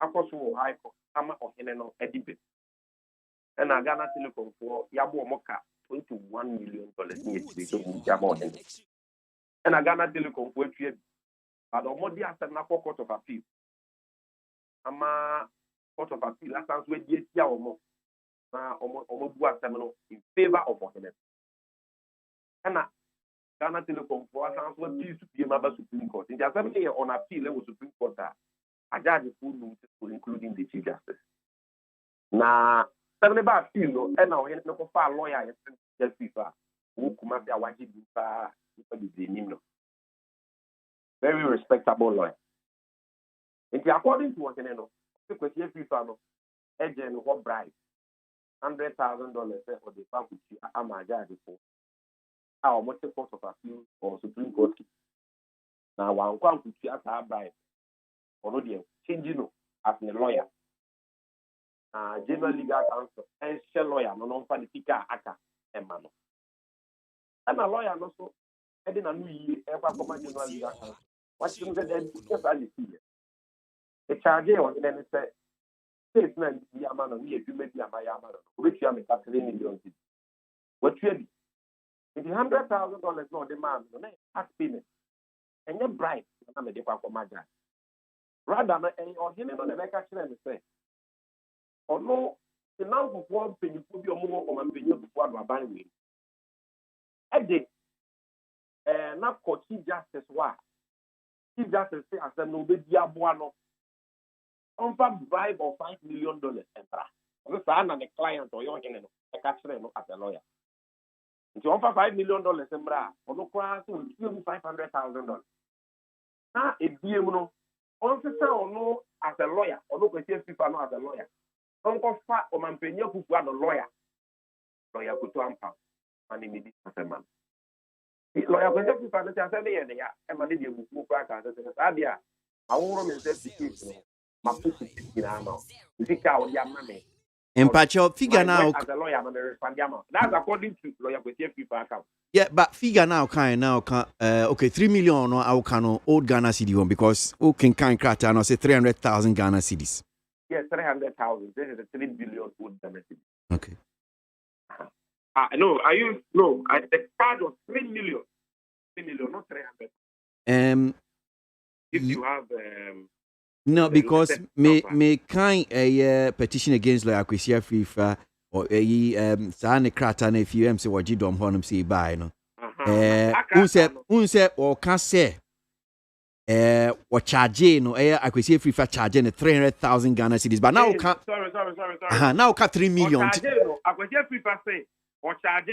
Akoso high court ama oheneno edibe and a Ghana Telecom for Yabo Moka $21 million and a Ghana Telecom for but Omodi has a court of appeal. Ama court of appeal last time we did Omo in favor of Ohenet. And Ghana Telecom for us to be a Supreme Court. In the assembly on appeal, it was Supreme Court. Ajaji full including the Chief Justice. Now, 75 feel and now no far lawyer just FIFA who come up there watching the very respectable lawyer. And according to what you know, the question FIFA no agent what bribe $100,000 for the family I'm a judge for. How much the cost of appeal or Supreme Court? Now, one can put you as a bribe or no, changing as a lawyer. General legal counsel and shell lawyer, no for the speaker, aka, and man. And a lawyer also, I didn't know you ever come to general legal counsel. What you get then, just as you see it. The charge on then said, it's not the amount of years you make the amount of which you are making $3 million. What you do? If $100,000 no demand, no tax payment, and you're bright, I'm a different for my guy. Rather, or him on the back actually say, or no, the now of one penny put your more on my penny before my buying me. I did, not for Chief Justice. Why? Chief Justice say, I said, no, the Diabuano. On bribe of $5 million, and the client or your hand, I catch them as a lawyer. If you offer $5 million, or no class will give you $500,000. Now, if you know, also no as a lawyer, or no question people know as a lawyer. Don't go far or man pay you who are a lawyer. Lawyer go to Ampa, and immediately as a man. Lawyer go to people that say, yeah, and man, you move back as a idea. I won't resist the case. My pussy in our you think I will be a money. And patch your figure now. As a lawyer, that's according to lawyer with people account. Yeah, but figure now can okay, 3 million or our can old Ghana cedi one because who can crack and say 300,000 Ghana cedis. Yes, 300,000. This is a 3 billion old Ghana cedi. Okay. No, the card was 3 million. 3 million, not 300. If you have no, because me kind a petition against lawyer Kwesi FIFA or Sane Krata if you say what you don't want to see by no. Unse or can say or charge no Kwesi FIFA charging 300,000 Ghana cedis, but now sorry. Now 3 million. Kwesi FIFA say or charge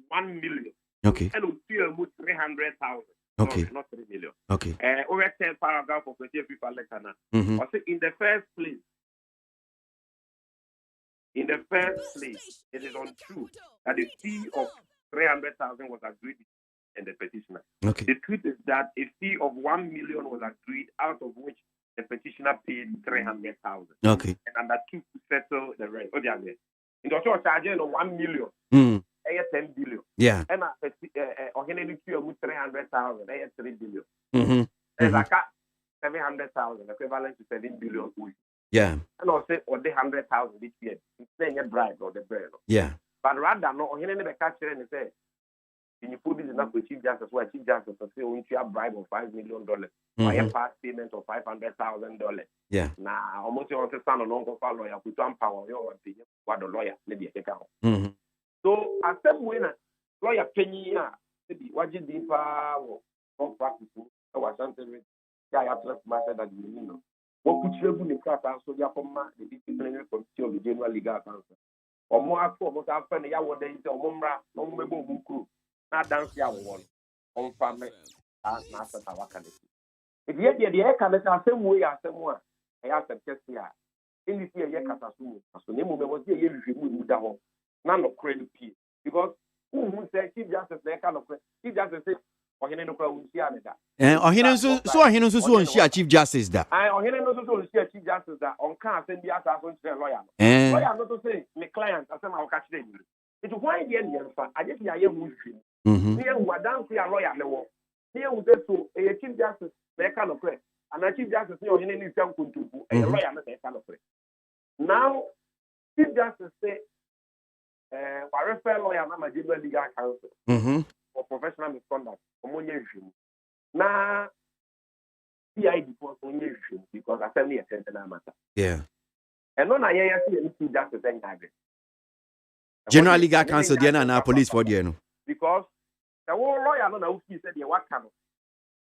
1 million. Okay. And we feel 300,000. Okay. No, not 3 million. Okay. Over 10 paragraph of the people letter now. In the first place, it is untrue that the fee of 300,000 was agreed in the petitioner. Okay. The truth is that a fee of 1 million was agreed, out of which the petitioner paid 300,000. Okay. And undertook to settle the rest. Oh, yeah. In the also charging 1 million. 10 billion. Yeah. And organic 300,000, 3 billion. And I got 700,000, equivalent to 7 billion. Yeah. And I'll say, or the 100,000 each year. It's saying a bribe or the bread. Yeah. But rather, no, or never catch it and say, in you put this enough with Chief Justice, where Chief Justice will say, we have bribe of $5 million, or a past payment of $500,000. Yeah. Now, almost you want to stand on Uncle Lawyer, put on power, your opinion, what the lawyer, maybe a account. So, at some way, lawyer penny, maybe what you did for practice, I was answering, I have left myself that you know. What put you in the class and so you from the disciplinary committee of the General Legal Counsel? Or more for what I've found, I would say, Mumra, no mobile crew, not dance your one, on family, and master our candidate. If you had the air candidate, the same way as someone, I asked them, here. In this year, Yakasu, so name was the year you would that home. None of credit P. Because who said Chief Justice, they kind of Chief Justice said, or he no crowd, or he knows so he knows so and Chief Justice that. Or he knows so Chief Justice that on can't send the other lawyer. Lawyer not to say, my client, I said, I'll catch them. It's why the end, I just hear you. Here, who are dancing a lawyer, no. Here, who said so, a Chief Justice, they kind of credit. And a Chief Justice, you know, any self to a lawyer, not a kind of credit. Now, Chief Justice say, I refer lawyer, I'm a general legal counsel for professional misconduct. Now, CID was only issue because I send me a sentinel matter. Yeah. And when I hear Chief Justice, General Legal Counsel, the police for the because the whole lawyer, no, he said, what kind of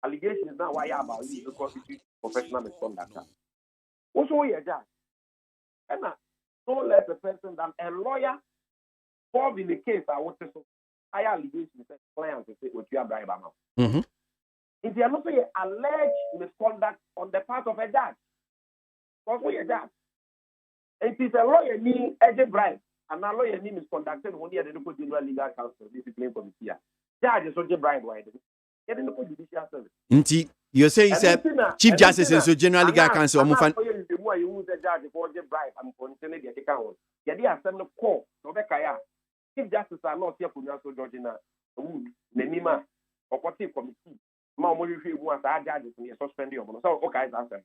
allegations now why about you because it's professional misconduct. Also, you're judge. And no less a person than a lawyer involved in the case. I want to higher allegations that clients say what you are bribe now. If you are not saying alleged misconduct on the part of a judge, because we are judge. It is a lawyer need a bribe, and a lawyer need misconduct. And only at the local general legal counsel discipline committee. Judge is not a bribe. Why? Get in the judicial service. Indeed, you say it's a Chief Justice and so General Legal Counsel. I'm going to use the judge for the bribe. I'm going to the account. Yadi asem no call no be kaya. Chief Justice are not here for you so Georgina. Nenima okoti committee. Ma mo hwe hu asa judges ni suspend you no. So okay that answer.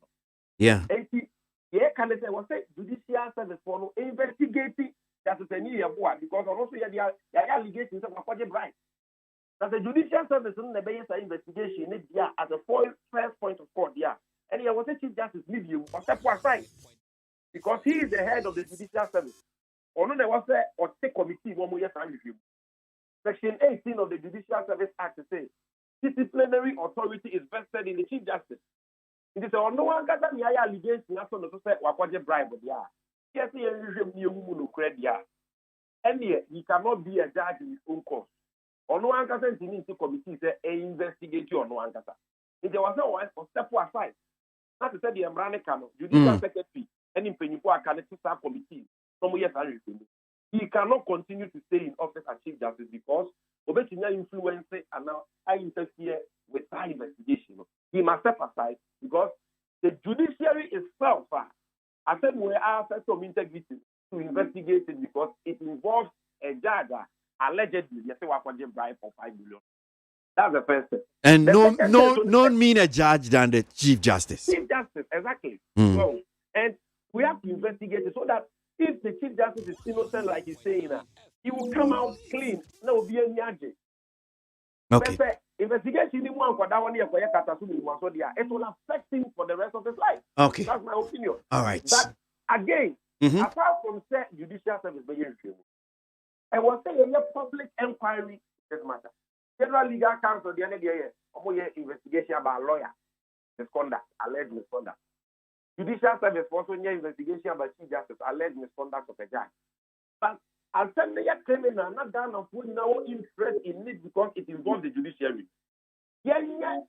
Yeah. Enti ye can say was say judicial service for no investigating justice any yeboa because also ye allegations say wakwaje bribe. That the judicial service in the basis investigation is there as a first point of court there. And he was a Chief Justice leave you or step aside because he is the head of the judicial service. Or no, there was a or take committee one more year time review. Section 18 of the Judicial Service Act says disciplinary authority is vested in the Chief Justice. It is no one got any allegations after the say wakwaje bribe there. Yes, he is credit there. And yet he cannot be a judge in his own court. Or no one can say the committee say investigate you or no one can say. If there was no one for step aside. Not to say the Embrane Kano, judicial secretary, and in Pennypoa can staff committee, some years are he cannot continue to stay in office as Chief Justice because Obetinya influence and now I interfere with that investigation. He must step aside because the judiciary itself, I said we are some integrity to investigate it because it involves a judge allegedly you say wakwaje bribe for 5 million. That's the first step. And no mean a judge than the Chief Justice. Chief Justice, exactly. So, and we have to investigate it so that if the Chief Justice is innocent, like he's saying, he will come out clean. No, be any agent. Okay. Investigation it will affect him for the rest of his life. Okay. That's my opinion. All right. But again, apart from judicial service, I was saying a public inquiry this matter. General Legal Counsel, the end of the year, investigation about lawyer misconduct, alleged misconduct. Judicial Service also investigation about Chief Justice, alleged misconduct of a judge. But I'll tell you, criminal, not done of no interest in it because it involves the judiciary. Yeah,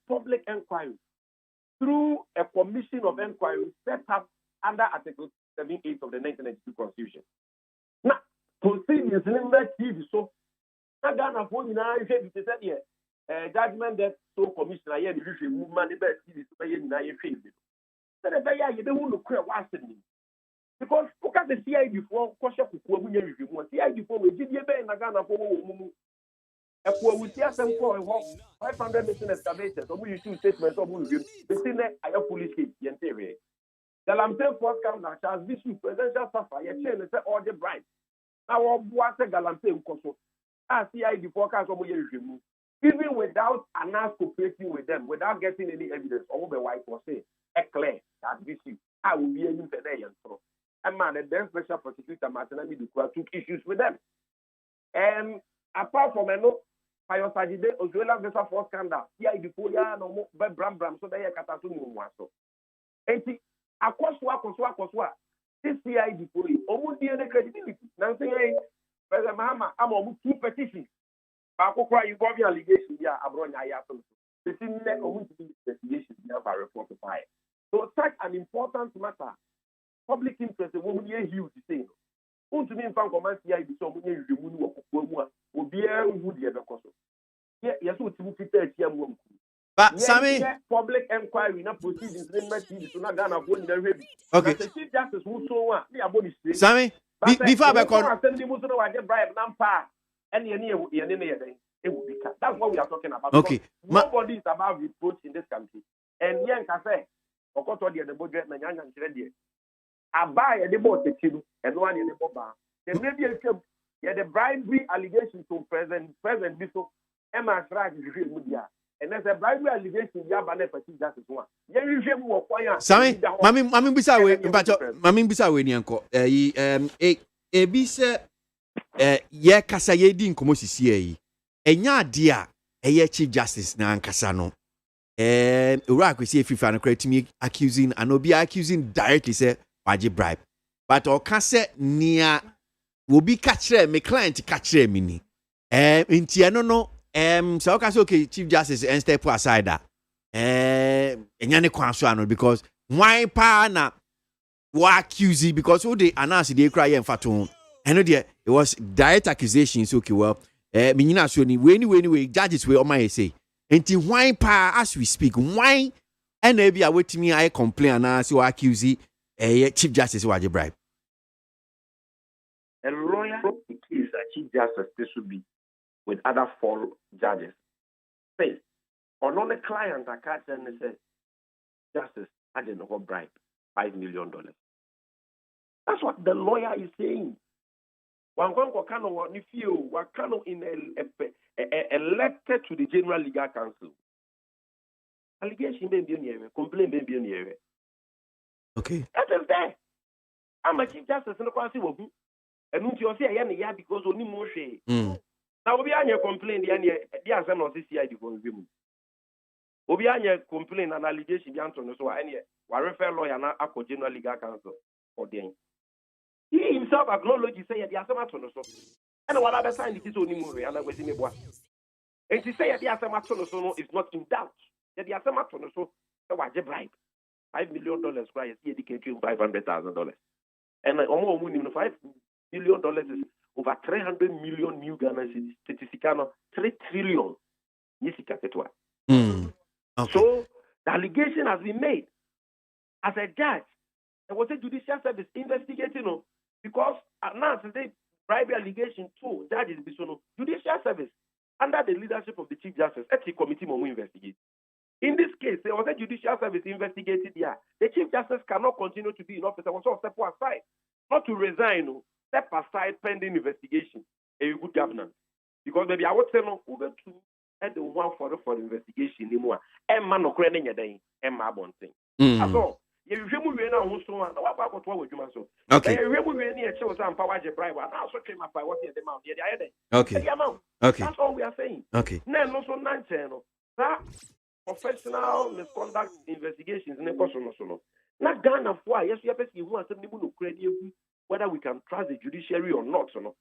public inquiry through a commission of inquiry set up under Article 78 of the 1992 Constitution. Now, proceedings in the TV so. Ghana for you now, if you said judgment that so commissioner here, the movement, the best is to pay in your face. So the way you don't look at what's in because look at the CI before, Kosha Kuku, review, CI before we did your band, Ghana for we see some for 500 missing excavators, or we issue statements of review. The Senate, I have police case, the interior. The Lamte Force Council, Charles Bishop, Presidential Suffer, your chain, and all the bribe. Now, what's a Galante Koso? CI before review. Even without Anas cooperating with them, without getting any evidence, all the white was say, clear that this is I will be able to say, and man, the then special prosecutor Martinelli took issues with them. And apart from Payo Sajide, Ozuela Vesa Force Scandal, CI before no Bram, so they are Katasumu. And Akoswa, this CI before you, almost the credibility. Now saying, President Mahama, I'm on 2 petitions. You got your allegation here, Abronia Yatum. The thing that investigation never reported by. So, such an important matter, public interest, the woman here, huge thing. Who to me, found command CI, so many removal of will be a wood ever cost. Yes, what you fit here. But Sammy, public inquiry, not proceedings, to not done of one. Okay. The Chief Justice who so the abode is Sammy, before I call, that's what we are talking about. Okay. Nobody is above reproach in this country. And young cafe, or got the budget, and I buy a debate and one in the boba. There may be the bribery allegation to President Bishop Emma Shrag media. And there's a bribery allegation Yabane for Chief Justice one. Sammy, Mammy Bisa Winnie uncle. Ebisa ye kasa ye di nkomo sisi yi. Enya dia eye Chief Justice na ankasa no. Iraq we see if you find a credit me accusing and no be accusing directly say waje bribe. But or can say near will be catcher me client catcher me ni. Inti no so okay, okay, Chief Justice and step aside that. Enyane kwanso ano because why pa na wa accuse because who they announce they cry and faton. I know there it was direct accusations. Okay, well, menyina so ni we judges we on my say. Enti why pa as we speak why and maybe I wait me I complain and so accuse Chief Justice waje bribe. A lawyer in case a Chief Justice this should be with other 4 judges. Say, on the client I catch and they say, Justice, I didn't know what bribe $5 million. That's what the lawyer is saying. One kind of if you were kind of in elected to the General Legal Council. Allegation may be near, complaint may be near. Okay. That is there. I'm a Chief Justice in the council. And you say, yeah, because only more shame. Now, we are complaint, the answer of this year. We are complaint and allegation, the answer so any refer lawyer now at General Legal Council for them. He himself acknowledges say the answer to so. And what other sign it is only more and I was in a boy. And to say the answer to is not in doubt. The answer to so was a bribe. $5 million cry is dedicated $500,000. And almost $5 million is over 300 million new Ghana cities, 3 trillion. Okay. So the allegation has been made. As a judge, there was a judicial service investigating because now today bribery allegation to judges judicial service under the leadership of the Chief Justice, Ethics Committee will investigate. In this case, there was a judicial service investigated here. The Chief Justice cannot continue to be in office. I was also step aside, not to resign. Step aside pending investigation, a good governance. Because maybe I would say no, over to the one for the investigation anymore. Emma no credit a day, Emma Bonting. So, you remove me now, who's one, what about what you must so? Okay. You remove me any shows and power bribe, and also came up by what the amount, the other day. Okay. The amount. Okay. That's all we are saying. Okay. Then also 9 channel. That professional misconduct investigations in the person also. Not Ghana for yes, we have to who are some people who credit whether we can trust the judiciary or not. So no.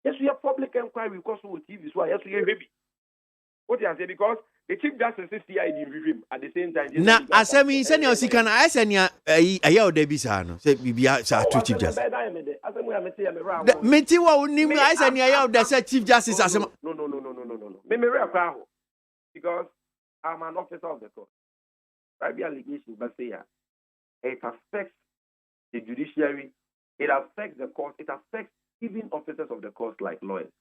Yes, we have public inquiry because we TV. So yes, we have baby. What you say because the Chief Justice is CID review at the same time. Na asemi senior sikana asenia aye odebi sa no say bibia sa to Chief Justice. Meti wa unim asenia aye ode say Chief Justice asem. No. Me akwa ho because I'm an officer of the court. Right, be allegation but say it affects the judiciary. It affects the court. It affects even officers of the court like lawyers.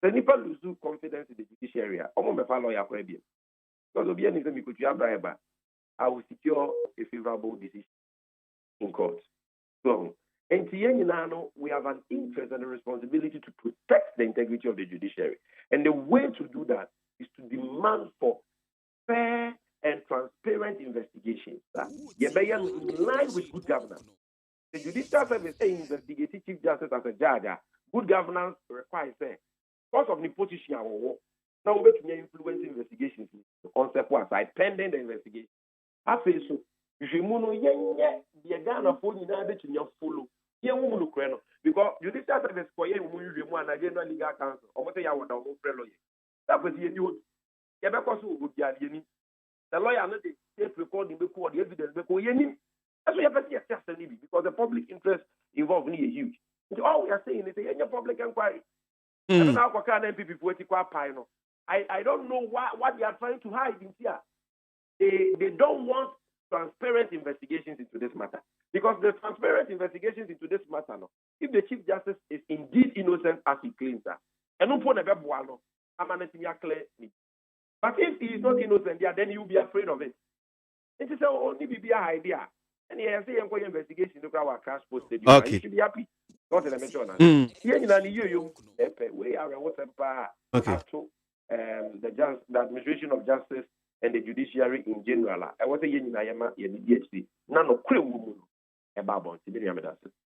The people lose confidence in the judiciary. I'm a lawyer for ABM. Because I will secure a favorable decision in court. So, and we have an interest and a responsibility to protect the integrity of the judiciary. And the way to do that is to demand for fair and transparent investigations. In line with good governance. The judicial service investigating Chief Justice as a judge. Good governance requires because of nepotism. Now we to influence investigations. The concept was pending the investigation. I feel so. If you know, the Ghana phone you know to follow. Because judicial service for you and a General Legal Council. Or what you want to lawyer. That was the new. The lawyer not the tape recording before the evidence before you. That's what you have to see because the public interest involved is huge. All we are saying is a public inquiry. I don't know I don't know what they are trying to hide in here. They don't want transparent investigations into this matter. Because the transparent investigations into this matter, if the Chief Justice is indeed innocent as he claims that, and no point ever boano, clear. But if he is not innocent, then you will be afraid of it. It is only be an idea. And he has an investigation to our cash posted. Okay. You should be happy. Not in the mention. We are up to the administration of justice and the judiciary in general. I was a DHC. None of crew about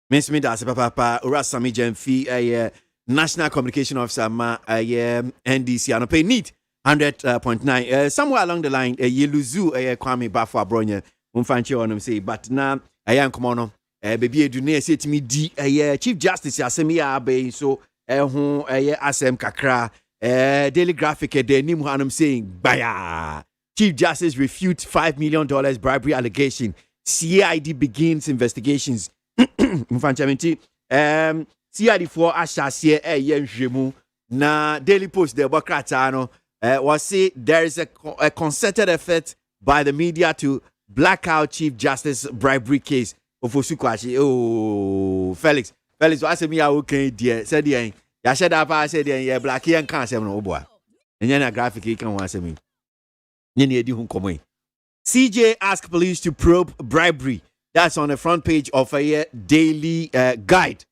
Miss Midas, Papa, Urasami Jemfi, a National Communication Officer, NDC, and pay neat. 100.9. Somewhere along the line, Yeluzu, Kwame Bafo Abronya, Mumfanchi on him say, but now I am come on. Baby, do not say to me, Chief Justice Asemi Abe, so who Asem Kakra, Daily Graphic, the name I'm saying, Baya. Chief Justice refutes $5 million bribery allegation. CID begins investigations. Mfanchi, CID4 Ashasiye Yenjemu. Na Daily Post, the Bokratano, was say there is a concerted effort by the media to black out Chief Justice bribery case of Osukwashi. Oh, Felix, I said me, I okay, dear. Said the ya said up, I said, yeah, black here and can't say no boy. And then a graphic he can answer me. CJ asked police to probe bribery. That's on the front page of a daily guide.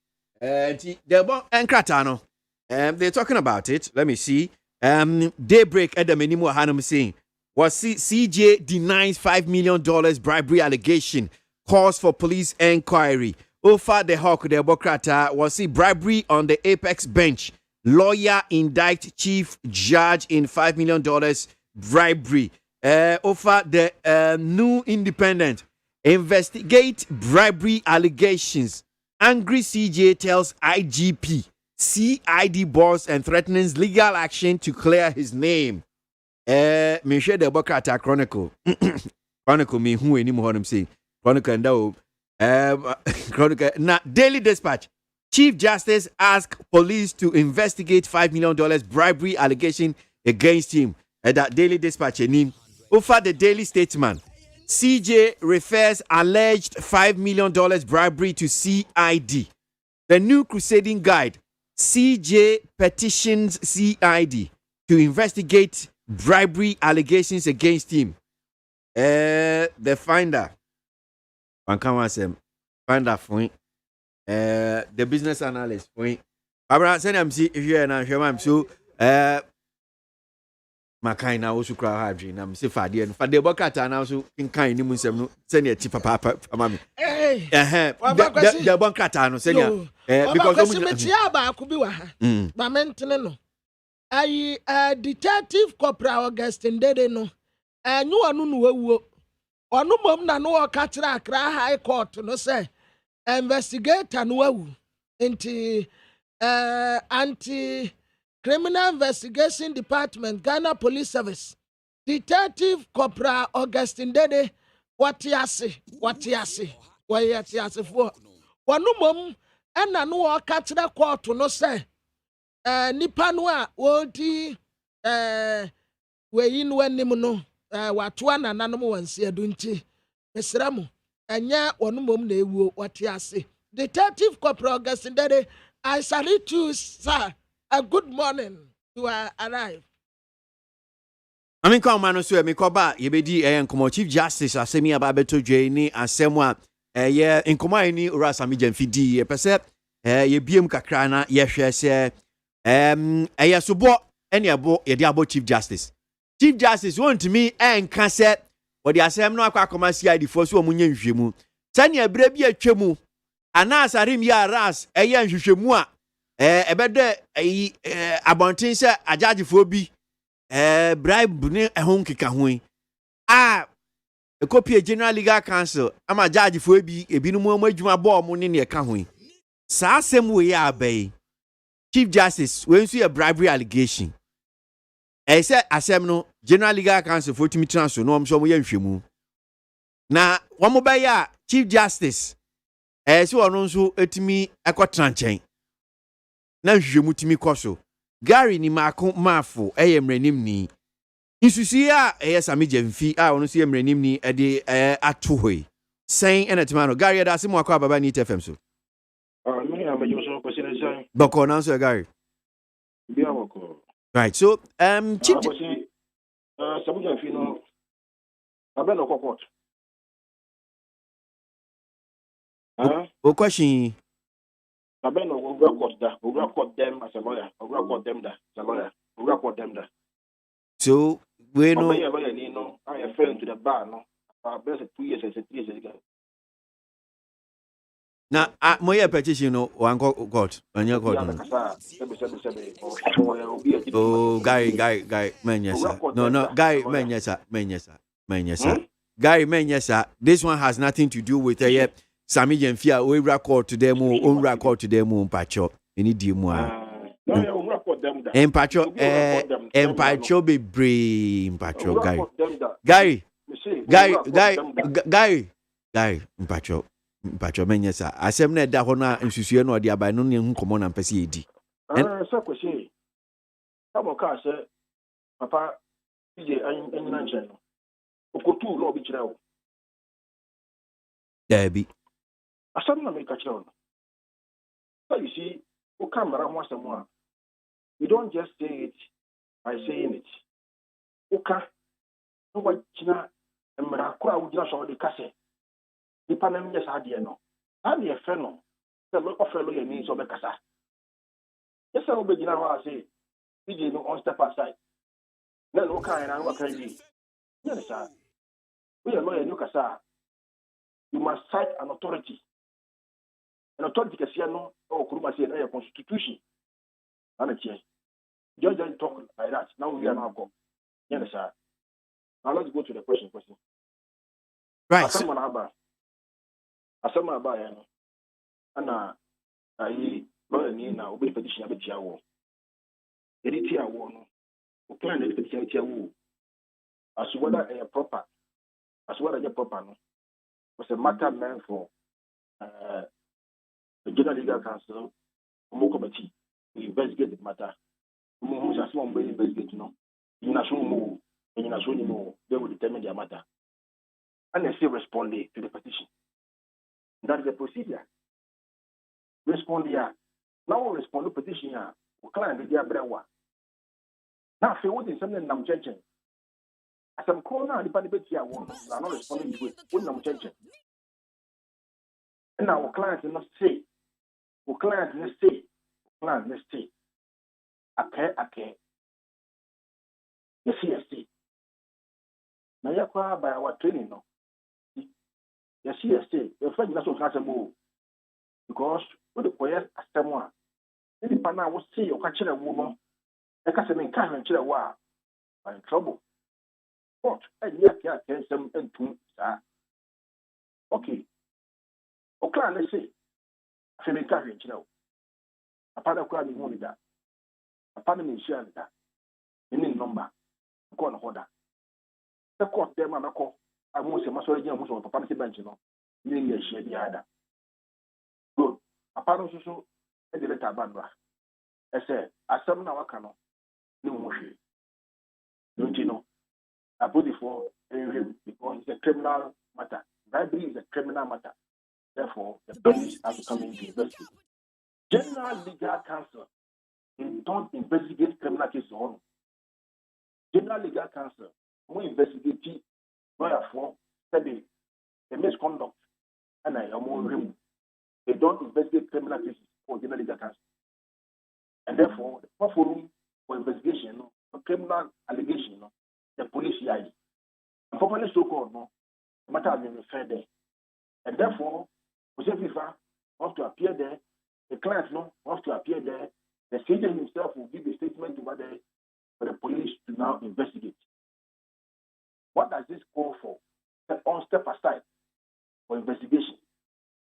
Kratano. They're talking about it. Let me see. Daybreak at the minimum Hanum saying was CJ denies $5 million bribery allegation. Calls for police inquiry. Ofa the Hawk the Bokrata was bribery on the Apex bench. Lawyer indict chief judge in $5 million bribery. Ofa the New Independent investigate bribery allegations. Angry CJ tells IGP. CID boss and threatens legal action to clear his name. Me share the Bokata Chronicle. Chronicle me who any more say. Chronicle and Chronicle. Now, Daily Dispatch. Chief Justice asked police to investigate $5 million bribery allegation against him. That Daily Dispatch name. Over the Daily Statesman. CJ refers alleged $5 million bribery to CID. The New Crusading Guide. CJ petitions CID to investigate bribery allegations against him. The Finder. Finder point. The business analyst point. Abra send them see if you are not sure. So Makaina also cry hard dream. I'm say for the Bokata now so in kind ni munsem send your papa mama. Hey. The Bokata no send your because me tia ba ku bi wa ha. Ba mentene no. Ayi detective corporal Augustine Dede no. Anyu anu no wawuo. Onu mom na no ka kira Accra High Court no say investigator no wawu. Enti anti Criminal Investigation Department, Ghana Police Service, Detective Corporal Augustine Dede, watiase, for. Wanumum, and no catch the court no say, Nipanwa, woti, we in when nimuno, watuan and animal and see a dunti, Mesramu, and ya wanumum ne wo watiase. Detective Corporal Augustine Dede, I salute you, sir. Good morning. You are arrived. I mean, come on, so me koba yebedi nkomo Chief Justice asemi ababeto dwe ni asemwa ye nkomo ani ura sami jamfidi ye pese ye biem kakra na ye hwe se ye sobo ene abo ye di abo Chief Justice want me enka se wodi asem no akwa koma CID fo so omunye nhwemu tane abira bi atwemu ana asarim ya ras ye nhwehwemu a ebede abontin se ajagefo bi bribe ne ehon keka hoin a copy General Legal Council ama jagefo bi ebinu mu adwuma bo mo ne ne ka hoin sa asem we ya abai Chief Justice when see a bribery allegation say asem no General Legal Council for timi transfer no am so mo yanhwemu na wo mo ba ya Chief Justice so ono nso etimi ekotranchen na nhwemu timi koso Gary ni mako mafo mranim ni isusi a sami jamfi a ono so mranim ni de ato hoi sen enetima Gary da se mo akwa baba ni TFM so me amejo so ko sene sai boko na so Gary bia boko right so Chief sami jamfi no abeno kokot o question abeno go record them as a lawyer or record them as a lawyer or record them that so we know I am friend to the bar no best 2 years and 3 years ago Now, my petition, no, one court, when you court. Oh, guy, man, yes, sir. No, guy, man, yes, sir. Guy, man, yes, sir. This one has nothing to do with Sammy Jenfia, we record to them, own record to them, patcho. Any demois. Empacho, empacho be brave, empacho, guy, empacho. Mpacho menyesa asem na da ho na nsusue na odi abai no ne hu komo na mpese edi so kwesi kamo ka se papa ije anyina nchen no okotu lo bi kire o dabi asem na me ka kire o so you see o kamera ho asem a you don't just say it by saying it o ka no wa kina emra kura wo gina so de kase nipa na mnyesa ade no ade e fe no se lo ofre lo ye ni so be kasa yesa wo be gina ho ase ije no on step aside na no kan na wa kan bi yesa we are lawyer no kasa you must cite an authority kasi no o kuruma se na constitution ana tie just talk like that now we are now go yesa now let's go to the question right asama ba ya no ana ayi lawyer ni na obi petition abetia wo editi awo no o plan na petition abetia wo as whether a proper no was a matter meant for the General Legal Council committee to investigate the matter. Who has one investigate no they will determine their matter and they still respond to the petition. That is the procedure. Respond here. Now we respond to petition here. We client the Brewa. Now, if you want something, I'm changing. As I'm calling now, the Panibet here, I'm not responding to it. When I'm changing. And now, our clients will not say. Our clients will say. Okay. Yes. Now, you're quite by our training, no. Yes, the French national council move because when the choir as someone, any partner will say or catch a woman, I can't say, can't tell a while. I'm in trouble. But and yet, I can some and two, sir. Okay. Okay, let's say, I feel encouraged, you know. A part of crowd is that. A part of me share that. Any number, go on order. The court, them and a call. I won't say my soldier was on Papa bench, you know. You share the other. Good. A part of so, and the letter bandra. I said, I some now cannot. No more. Don't you know? I put it for him because it's a criminal matter. Bribery is a criminal matter. Therefore, the police have to come into investigate. General Legal Council, they don't investigate criminal cases on. General Legal Council, we investigate lawyer for study the misconduct and I am on they don't investigate criminal cases for General Legal Council. And therefore, the forum for investigation, for criminal allegation, the police CID. And properly so called, the matter has been referred there. And therefore, we say FIFA have to appear there, the client have to appear there, the citizen himself will give a statement over there for the police to now investigate. What does this call for? On step aside for investigation.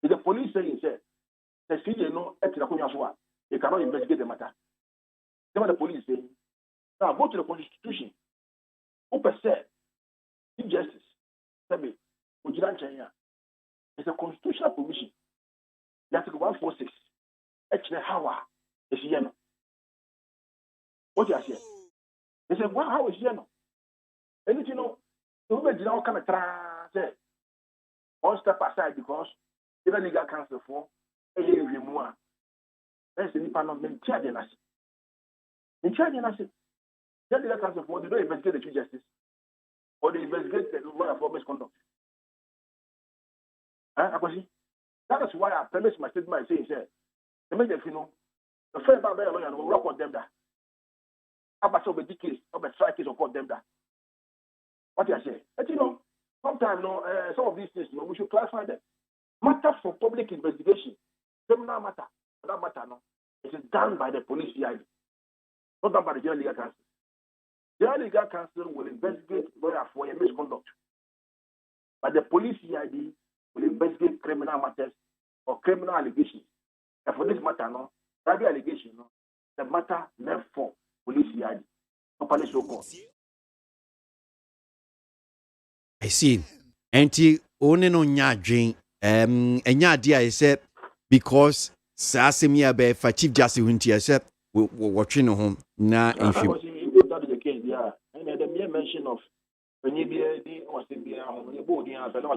If the police saying, the citizen they cannot investigate the matter. Then what the police saying, now go to the Constitution. Open said, injustice. It's a constitutional provision. Article 146. Actually, how is Yeno? What do you say? They say, well, how is Yeno? And you know, the women did not come and say, one step aside because the legal counsel for a year more. That's the Nippon Mentia Genasi. Mentia Genasi. The legal counsel for they don't investigate the Chief Justice or they investigate the lawyer for misconduct. That is why I premise my statement by saying, the major the first by lawyer will work on them that. About so many case, about strike case or court them that. What do I say? And you know, sometimes some of these things, we should clarify them. Matter for public investigation, criminal matter, for that matter, no, it is done by the police CID, not done by the General Legal Council. The General Legal Council will investigate lawyer for a misconduct, but the police CID will investigate criminal matters or criminal allegations. And for this matter, no, that allegation, no, the matter left for police CID, not police local. I see. Enti one no nya adwen enya ade a say because sasemia be fa chief justice hunti say wotwe no ho na nhwem. That is the case, yeah. And the mere mention of when you be or say be on your body and no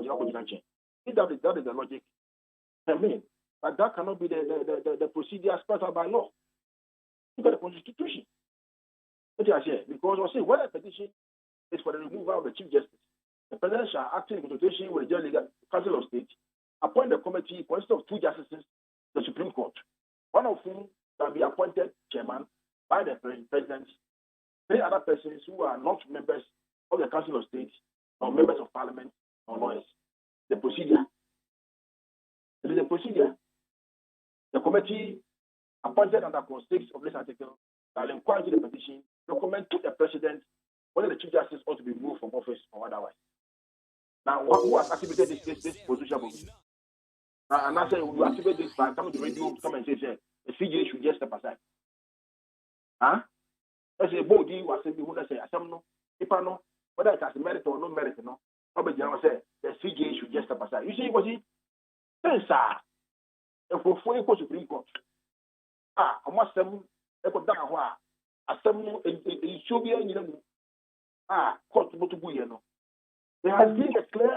that is the logic. I mean, but that cannot be the procedure as part of by law. You got the constitution. What I say, because I say when a petition is for the removal of the chief justice, the president shall act in consultation with the General Legal Council of State, appoint a committee consisting of 2 justices, the Supreme Court, one of whom shall be appointed chairman by the president. 3 other persons who are not members of the Council of State or members of Parliament or lawyers. The procedure. It is a procedure. The committee appointed under Clause 6 of this article shall inquire into the petition, recommend to the president whether the chief justice ought to be removed from office or otherwise. Now, who has activated this position? Now, and I say, you activate this by coming to the radio, come and say, the CJ should just step aside. Huh? I say, body was saying, who say, I no, if I know whether it has merit or no merit, no, nobody say, the CJ should just step aside. You see, what he says, sir, if we're fully go to Supreme Court, I must have echo down where I should be in court to be, you know. There has been a clear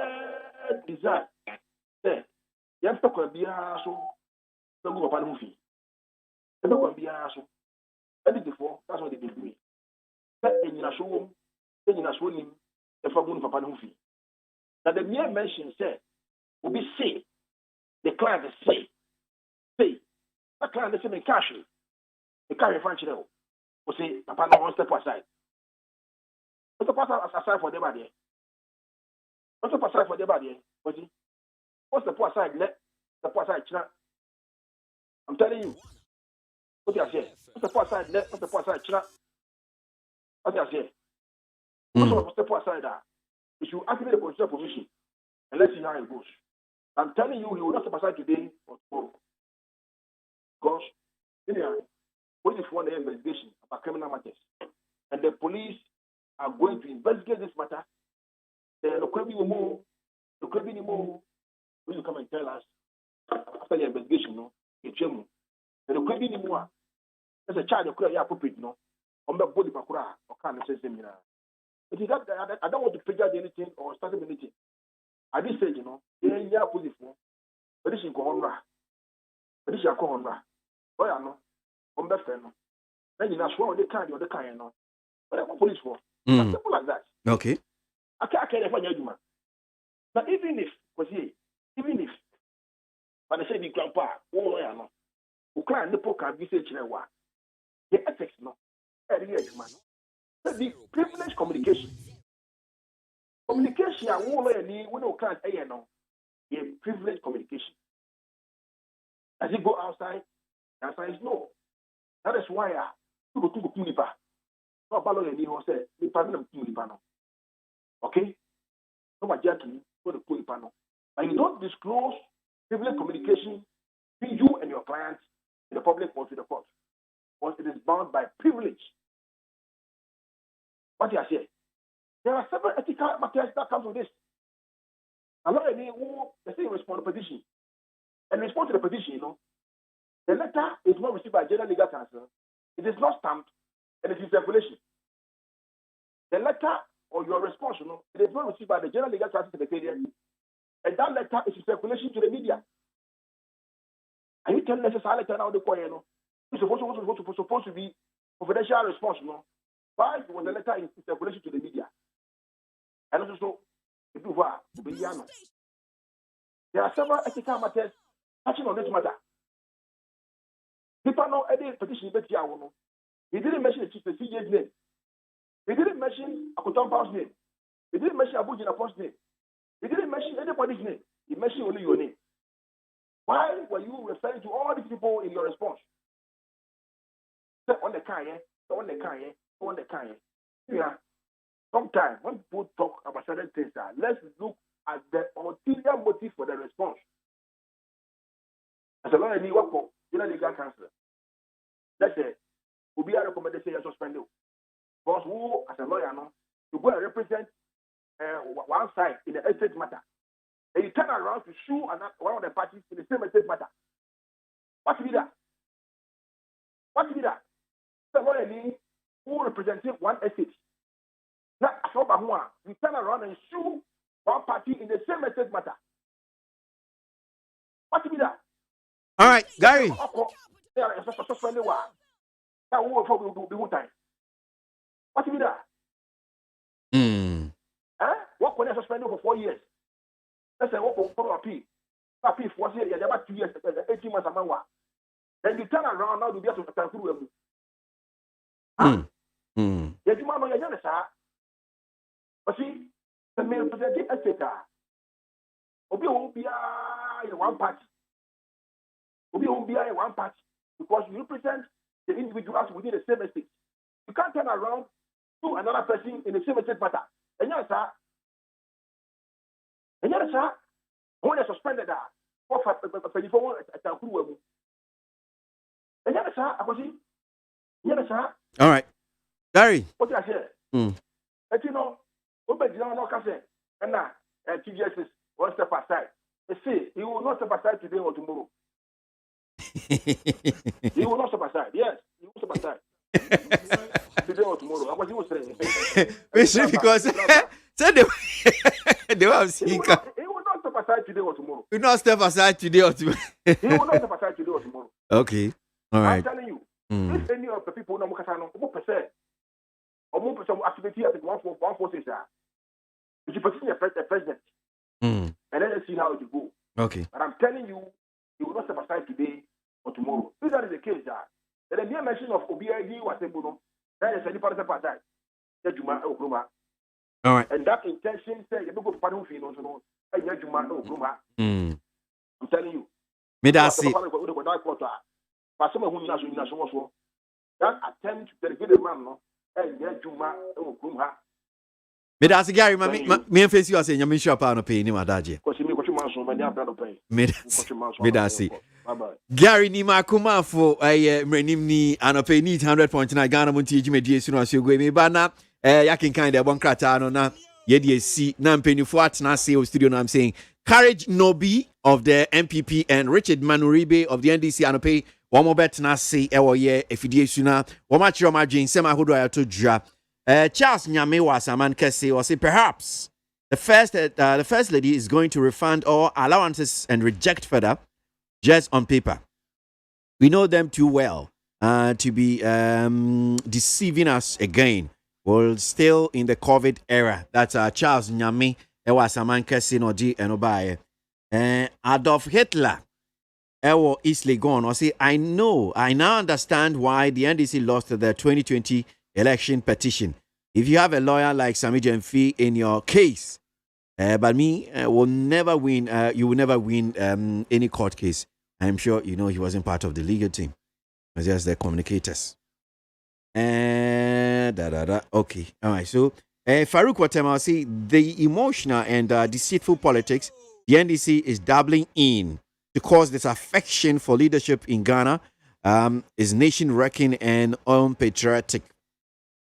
desire there. Yes, the could be so the move upon movie. The could be so. And before, that's what they did me. In your show, then you are showing the Fagun upon movie. Now, the mere mention said, will be say, the client is say, the client is in cash. The carry French will say, Papa, no one step aside. What's the pass aside for the body? What's the pass aside for the body? What's the pass aside? Let the pass aside. I'm telling you. What do you say? What's the pass aside? Let the pass aside. What do you say? What's the pass aside? If you activate the constitutional provision, and let's see how it goes. I'm telling you, he will not step aside today or tomorrow. Because, when you want an investigation about criminal matters, and the police are going to investigate this matter, then the crime will move. The crime will move. When you come and tell us after the investigation, no, it's you. And the crime will move. There's a child who are appropriate, no, on the body pakura or can't say similar. It is that I don't want to prejudge anything or start anything. At this stage, you know, they are positive. But this is Kohonra. But this is Kohonra. Boy, I know. On the friend. Then you know, the kind, no. But I'm police for. Simple like that. Okay. I can't find you, man. Now, even if, but they say the grandpa, oh, I know. Who can't the poker be said, the ethics, no. Man. The privileged communication. Communication, I won't need, we don't can't, no. The privileged communication. As you go outside, the answer is no. That is why you go to the Kunipa. No, Balo and you say, the panel of Kunipano. Okay? No, my gentleman, go to Kunipano. But you don't disclose privileged communication between you and your clients in the public or to the court. Because it is bound by privilege. What do I say? There are several ethical matters that come to this. A lot of people, they say respond to the petition. And respond to the petition, you know. The letter is not received by General Legal Council. It is not stamped, and it is circulation. The letter or your response, you know, it is not received by the General Legal Council Secretariat, and that letter is in circulation to the media. Are you telling us a letter now the choir, you know? It's supposed to be confidential response, you know. Why was the letter in circulation to the media? And also, there are several ethical matters touching on this matter. People know any petition, he didn't mention the CJ's name. He didn't mention Akotampa's name. He didn't mention Abu Jinapo's name. He didn't mention anybody's name. He mentioned only your name. Why were you referring to all these people in your response? On the kind, on the kind, on the kind. Yeah. Sometimes when people talk about certain things, let's look at the ulterior motive for the response. As a lawyer, you work for legal counsel. Let's say, will be a recommendation to suspend you. Because who, as a lawyer, you go and represent one side in the estate matter. And you turn around to sue one of the parties in the same estate matter. What be that? What be that? The lawyer who represents one estate. Now, you turn around and sue one party in the same estate matter. What be that? All right, Gary. What be that? What when I suspended for 4 years? Let's say what for appeal. Appeal for 4 years, about 2 years, 18 months a month. Then you turn around now to be able to turn through. Yes, you might know your but see, the male representing estate Obi won't be one party. Obi won't be one party because you represent the individuals within the same estate. You can't turn around to another person in the same estate matter. And yes, sir. And yes, sir. When they suspended that, what for and yes, sir. I was yes, sir. All right, Gary. What did I say? But you know, and now, TGS is one step aside. You see, he will not step aside today or tomorrow. He will not step aside. Yes, he will step aside. Today or tomorrow. What was he saying? Because they were seeing. He will not step aside today or tomorrow. He will not step aside today or tomorrow. He will not step aside today or tomorrow. Okay. All right. I'm telling you, if any of the people know Mukasano, 1%, or 1% activity at 146, you should position the president. And then let's see how it will go. Okay. But I'm telling you, he will not step aside today or tomorrow. If that is the case, then the mere mention of OBID was a bono. That is a different step aside. All right. And that intention said, you go to Padu Fino, I'm telling you. Medasi. That attempt to delegate the man, and yet Juma, Medasi Gary, me face you are saying, you sure pound of pay, Nimadaji. Medasi. Gary Nima Kuma for a Renimni and a pay need 100.9 Ghana Monti Jimmy soon as you go me bana. Yakin kind of one cratano na yedi see Nampeni Fuat na say studio na I'm saying Courage Nobi of the MPP and Richard Manuribe of the NDC and pay one more bet na say ewo ye efidie suna one match your margin sema hodo ya to dra Charles Nyame was a man kese or say perhaps the first lady is going to refund all allowances and reject further just on paper. We know them too well to be deceiving us again. Well, still in the COVID era. That's Charles Nyame. It was a man kese no di enobaye. Adolf Hitler. Ewo easily gone. Or say, I now understand why the NDC lost the 2020 election petition. If you have a lawyer like Sami Jemfi in your case, but me will never win. You will never win any court case. I'm sure you know he wasn't part of the legal team. It was just the communicators. Okay. All right. So, Farouk Watema say the emotional and deceitful politics the NDC is dabbling in to cause disaffection for leadership in Ghana is nation-wrecking and unpatriotic.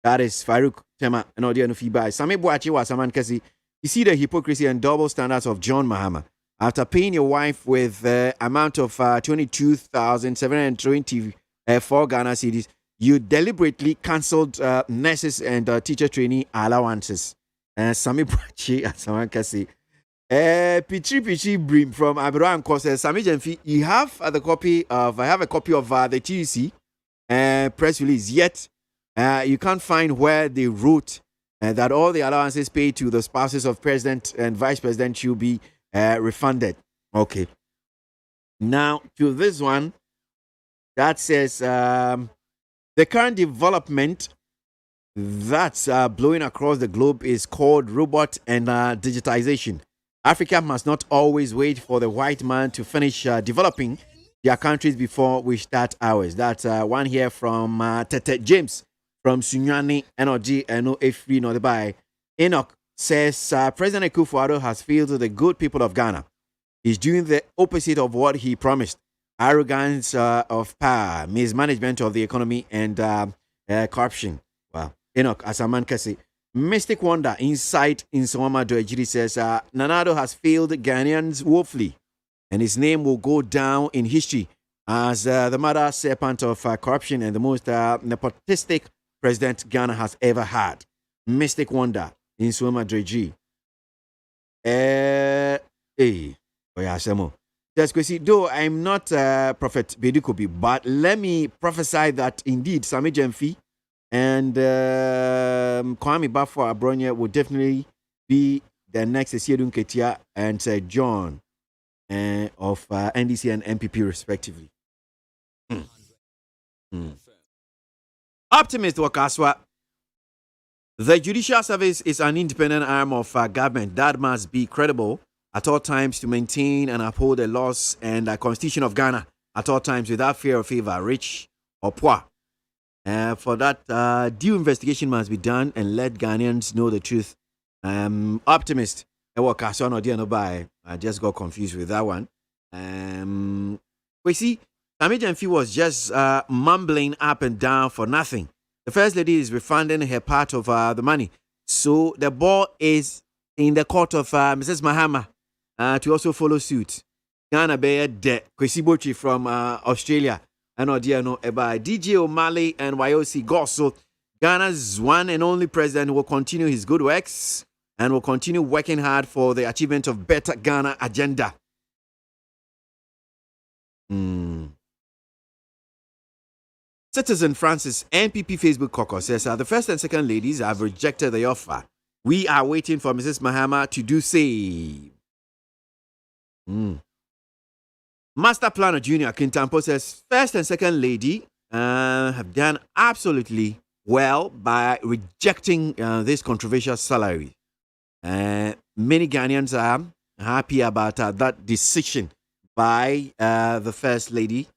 That is Farouk Tema and audio no feedback. Same Boachi was a man kasi. You see the hypocrisy and double standards of John Mahama. After paying your wife with the amount of 22,724 Ghana cedis, you deliberately cancelled nurses and teacher trainee allowances. Sami Boachi as a man kasi. Pichi Brim from Abiran says, Sami Jemfi, I have a copy of the TUC press release, yet you can't find where they wrote that all the allowances paid to the spouses of president and vice president should be refunded. Okay. Now, to this one, that says the current development that's blowing across the globe is called robot and digitization. Africa must not always wait for the white man to finish developing their countries before we start ours. That's one here from Tete James from Sunyani Energy and no F3 not by Enoch says President Akufo-Addo has failed the good people of Ghana. He's doing the opposite of what he promised. Arrogance of power, mismanagement of the economy, and corruption. Wow. Enoch Asaman Kese. Mystic Wonder, Insight in Sawama Doejiri says, Nanado has failed Ghanaians woefully, and his name will go down in history as the mother serpent of corruption and the most nepotistic president Ghana has ever had. Mystic Wonder in Sawama Doejiri. Though I'm not Prophet Bedikobi, but let me prophesy that indeed Sami Jemfi and Kwame Bafo Abronya will definitely be the next Esiedun Ketia and John of NDC and MPP respectively. Optimist Wakaswa. The judicial service is an independent arm of government that must be credible at all times to maintain and uphold the laws and the constitution of Ghana at all times without fear or favor, rich or poor. For that, due investigation must be done and let Ghanaians know the truth. Optimist. I just got confused with that one. We see, Sami Jemfi was just mumbling up and down for nothing. The First Lady is refunding her part of the money. So the ball is in the court of Mrs. Mahama to also follow suit. Ghana Bay de Kwesi Botchi from Australia. And by DJ O'Malley and YOC Gosso, Ghana's one and only president will continue his good works and will continue working hard for the achievement of better Ghana agenda. Citizen Francis, NPP Facebook caucus says the first and second ladies have rejected the offer. We are waiting for Mrs. Mahama to do same. Master Planner Junior Kintampo says first and second lady have done absolutely well by rejecting this controversial salary. Many Ghanaians are happy about that decision by the first lady.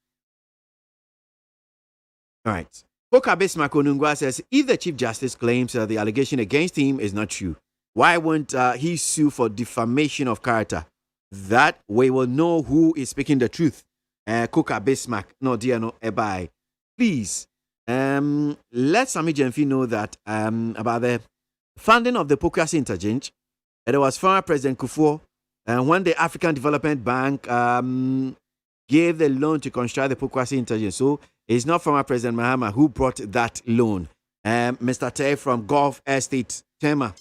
All right. Koka Bismarck Onungwa says if the Chief Justice claims the allegation against him is not true, why won't he sue for defamation of character? That we will know who is speaking the truth. Koka Bismarck, no dear, no ebai. Please, let Sami Jemfi know that about the funding of the Pokrasi interchange. There was former President Kufuor, and when the African Development Bank gave the loan to construct the Pokrasi interchange, so it's not former President Mahama who brought that loan. Mr. Tay from Gulf Estate, Tema,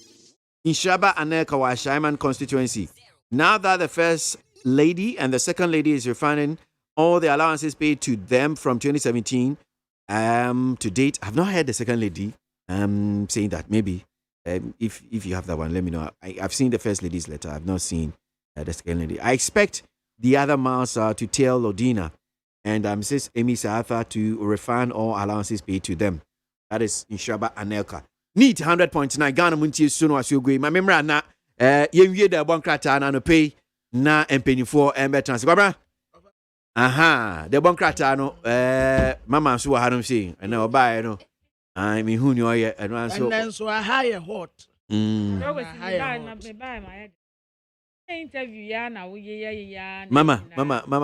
in Shaba Aneka Shaiman constituency. Now that the first lady and the second lady is refunding all the allowances paid to them from 2017 to date, I've not heard the second lady saying that. Maybe if you have that one, let me know. I've seen the first lady's letter. I've not seen the second lady. I expect the other mouse to tell Lodina and Mrs. Amy Saatha to refund all allowances paid to them. That is in Shaba Anelka. Need 100.9 Ghana Muntie Suno Asugui. My memory na ye the bon krata na no pay na empenifo embe transfer. Aha, the bon krata no mama so ha no say and na oba no. I mean who know ye and then so a higher hot. Interview ya na ya mama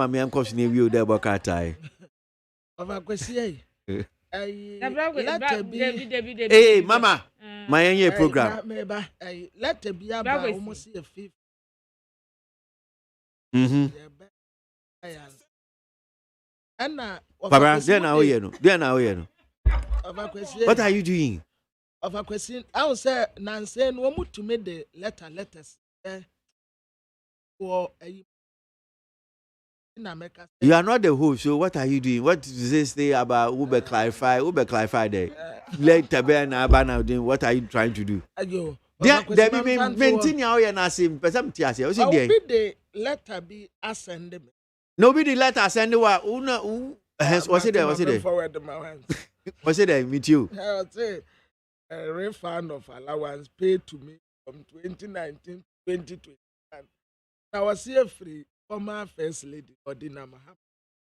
me am question we the bon krata. Over kwesi Hey, mama, my program. Let it be about almost a fifth. And Papa, then now you know. What are you doing? Of a question, I will say, Nancy, no more to make the letters. For a you are not the host, so what are you doing? What does this say about Uber clarify there? Let Tabana Abana doing what are you trying to do? There be maintain your and ask him, but some tears. I will be the letter be ascended. Nobody let us send you what's it there? What's it there? Forward my hands. What's it there? Meet you. I would say a refund of allowance paid to me from 2019 to 2020. I was here free former first lady or dinama.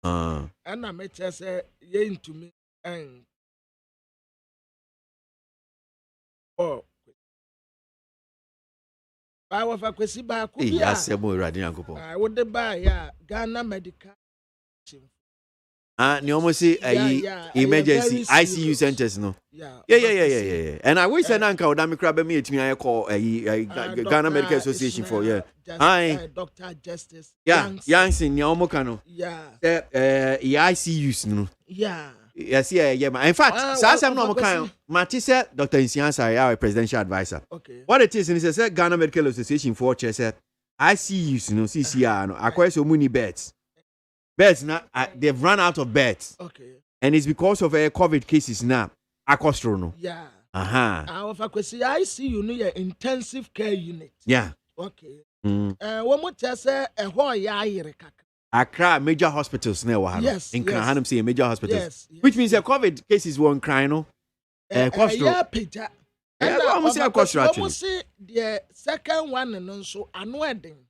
And I met her say ye to me and oh I was a question back. Yes, I would buy Ghana medical. You almost say emergency ICU centers, no? Yeah. And I wish an uncle would grab me to me. I call Ghana Medical Association for Dr. Justice. Youngs in Yomokano. ICUs, no? Yes. In fact, Sasam no kind. Matisse, Dr. Insiansa, our presidential advisor. Okay. What it is, and he said Ghana Medical Association for Chess. ICUs, no CCR, no. Acquire so many beds. Beds now, they've run out of beds. Okay. And it's because of COVID cases now. Akostrono. Yeah. Our faculty ICU near intensive care unit. Yeah. Okay. One more test a whole Accra major hospitals now. Yes. In Kranhanum say major hospitals. Yes. Which means the COVID cases won't cry, no? Yeah, Peter. And almost say almost see the second one and also annoying.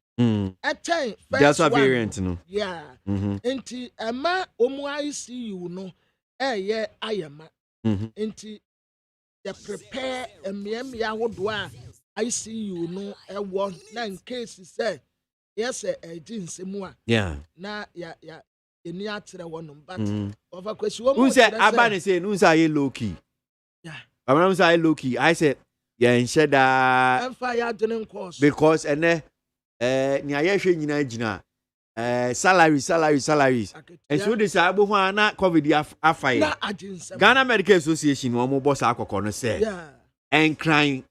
That's a variant, no? Yeah. Enti Emma ICU no yeah AGYEMAN. Enti they prepare a ya wodwa ICU no one na in case say yes nsemu a yeah na ya eni atere wonum but over question who said abane say no say low key yeah abane say low key I said yeah nsheda and fire doing course because and ni ayehwe nyina gina salaries and so this abo ho na COVID afai na aginsem Ghana Medical Association wo mo boss akoko no say yeah and crying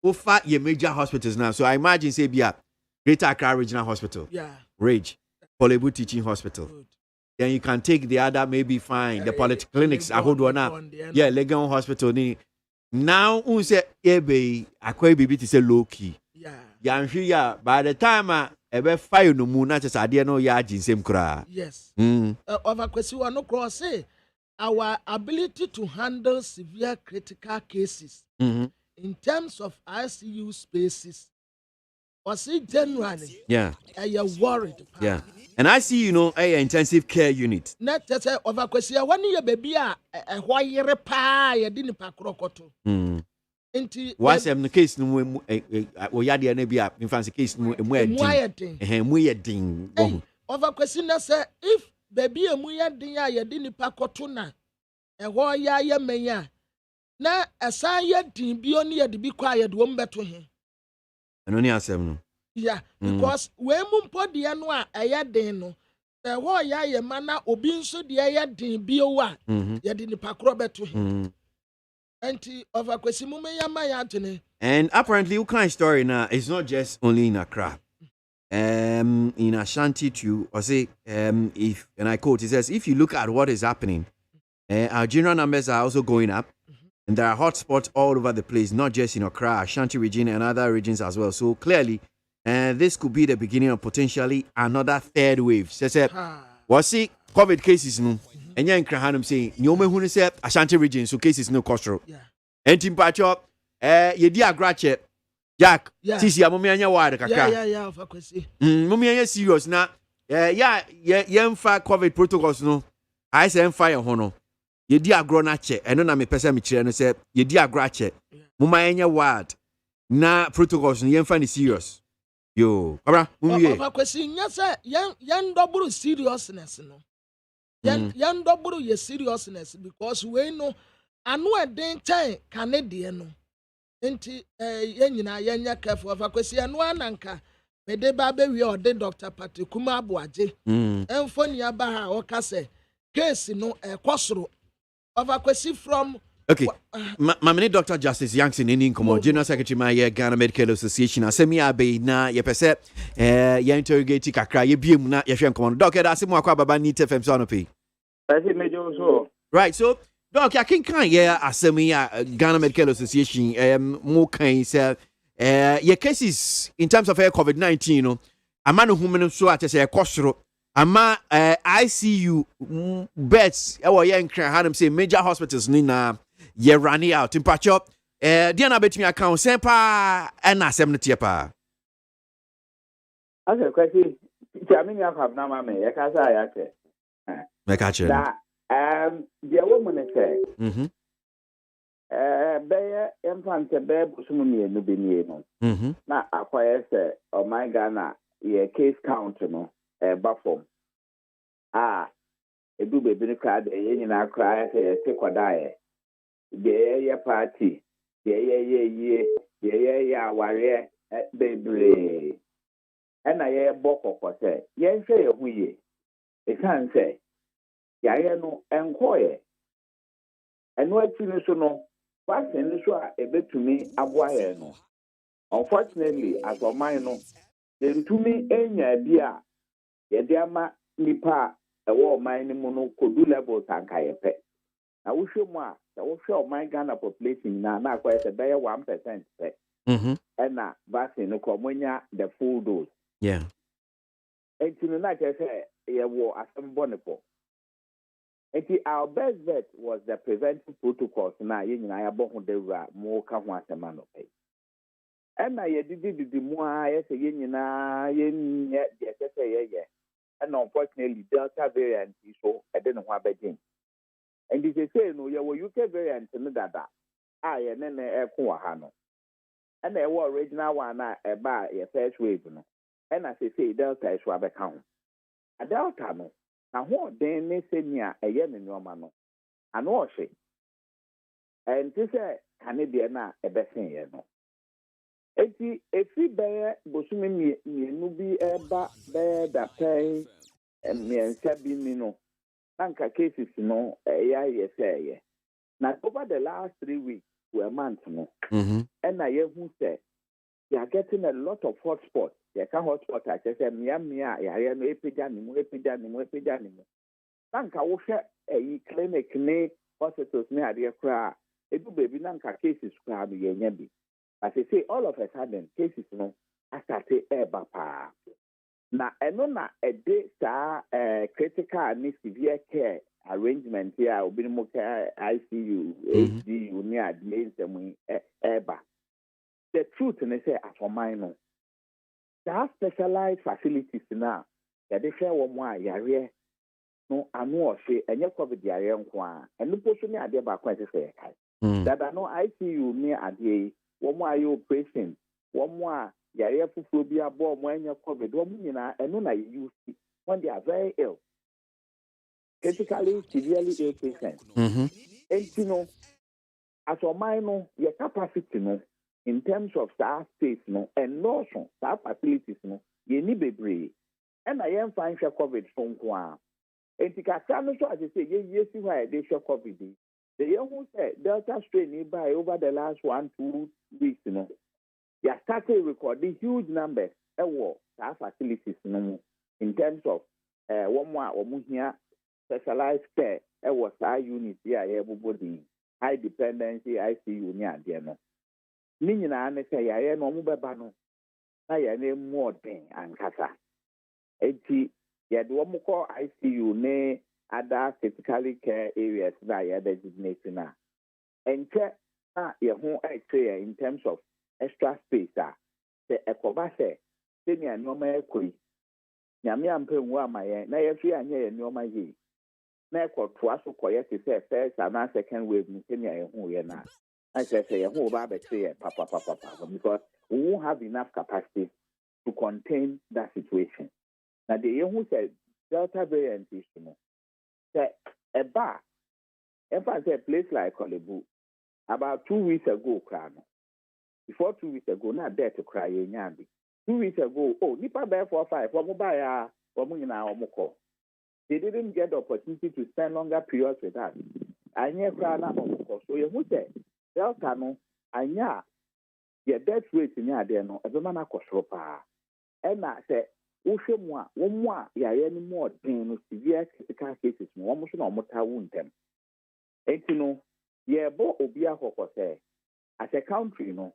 over your major hospitals now. So I imagine say be a Greater Accra Regional Hospital, RAGE, Polybu Teaching Hospital. Good. Then you can take the other, maybe fine, the polyclinics. I hold one up. Yeah, Legon Hospital. Now, who say ebe akwa bibi to say low key. Yeah, by the time ebe fire no moon, not just idea no ya jinsem kura. Yes. Over question no cross say our ability to handle severe critical cases. In terms of ICU spaces, was it generally? Yeah. Are you worried? Yeah. And I see, a intensive care unit. Not to say over question. One year, baby, a wire pie, didn't pack rocoto. What's the case? No, we had the NBA in fancy case. No, ding. Over question, say if baby a muya dinga, you didn't pack cotona, a wire ya maya. Na asaya din bi oni ya de bi quiet won beto he eno ni asem no yeah because we mumpo de no a eya den no e ho ya ye mana obi nso de eya din bi o a ya de ni pakro beto he anti of akwesi mume ya ma ya tene. And apparently you kind story now it's not just only in Accra. In Ashanti too, or say if, and I quote, it says if you look at what is happening, our general numbers are also going up. And there are hotspots all over the place, not just in Accra, Ashanti region, and other regions as well. So clearly, this could be the beginning of potentially another third wave. So, what's it? COVID cases, no. And you're in Krahanum saying, "You may who say Ashanti region, so cases no cost." And Tim Pacho, you dear Gratchet, Jack, Sisi, Mumia, wide, yeah, of course. Mumia, serious now. Yeah, COVID protocols, no. I say, fire, hono. Ye di agro na che eno na me pesa me kire no say ye di agro che muma enye word na protocols no yemfa ni serious yo abra mumie of question nya say yan double seriousness no yan double ye seriousness because we know anu eden time Canadian no enti yan nyina yan nya careful of question anu ananka me de ba be wi o de Dr. Patrick Kuma Abuaje enfo ni aba ha o ka say case no kwosoro over question from okay. My Dr. Justice Youngson in Incomo, General Secretary my Ghana Medical Association. Asemi abe na ye pese ye interrogate kakra ye biem na ye hwe nkomo. Doc that's mo akwa baba need FM so no pay. Right, so Doc I can asemi Ghana Medical Association mo kan say ye cases in terms of COVID-19 no amano human so atese e kosoro ama ICU beds e wo ye nkran ha dem say major hospitals ni na ye running out in patch up dia na betimi account sempa na asem no tie pa Okay, question. Jamming up have now, mammy. I can't say. Make a change. That the woman say, bear infant a bear, presumably no be near. Now, acquire say, oh my Ghana, ye case count no, buffum. Ah, a do baby card, a yen I cry, say, take or die. The party, yeah, warrior, baby. And I hear Boko for say, yes, say, we, it can say, yaya no enkoye eno atinu so no vaccine so a ebetumi aboaye no unfortunately as of mine no dentumi enya bi a yede ama nipa ewo man ni mu no kodu levels anka yepe na wohwemu a wohwe man Ghana population na akwaye se be 1% pe ena vaccine no komonya the full dose entinu na kese yewo asembonefo. Our best bet was the preventive protocols. Now, you know, I bought the more come man of pay. And I did the more I say, you know, yeah. And unfortunately, Delta variant is so I don't know what Beijing. And this is saying, no, you UK variant, and that and then a Kuahano. And there were original one about a first wave. And as I say, Delta is what account. A Delta, no. Na ho den ne senia eye ne nyoma no ano ohwe enti se kanede na ebesen ye no enti efi beye bosumi mienu bi eba be da pen miensa bi mi no anka cases no ye say na over the last 3 weeks to a month no and na ye hu say they are getting a lot of hotspots. They can hotspot I say mia ya no epija ni mu nanka wo hwe clinic ni hospitals ni ade kra edu baby nanka cases kra bi yenya bi as I say all of a sudden cases no asate eba pa na eno na ede sa critical ni severe care arrangement here obi mo care ICU HDU ni ade nsemu eba. The truth is say afomai no there specialized facilities now that they share one more yare no anu ohwe enye covid yare nko a enu poso ni ade ba kwa say kai that no ICU ni ade one more operation one more yare fufu bi abo mo enye covid one nyina enu na use when they are very ill critically severely ill patients and you know as o no your capacity no in terms of staff space no and also staff facilities no ye ni bebre and I am fine for covid from kwa entikasa no so as I say ye see why they show covid the young who said delta strain by over the last 1-2 weeks you know they are starting recording huge numbers staff facilities no in terms of one more here specialized care our unit here everybody high dependency ICU ni ade no ni nyina ne say ya no mu beba no na ya na mu odin ankasa enti ya de wo ko ICU ne other critically care areas na ya designate na enche na ye ho extra in terms of extra space the ekoba se ni anoma ekoi nyame ampenwu amaye na ye fi anya ye nyoma yi na ekotoa so koye se first and second wave ni ni ye ho ye na I say, who about papa, because we won't have enough capacity to contain that situation. Now, the young said Delta variant is say a bar, if I say a place like Kolebu, about 2 weeks ago, before 2 weeks ago, not there to cry in Yambi. 2 weeks ago, Nipa Bear 4-5, Wamubaya, Wamuna, Omoko. They didn't get the opportunity to spend longer periods with us. I near Krana Omoko. So you say Delta no anya your death rate in there no everyman akosoro pa and na say wohwe mu a wo mu a ya ye ni more den no severe critical cases no wo so na omota wuntem etino ye bo obi akoko say as a country no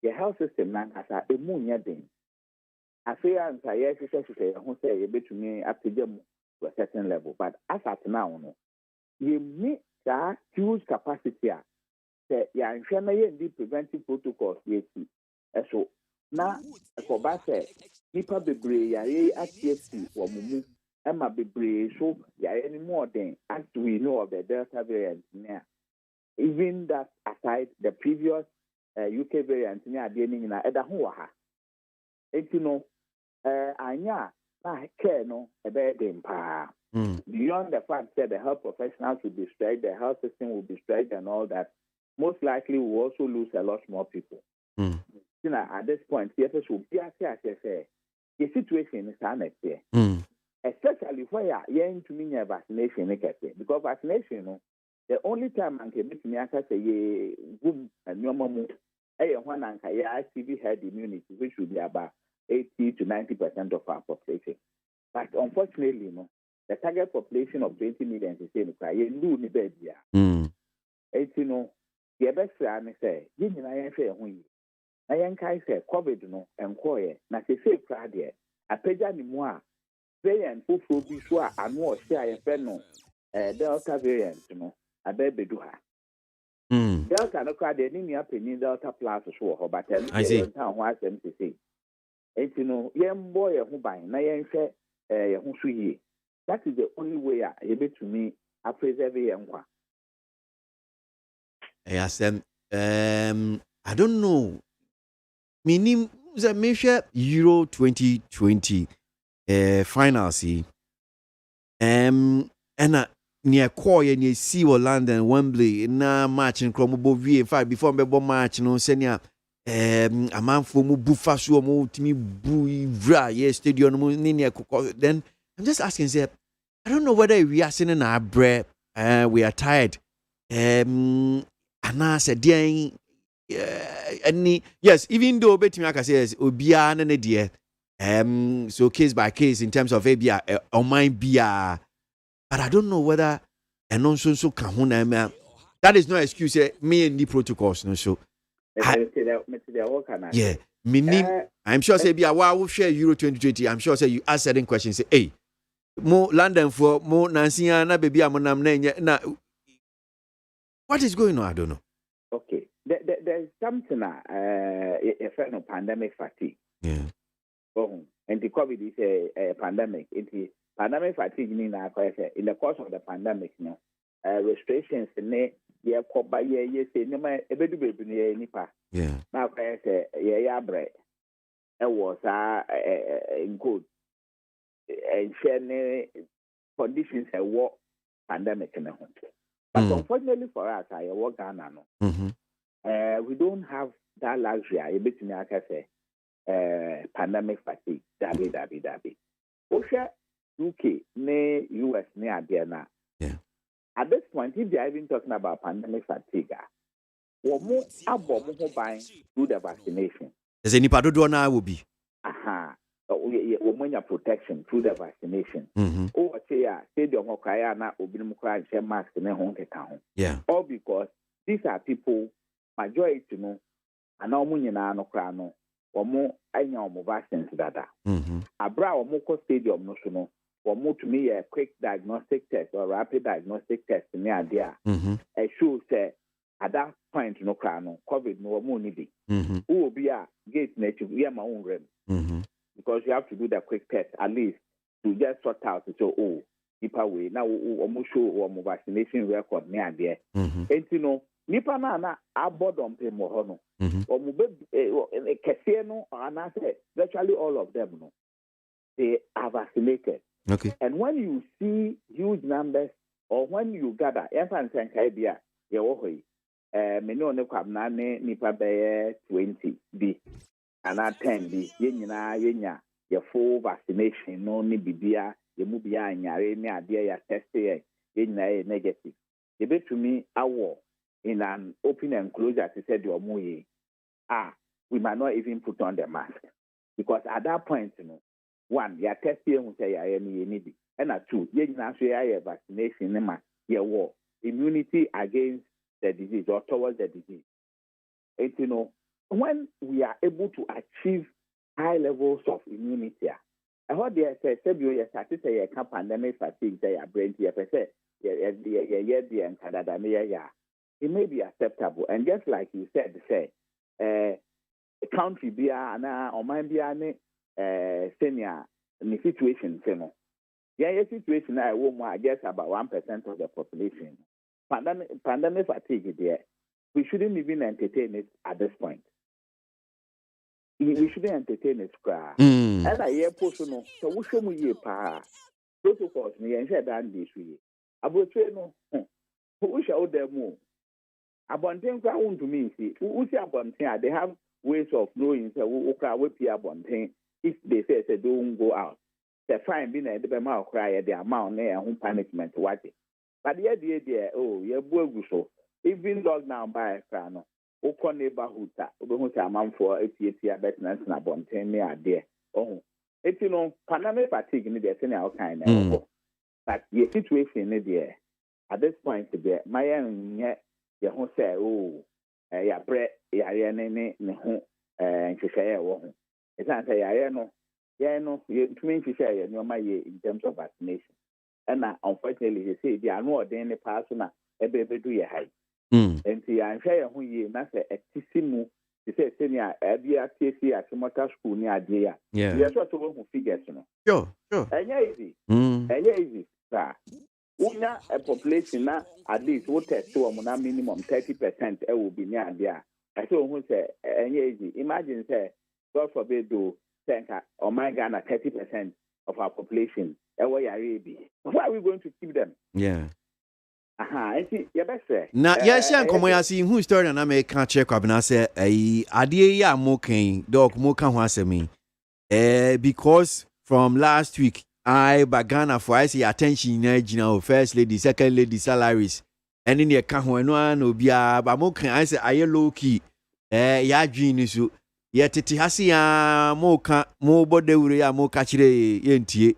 your health system na asa emu nya den afia nsa ye hwehwehwe ho say ye betumi apegam to a certain level but as at now no ye meet that huge capacity ya nhwe na ye ndi preventive protocols yeti eso na ko ba se nipa bebree yare atiesi wɔ mo mu ɛma bebree so yare ni more than as we know of the Delta variant now. Even that aside, the previous UK variant ni adeɛ ni nyinaa ɛda ho wɔ ha. Eti no anya na care no ɛbɛyɛ den paa. Beyond the fact that the health professionals will be stretched, the health system will be stretched and all that, most likely we will also lose a lot more people. You know, at this point, CFS will be the situation is unnecessary. Especially where you're into me vaccination, because vaccination, the only time I can make me say good and normal, one and CV herd immunity, which would be about 80 to 90% of our population. But unfortunately, the target population of 20 million is saying, you do need bed here. The best I say, you know, I say, I am say, COVID, and quiet, not a safe crowd here. A peja ni moi, variant, who will be sure and more share a friend, Delta variant, a baby do her. Delta, no crowd, any opinion, Delta plus, but I say, what's them to say. Young boy, who by, na young say, who see. That is the only way able to me I preserve young one. Yes, I don't know. Meaning the measure Euro 2020 final see. And near Koya near Sea or London, Wembley, na match in Cromobo V5 before Bebo match, no senior. A man for mu bufa so mu timi bu yes stadium mu near then I'm just asking, say, I don't know whether we are sitting in our breath, we are tired. And I said, yes, even though Betty says, Obia and dear, so case by case in terms of ABR or mine beer, but I don't know whether a non so kahuna. That is no excuse, me and the protocols, no so. Yeah, meaning, I'm sure, say, be a wow, share Euro 2020. I'm sure, say, you ask certain questions, say, hey. More London for more Nancy and baby Amonam na. What is going on? I don't know. Okay. There's something a friend of pandemic fatigue. Yeah. Oh, and the COVID is a pandemic. Pandemic fatigue in the course of the pandemic, restrictions in yeah, by yes, no baby nipa. Yeah. Now I say yeah bread. It was in good. And share conditions a war pandemic in the home. But unfortunately for us, I work Ghana. We don't have that luxury. I bet me I can say pandemic fatigue. Dabi. Osha UK, ne US, ne Adiana. Yeah. At this point, if they are even talking about pandemic fatigue, or more about buying through the vaccination. There's any part of the will be. Aha. When your protection through the vaccination. Oh, stadium Hokaya na Obinumukra share mask in a home town. Yeah. All because these are people majority to know and no munina no crano or more any vaccines data. Abra or moko stadium no sono or more to me a quick diagnostic test or rapid diagnostic test in the idea. A show say at that point no crano, COVID no more needy. Who will be a gate native, we are my own rem. Because you have to do the quick test at least to just sort out to say, oh, nipa way now almost show or vaccination record near there. And you know, nipa na aboard on pay more or Casino and I say virtually all of them no, they are vaccinated. Okay. And when you see huge numbers or when you gather, everyone can idea, many on the kwamnane nipa be 20 B. And at 10 be yenya your full vaccination no ni bibia ye mu bia anyare ni ade ya test yenya negative. You bet to me our in an open enclosure to say the omoye we might not even put on the mask because at that point one your test who say ya need and two yenya so ya vaccination ma ye war immunity against the disease or towards the disease. And when we are able to achieve high levels of immunity, I heard they said you started to say a pandemic fatigue, they are brain to it may be acceptable. And just like you said, say a country be or mind be senior the situation, you know. Yeah, situation I will just about 1% of the population. Pandemic fatigue there. We shouldn't even entertain it at this point. We shouldn't entertain it. And I hear personal, so we show me pa protocols me and share that this way. About no, who shall them Abontin crowd to me, see, who say Abontin, they have ways of knowing who can whip your Abontin if they say they don't go out. The fine being a debate cry at the amount near home punishment, what it. But the idea, oh, you're so even lockdown by a crano, Oko neighborhood, who say a man for 88 years, better than Abontin near there. Oh, it's Panama fatigue in the senior kind. But the situation in there at this point, my own yet. You who say, oh, ya bread, ya ne home, and to share one. It's not say, I know, you to mean to share my in terms of vaccination. And unfortunately, you see, they are more than a person, a baby do your high. And see, I'm sure who ye not a tissimu, you say, senior, a BRTC at motor school near Dia. Yeah, you're sort of who figures, you know. Sure. And easy, sir. Una a population na at least what test to a minimum 30% will be near there. I saw who say easy. Imagine say God forbid do think or my Ghana 30% of our population. Why are we going to keep them? Yeah. I see. You best say. Na yes, young come here see who story na me can check up na say adie ya mo kan dog mo kan ho asemi. Because from last week I Ghana for I see attention na first lady, second lady salaries. And in the account no bia ba mo kan I say aye low key. Ya dwin so. Ye tete hase ya mo kan mo bodewure ya mo ka kire yentie.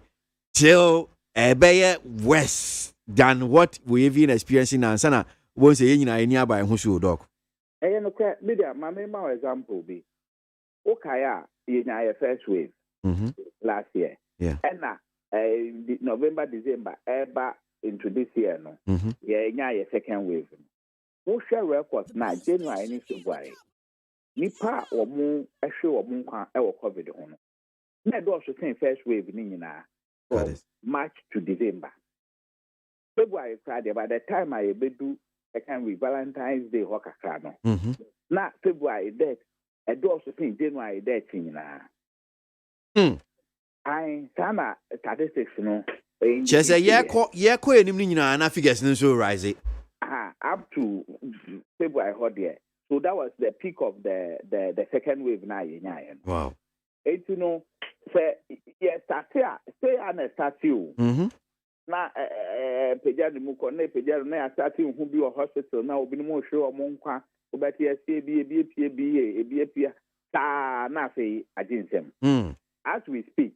Till beye worse than what we even experiencing now. Sana won't say you any by who should dog. No crack media, my main example be Okaya in our first wave last year. Yeah. And now November, December, ever into this year, no. Yeah, second wave. Who share records now, January and February. Nipa or moon, a show of moon can ever cover the honor. Not also saying first wave in from March to December. February Friday, by the time I do a can be Valentine's Day Hoka Crano. Not February dead, a do also saying January dead in I sama statistics no. Just say yeah ko enim ni nyina na figures no so rise. Up to February hot there. So that was the peak of the second wave na yenya. Wow. It's say yeah start you. Na peja ni mu ko na peja na start you hu bi hospital na obi mo show mo nkwa obeti ebie ta na say aginsem. As we speak,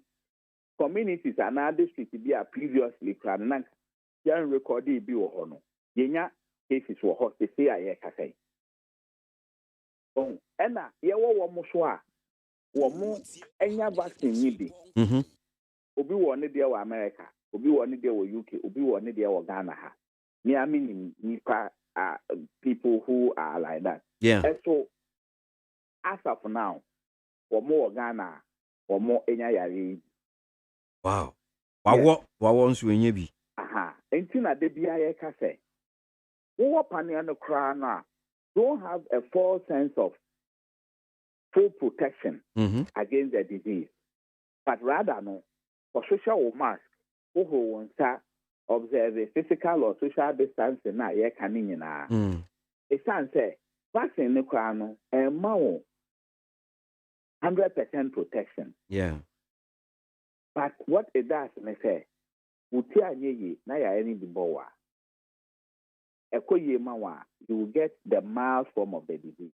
communities and other districts be are previously crammed. Young recorded be or no. Yenya cases were hot. They say I say. Oh, and now you want more any vaccine need. Obi wanted there were America. Obi wanted there were UK. Obi wanted there were Ghana. I mean, people who are like that. Yeah. And so, as of now, or more Ghana. Or more any wow. What wants when you be? Until the BIA cafe. Who panel the crown don't have a false sense of full protection against the disease. But rather no for social mask who wants to observe a physical or social distancing na ye caning na. It sounds say vaccine the crown and more 100% protection. Yeah. But what it does, me say, utia nye na ya any bibowa. Eko ye mawa, you will get the mild form of the disease.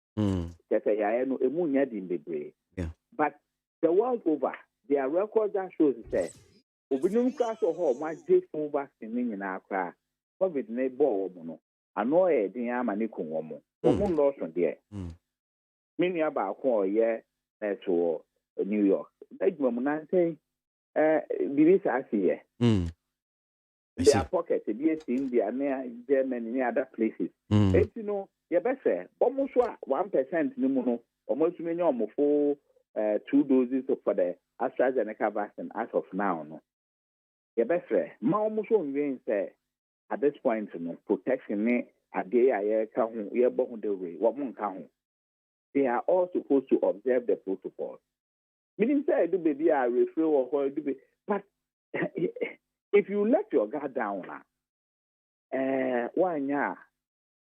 Just say ya no emu nya di bebre. Yeah. But the world over, their record that shows say, obinum class of home ma je fun vaccine ni na akra. COVID ne bo wo no. Ano e din ama ni kun wo mo. Wo mo no so de. Mini aba ko ye to New York. That's say Biris Asia. Their pocket, the India, near Germany, near other places. You know, you better almost 1% no almost minimum 4 2 doses for the AstraZeneca vaccine as of now. No, your best friend, almost won't say at this point, no protection. Me, a day I can't hear about the way. What won't count? They are all supposed to observe the protocol. Meaning, say, do baby, I refer or do be, but if you let your guard down, why na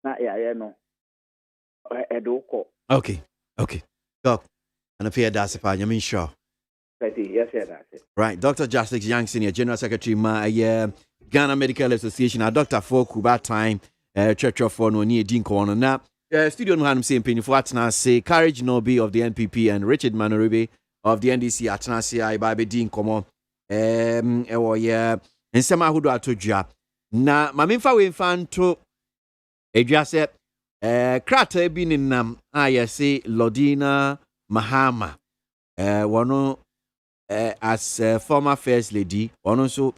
no, Okay. Doc, and I fear that's if I am sure. Yes, that's it. Right, Dr. Justice Young, Senior General Secretary, Ghana Medical Association, Dr. Foku, that time, Church of no near Dean Corner. Now, studio no hanum saying penny for Atna say Courage Nobi of the NPP and Richard Manoribe of the NDC Atna say I Baby Dean Common. And some who are to job. Now, my main we fan to a just crater being in I say Lodina Mahama. One as former First Lady, one also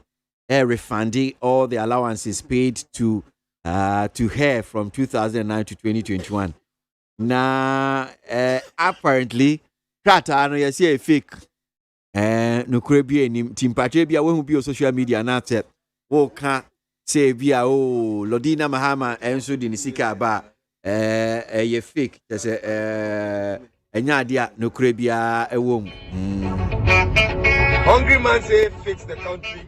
refunding all the allowances paid to her from 2009 to 2021. Now, apparently, Krata no you see a fake. No crebi any timpache bia we hu bi social media na te wo ka say bia Lodina Mahama enso di nisika ba ye fake say enya dia no krebia ewom. Hungry man say fix the country.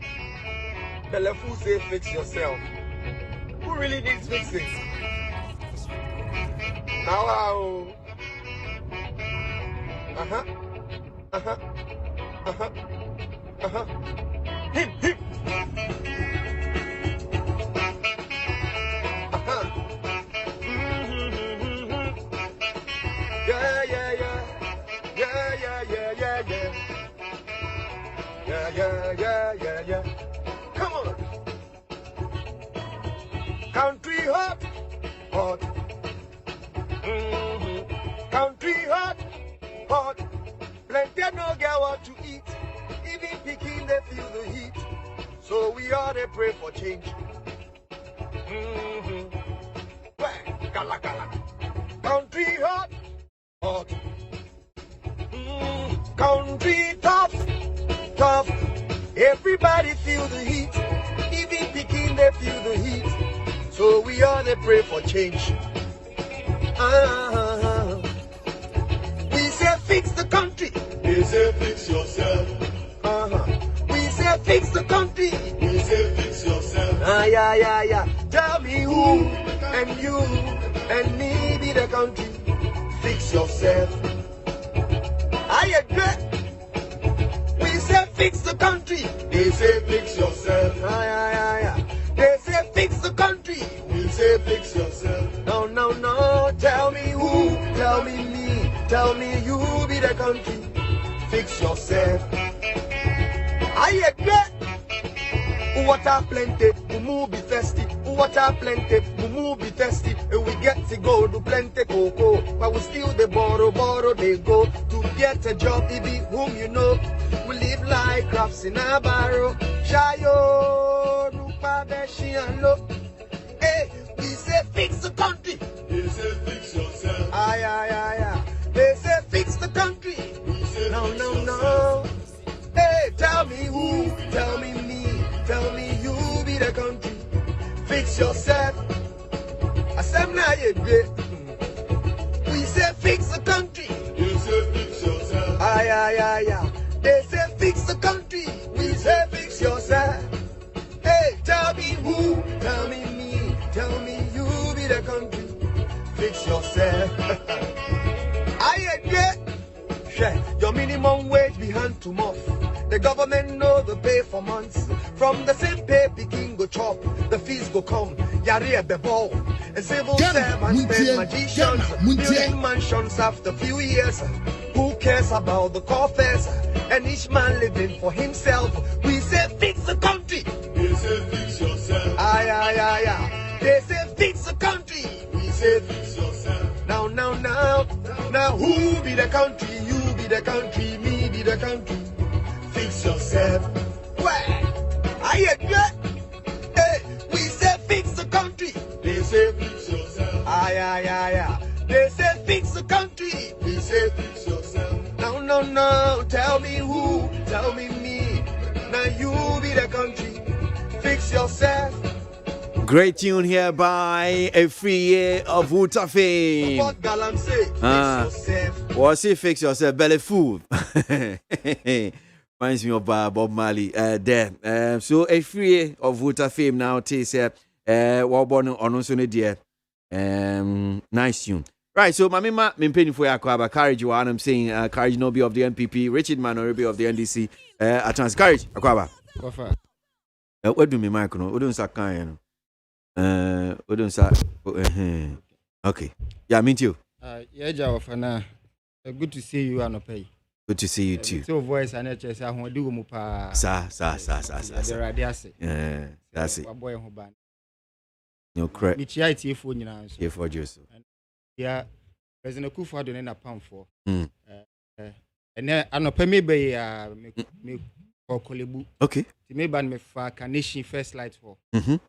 Belleful say fix yourself. Who really needs fixing? Now, him. Yeah. Come on. Country hot. Country hot. Plenty no get what to eat. Even picking they feel the heat. So we ought to pray for change. Gala. Country hot. Country tough. Everybody feel the heat. Even picking they feel the heat. So we ought to pray for change. We say fix the country. We say fix yourself. We say fix the country. We say fix yourself. Yeah. Tell me who and you and me be the country. Fix yourself. I agree. We say fix the country. We say fix yourself. Yeah. They say fix the country. We say fix yourself. No. Tell me who, tell me me, tell me you be the country. Fix yourself. I agree. Water plenty, mumu be thirsty. Water plenty, mumu be thirsty. And we get to go to plenty cocoa, but we still they borrow they go to get a job. It be whom you know. We live like crafts in a barrow. Shayo, nupa beshi and low. Hey, we say fix the country. We say fix yourself. Yeah. They say fix the country. We say No. Hey, tell me who, tell me me, tell me you be the country. Fix yourself. I said now you great. We say fix the country. We say fix yourself. Yeah. They say fix the country. We say fix yourself. Hey, tell me who, tell me me, tell me you be the country. Fix yourself. I agree. Your minimum wage be hand to mouth. The government know the pay for months. From the same pay, Peking go chop. The fees go come. Yari be ball. And civil servants pay magicians. Building mansions after few years. Who cares about the coffers? And each man living for himself. We say fix the country. We say fix yourself. Yeah. They say fix the country. We say fix yourself. Now who be the country? You be the country, me be the country. Fix yourself. Well, I agree. Hey, we say fix the country. They say fix yourself. Yeah. They say fix the country. We say fix yourself. No. no. Tell me who, tell me me. Now you be the country. Fix yourself. Great tune here by A Free Year of Wuta fame. What Galam say? Fix yourself. What's it? Fix yourself, belly fool. Reminds me of Bob Marley there. So A Free Year of Wuta fame now takes what born on also dear. Nice tune. Right, so Mamima Mimpeni for Yakwaba, Courage, one I'm saying Courage Nobi of the NPP, Richard Manorebe of the NDC, Atans Courage, Akwaba. What do me, Michael? What don't say? What don't say? Okay. Yeah, meet you. Yeah, Jawafana. Good to see you, Anope. Good to see you too. So voice and HS, I want to do mupa. Sa. Yeah, that's it. Boy, who ban. No correct. Michia phone now. Here for Joseph. Yeah, President Kufuor doing a pound for. And then Anope me for Kolebu. Okay. Me ban me for Carnation first light for.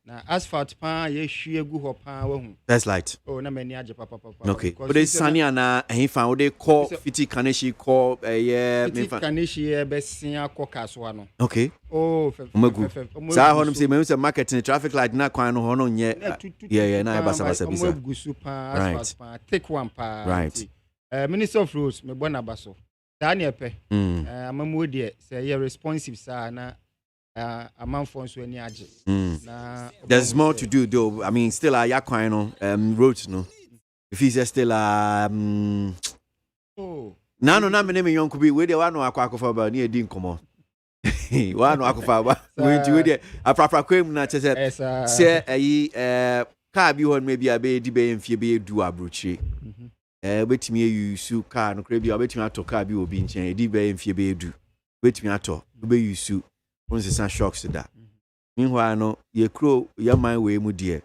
Now asphalt pan ye shue gu ho pan wa hu. First light. Oh na mani aje papa. Okay. But it's sunny and he found they call fiti Carnation call yeah me fan. Carnation e be sia koka so no. Okay. Oh sa honum say me say marketing traffic light na kwan no ho no nye. Yeah na basa bisa. Gusu pan asphalt pan take one pa. Right. Minister of Roads me bona baso. Daniel pe. Amamu de say you responsive sa na a man for so any aje. There's more to do though. I mean, still a yakwan no roads no. If he's still oh. No, me name yon could be where they want no akwa for ba near din komo. Wa no akwa ba. We do there. A proper kwem na che say ayi car bi hon maybe a be di be mfie be du abrochi. Betimi use car no kra bi betimi ato car bi obi nchen di be mfie be du. Betimi ato be use Once shocks to that. Meanwhile, no, ye crow, your mind way mudia.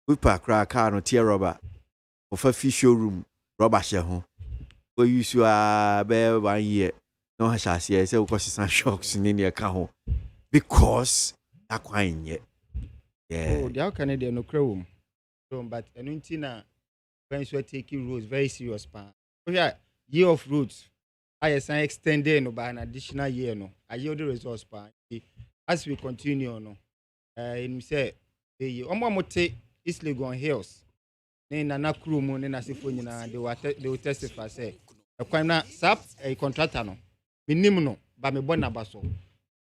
We pack crack car no tear rubber. Of a fish showroom, rubber share home. Where you saw bear 1 year. No, I shall see, I say, because some shocks in your car. Because I quite yet. Yeah. Oh, the Canadian no crow. But an untina, when you taking roads very serious pan. Oh, yeah, year of roads. I extended no by an additional year no. I yield the results pan. As we continue no. In say the Omomote East Legon Hills. Nana crew moon and as if they will testify say a quina sap a contractor no. Minimum by me bona basso.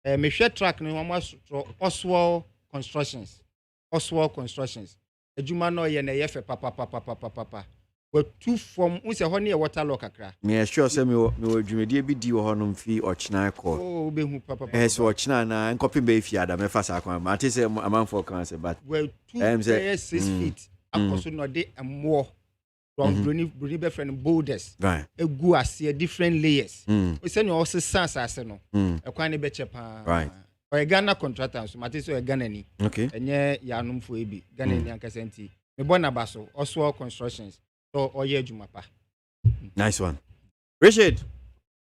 Me share track no almost Oswald Constructions. A Jumano yen a yefe papa. But two from we say honey a water lock akra. Me sure say me dwumedie bi di honum fi ochina call. Oh be hu papa. So ochina na nkopim be fi ada me fasa akwa. Ma te say amanfo kan say but well 2 6 feet. Akoso no de more from Bruni be friend boulders. Right. Egu ase different layers. We say no also sans ase no. E kwan ne be chepa. Right. O Ghana contractor so mate so e Ghana ni. Okay. Enye ya numfo ebi. Ghana ni ankasa nti. Me bona baso Oswald Constructions. So Jumapa. Nice one. Richard.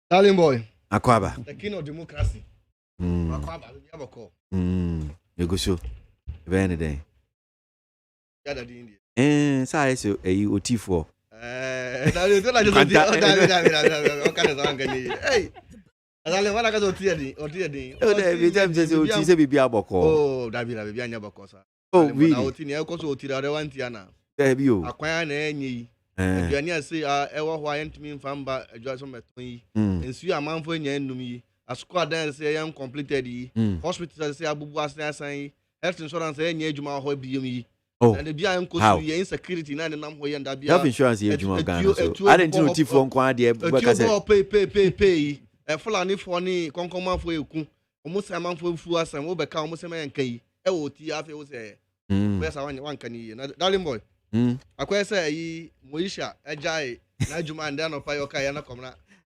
Darling boy. Akwaba. The king of democracy. Akwaba, we have a call. You go show. Very day. Yeah, that India. Say so OT4. Hey. Darling, what I got OT. Oh, every time say OT say bibi aboko. Oh, that be anya boko sir. Oh, really? OT ni e ko so OT da want na. There you. Akwaya na enyi. Aduane ase ewo ho ayentumi mfamba adwa so meton yi. Ensu amanfo nya ennum yi. Asukwa dan se yan completed yi. Hospital se abubu asan yi. Health insurance enya adwuma ho biem yi. And the bia enko su yi insecurity na nam ho yenda bia. Health insurance ye adwuma Ghana so. I didn't know tifo nko ade beka say. Pay. Fulani for ni konkomanfo eku. Omo se amanfo fu asan wo beka omo se mayankan yi. E wo ti afi wo se. Where sa wan kan yi. Na darling boy. Akwai say yi Moisha ejai na juma nda no pa yoka ya na komna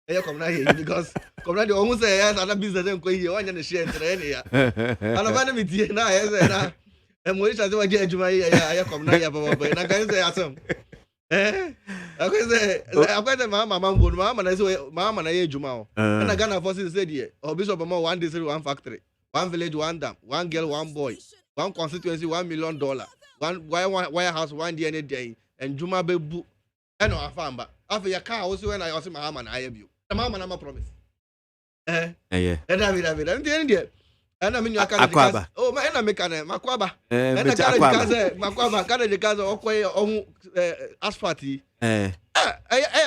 here because komna de omu say ya na business enko here wanya na share entre ne ya ana ba na mitie na ya say na Moisha say waje juma ya komna ya baba na kan say asem akwai say mama ngonu mama na ye juma o na Ghana forces say there Bishop Mama one district one factory one village one dam one girl one boy one constituency $1 million one warehouse one day and Juma Bebu and no afamba. After your car also when I was Mahama na ayebu. The Mahama na promise. David. And I mean, you can't. Oh, man, I make an Makwaba. And I can't say Makwaba, can't because of asphalt. I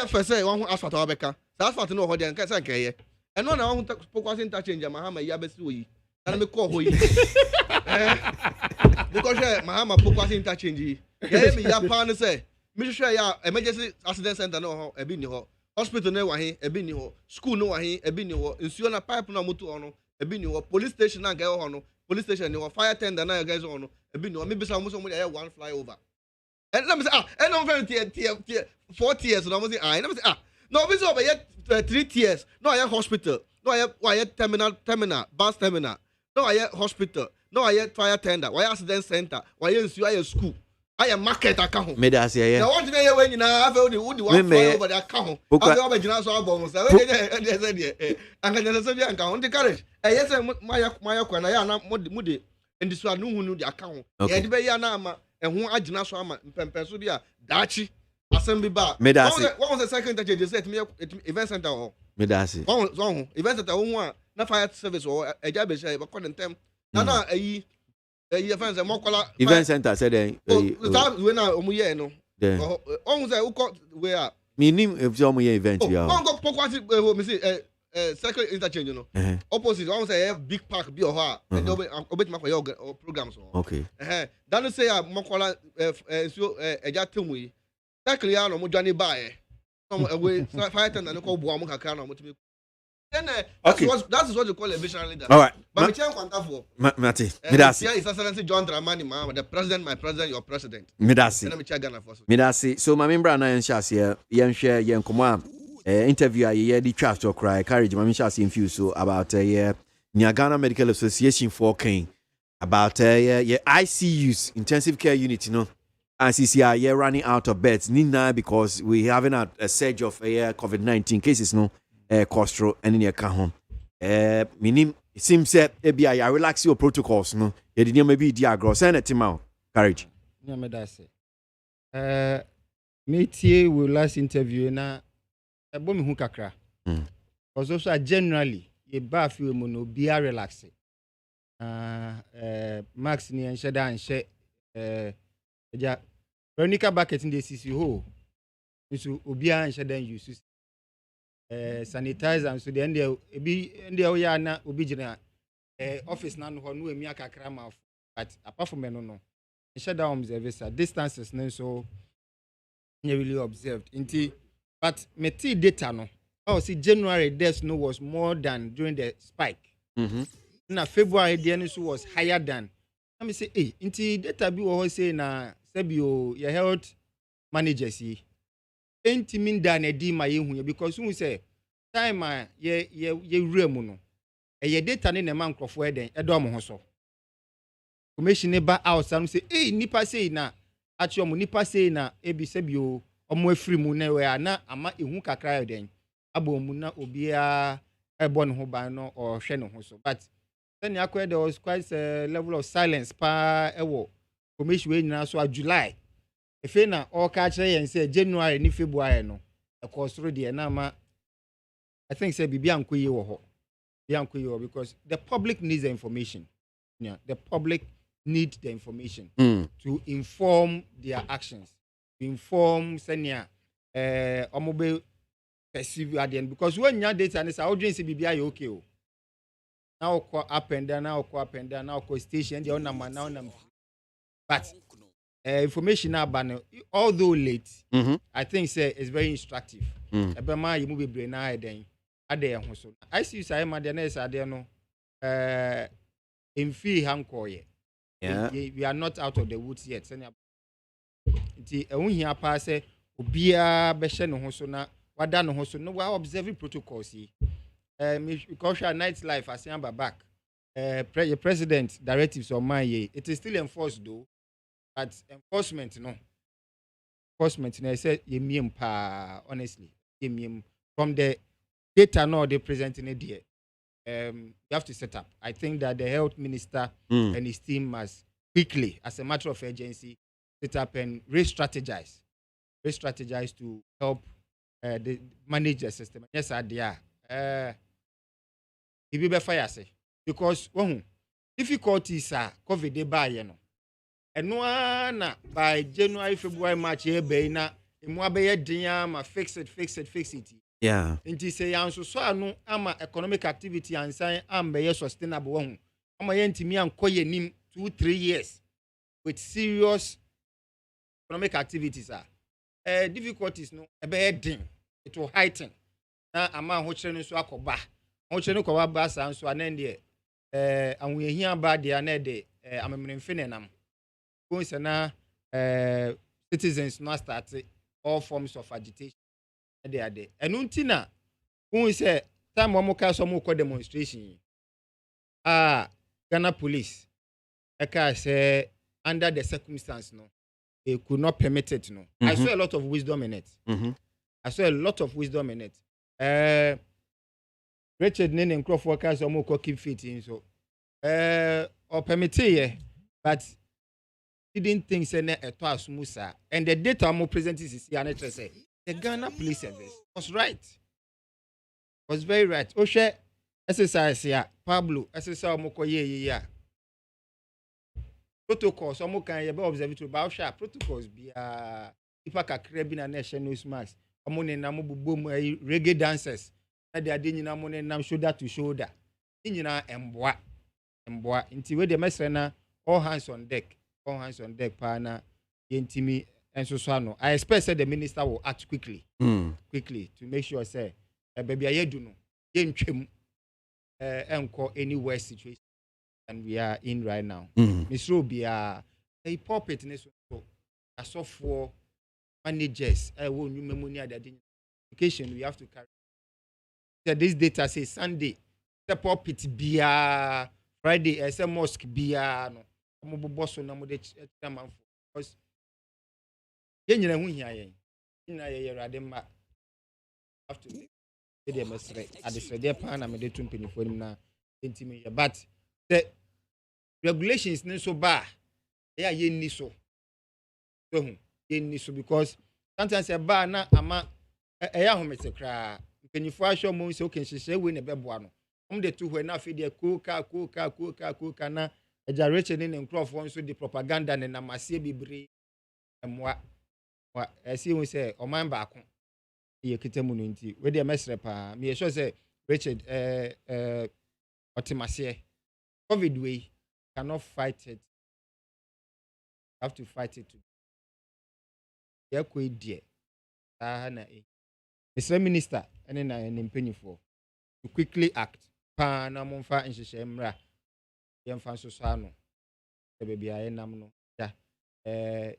first say one asphalt Abeka. Asphalt no Hodian Casanke. And one I want to focus interchange Mahama Yabesui. And I call who because Mahama focus interchange. Yeah, me Japan say, Mr. Emergency Accident Center no, a bini hospital no wahi, a bini school no wahi, a bini insure pipe no mutu ono. Ebi ni police station na ga ho no police station ni fire tender na guys ho no ebi ni maybe some one flyover and let me say and no very 4 tiers no say let me say no be so be 3 tiers no I hospital no I terminal bus terminal no I hospital no I fire tender why accident center why insure school I am market account. Me da say now what dey when na have the one flyover the account I go be jina so abon so we dey say dey anga say bi anga on the carriage yes maya kwa na ya na mode ndiso anu hunu the account e dey be ya na ama ehun agina so ama mpempe so bi a daachi asem bi ba what was the second that you said me event center ho me da say one event center ho a na fire service ho eja be share be call them na ayi fans event center said that we na omuye no on say uko we are minim if you omuye event ya on go pokwati me say circle interchange no opposite on say big park bi ho a and obet ma for your programs okay that say mokola so eja temu yi circle ya no mo dwane ba some we fire tender no ko bo am kakra na mo timi. Then, okay. That is what you call a visionary leader. All right. But me for Mati. Midasi. His Excellency John Dramani Mahama, the president, my president, your president. Midasi. Midasi. So, my member na yenshase yenhwe yenkomo interview aye di chat to cry courage my yenshase infuse so about Ghana Medical Association for King about ICUs intensive care unit, you know. ICC are running out of beds nina because we having a surge of COVID-19 cases, no. Costro and in your home. Meaning, it seems that I relax your protocols, no. You didn't maybe diagram, send it to my courage. No, me that's it. Métier will last interview na a bomb who kakra. Because also generally, a bar feel mono be a relaxing. Max ni and Shada and She Veronica Bucket in the CC ho. So Ubia and Shada use sanitizer and so the end there we are na obijina office na no no emi akakra ma but apart from no shut down observe distances no so really observed inti but meti data no see January deaths no was more than during the spike na February there so was higher than let me say inti data bi wo say na sebio your health managers yi enti min da na di ma yehu because who say time ye remu no ye data ne na man krofo eden edo mo ho so commission ba outside say nipa say na achi omo nipa say na ebi sebio omo afiri mu na we ana ama ehu kakra eden abo mu na obia ebo ne ho ban no or hwe ne ho so but then yakwa there was quite a level of silence pa ewo commission we nyina so July efe na all catch yen say January ni February no e course ro de na ma I think say bibia nkoyi wo ho bibia nkoyi wo because the public needs the information. Yeah, the public need the information to inform their actions, to inform senior omobe perceive at the end because when your data and say how do you say bibia you okay o now call up and down now call up and down now call station the number now number but information about although late I think say it's very instructive ebema you move brain na den ade ho so I see say ma de na say ade no emfi hankoye we are not out of the woods yet senior nti ehun hia pa say obia be hye no ho so na wada no ho so no we are observing protocols here because our night life as yamba back president directives on my it is still enforced though but enforcement no I said you pa honestly you from the data no they present in there you have to set up. I think that the health minister and his team must quickly as a matter of urgency set up and re-strategize to help manage the system. Yes, they are Ibi be fire say because difficulties are COVID de buy no. Eno na by January, February, March be na emu abeye din ma fix it. Yeah. Nti say yan so anu ama economic activity ansan am be sustainable wo. Ama ye ntimi ankoye nim 2-3 years with serious economic activities are difficulties no be din it will heighten na ama ho kire no so akoba ho kire no koba ba san so anan de anwehia ba de na de amemrenfe nenam go say na citizens no start all forms of agitation they are there enu ntina who say time omo ka so mo ko demonstration Ghana police eka say under the circumstance no they could not permit it no. I saw a lot of wisdom in it. Richard Nene and Crawford workers are more keep fit in so or permit but didn't think say it was Musa and the data more present is say the Ghana police service was right. Was very right. Oshe SSI Pablo SSI moko ye protocols some can be observatory ba sha protocols be ipa kakra bi na nation nose mask amone na mobubom reggae dancers na de ade nyina amone nam shoulder to shoulder nyina emboa nti we de mesre na all hands on deck pa na yentimi enso so ano. I expect say the minister will act quickly to make sure say baby ayedu no yentwem enko any worse situation and we are in right now. Miss Ruby, a puppet in this a software managers. I will new memory that education we have to carry. So this data says Sunday, the puppet be Friday, as a mosque be no. I'm a boss on the chairman because you know who here. You know, you're have to make them at the Sredia Pan. I'm a day 20 for him now. But the regulations not so bad. They are yen so. Yen so because sometimes a bar na ama home it's a cry. When you flash your moon so can she say win a beboano. The two when I feed their cook na a generation in and craft one so the propaganda and a massive bibri and what I see we say or my back ye kitamunity where the mestre pa me sure say Richard Otimase COVID way cannot fight it. You have to fight it. Dear. Mr. Minister, and then I am penny for to quickly act. Pana monfa and shemra. Yam fanso sano. The baby I am no.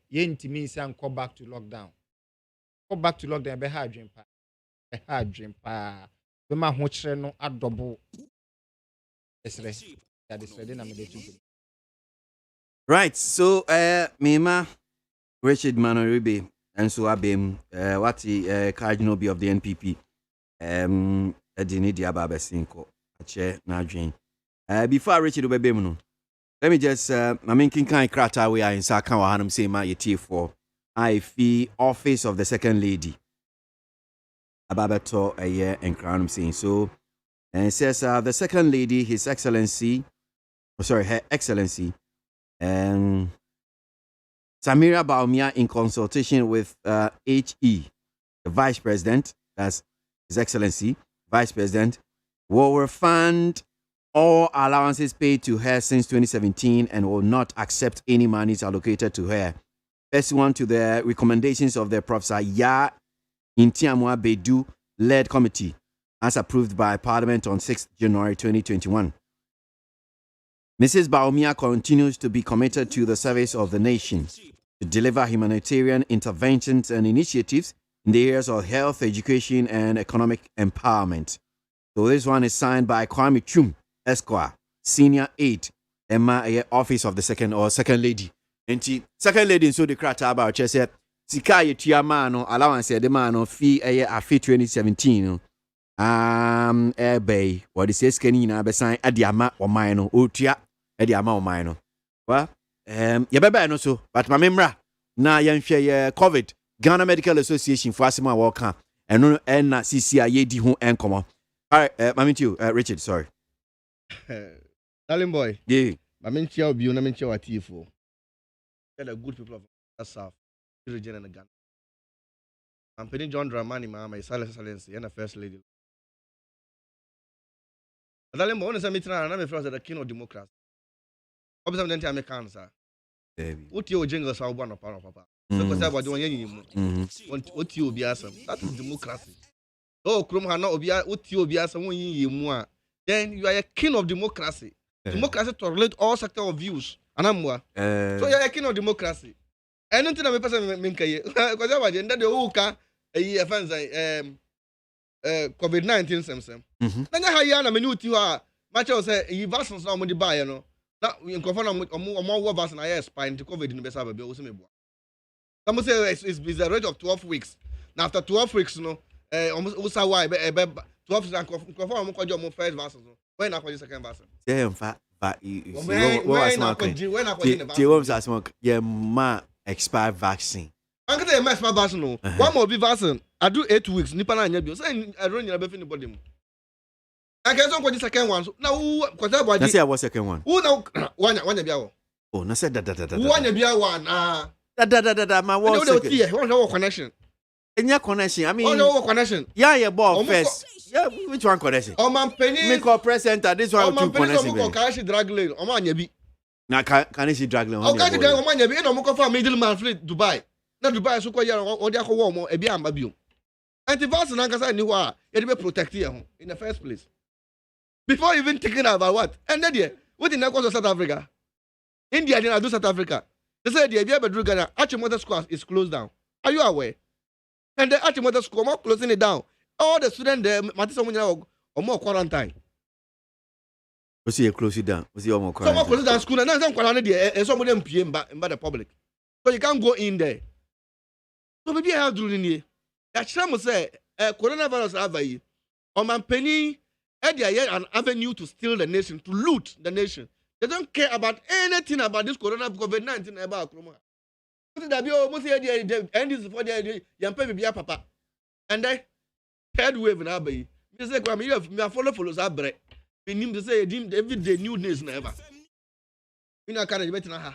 Yen to me say go back to lockdown. Go back to lockdown. Be hard dream pa. Be hard dream pa. Be ma ho kire no adobo. Right, so Mima Richard Manoribe and so Abim what the cardinal be of the NPP Edini Diababa Cinco chair Nadjin. Before Richard Obebemuno, let me just King Kai Krata we are in Saka Hanum Sema Yeti for KO FIE Office of the Second Lady. Ababato a year and crown saying so. And it says the second lady, Her Excellency, Samira Baumia, in consultation with HE, the Vice President, that's His Excellency, Vice President, will refund all allowances paid to her since 2017 and will not accept any monies allocated to her. Pursuant to the recommendations of the Professor Ya Intiamwa Bedu led committee, as approved by Parliament on 6 January 2021. Mrs. Baumia continues to be committed to the service of the nation, to deliver humanitarian interventions and initiatives in the areas of health, education, and economic empowerment. So this one is signed by Kwame Chum, Esquire, Senior Aide, Emma, Office of the Second Lady. And Second Lady, so the crata about said, Sika Yetiamano, allowance, the man of fee a fee 2017. Bay, what is this? Can you now be signed at the ama or mine? Utia at the ama or mine? Well, yeah, no so, but my memra now young share COVID, Ghana Medical Association for Asima Walker, and no, and CCIA di home and come on. All right, Mammy, Richard, sorry. Darling boy. Yeah. I mean, chia obi na menchia wa tifo. Get the good people of the South, region and Ghana. I'm putting John Dramani, mama, silence, and the first lady. Darling boy, na mitra na me friends the king of democracy. Observe the time cancer. What you jingles are one of papa. Because I was doing any what you be asam. That is democracy. Oh, Krum Hana Obia, what you be asam when you more. Then you are a king of democracy. Democracy tolerate all sector of views. Anamwa. So you are a king of democracy. And until I'm a person minkaye. Because I was in the Uka a year fans COVID-19 sem. Then I had a minute you are much of say you vaccines now money buy, you know. Now we confirm more vaccine I spine to COVID in the best of a some say it's a rate of 12 weeks. Now after 12 weeks, you know, almost why 12 weeks and confirm more first vaccine. When I call second vaccine. Yeah, in fact, but expired vaccine. I'm going to my expired vaccine. One more be vaccine. I do 8 weeks. Nipa na nyabi. Say I don't need to body. I can go the second one. Now because I body. Say I was second one. Who now one biawo. Oh, na say that. One biawo na. Da my was second. One no connection. Any connection? I mean, one no connection. Yeah, ball first. Yeah, which one connection? Oh man, penny. Make up presenter. This one two connection. Oh man, penny. Can drag lane. Oh man, nyabi. Na can she drag lane? Oh, can she drag? Oh man, nyabi. No mo ko fa middleman free Dubai. Na Dubai so ko ya o dia ko wo mo e bi amba biom. Anti-vaccine na kasa ni ho a e dey protect you in the first place. Before even thinking about what? And then there, what in the course of South Africa? India didn't do South Africa. They said the idea about Ghana, Achimota School is closed down. Are you aware? And the Achimota School more closing it down. All the students there, Matisa or more quarantine. What's you close it down? What's your more quarantine? Some close down school and some quarantine there, and some of them PM by the public. So you can't go in there. So maybe I have to do in here. That Shamo say, coronavirus have or man penny. They are an avenue to steal the nation, to loot the nation. They don't care about anything about this corona COVID-19 about Kroma. And this is for the young baby papa. And then third wave in Abbey. They say, "Come here, me follows our bread." We need to say, every day new days never. We not carry better na.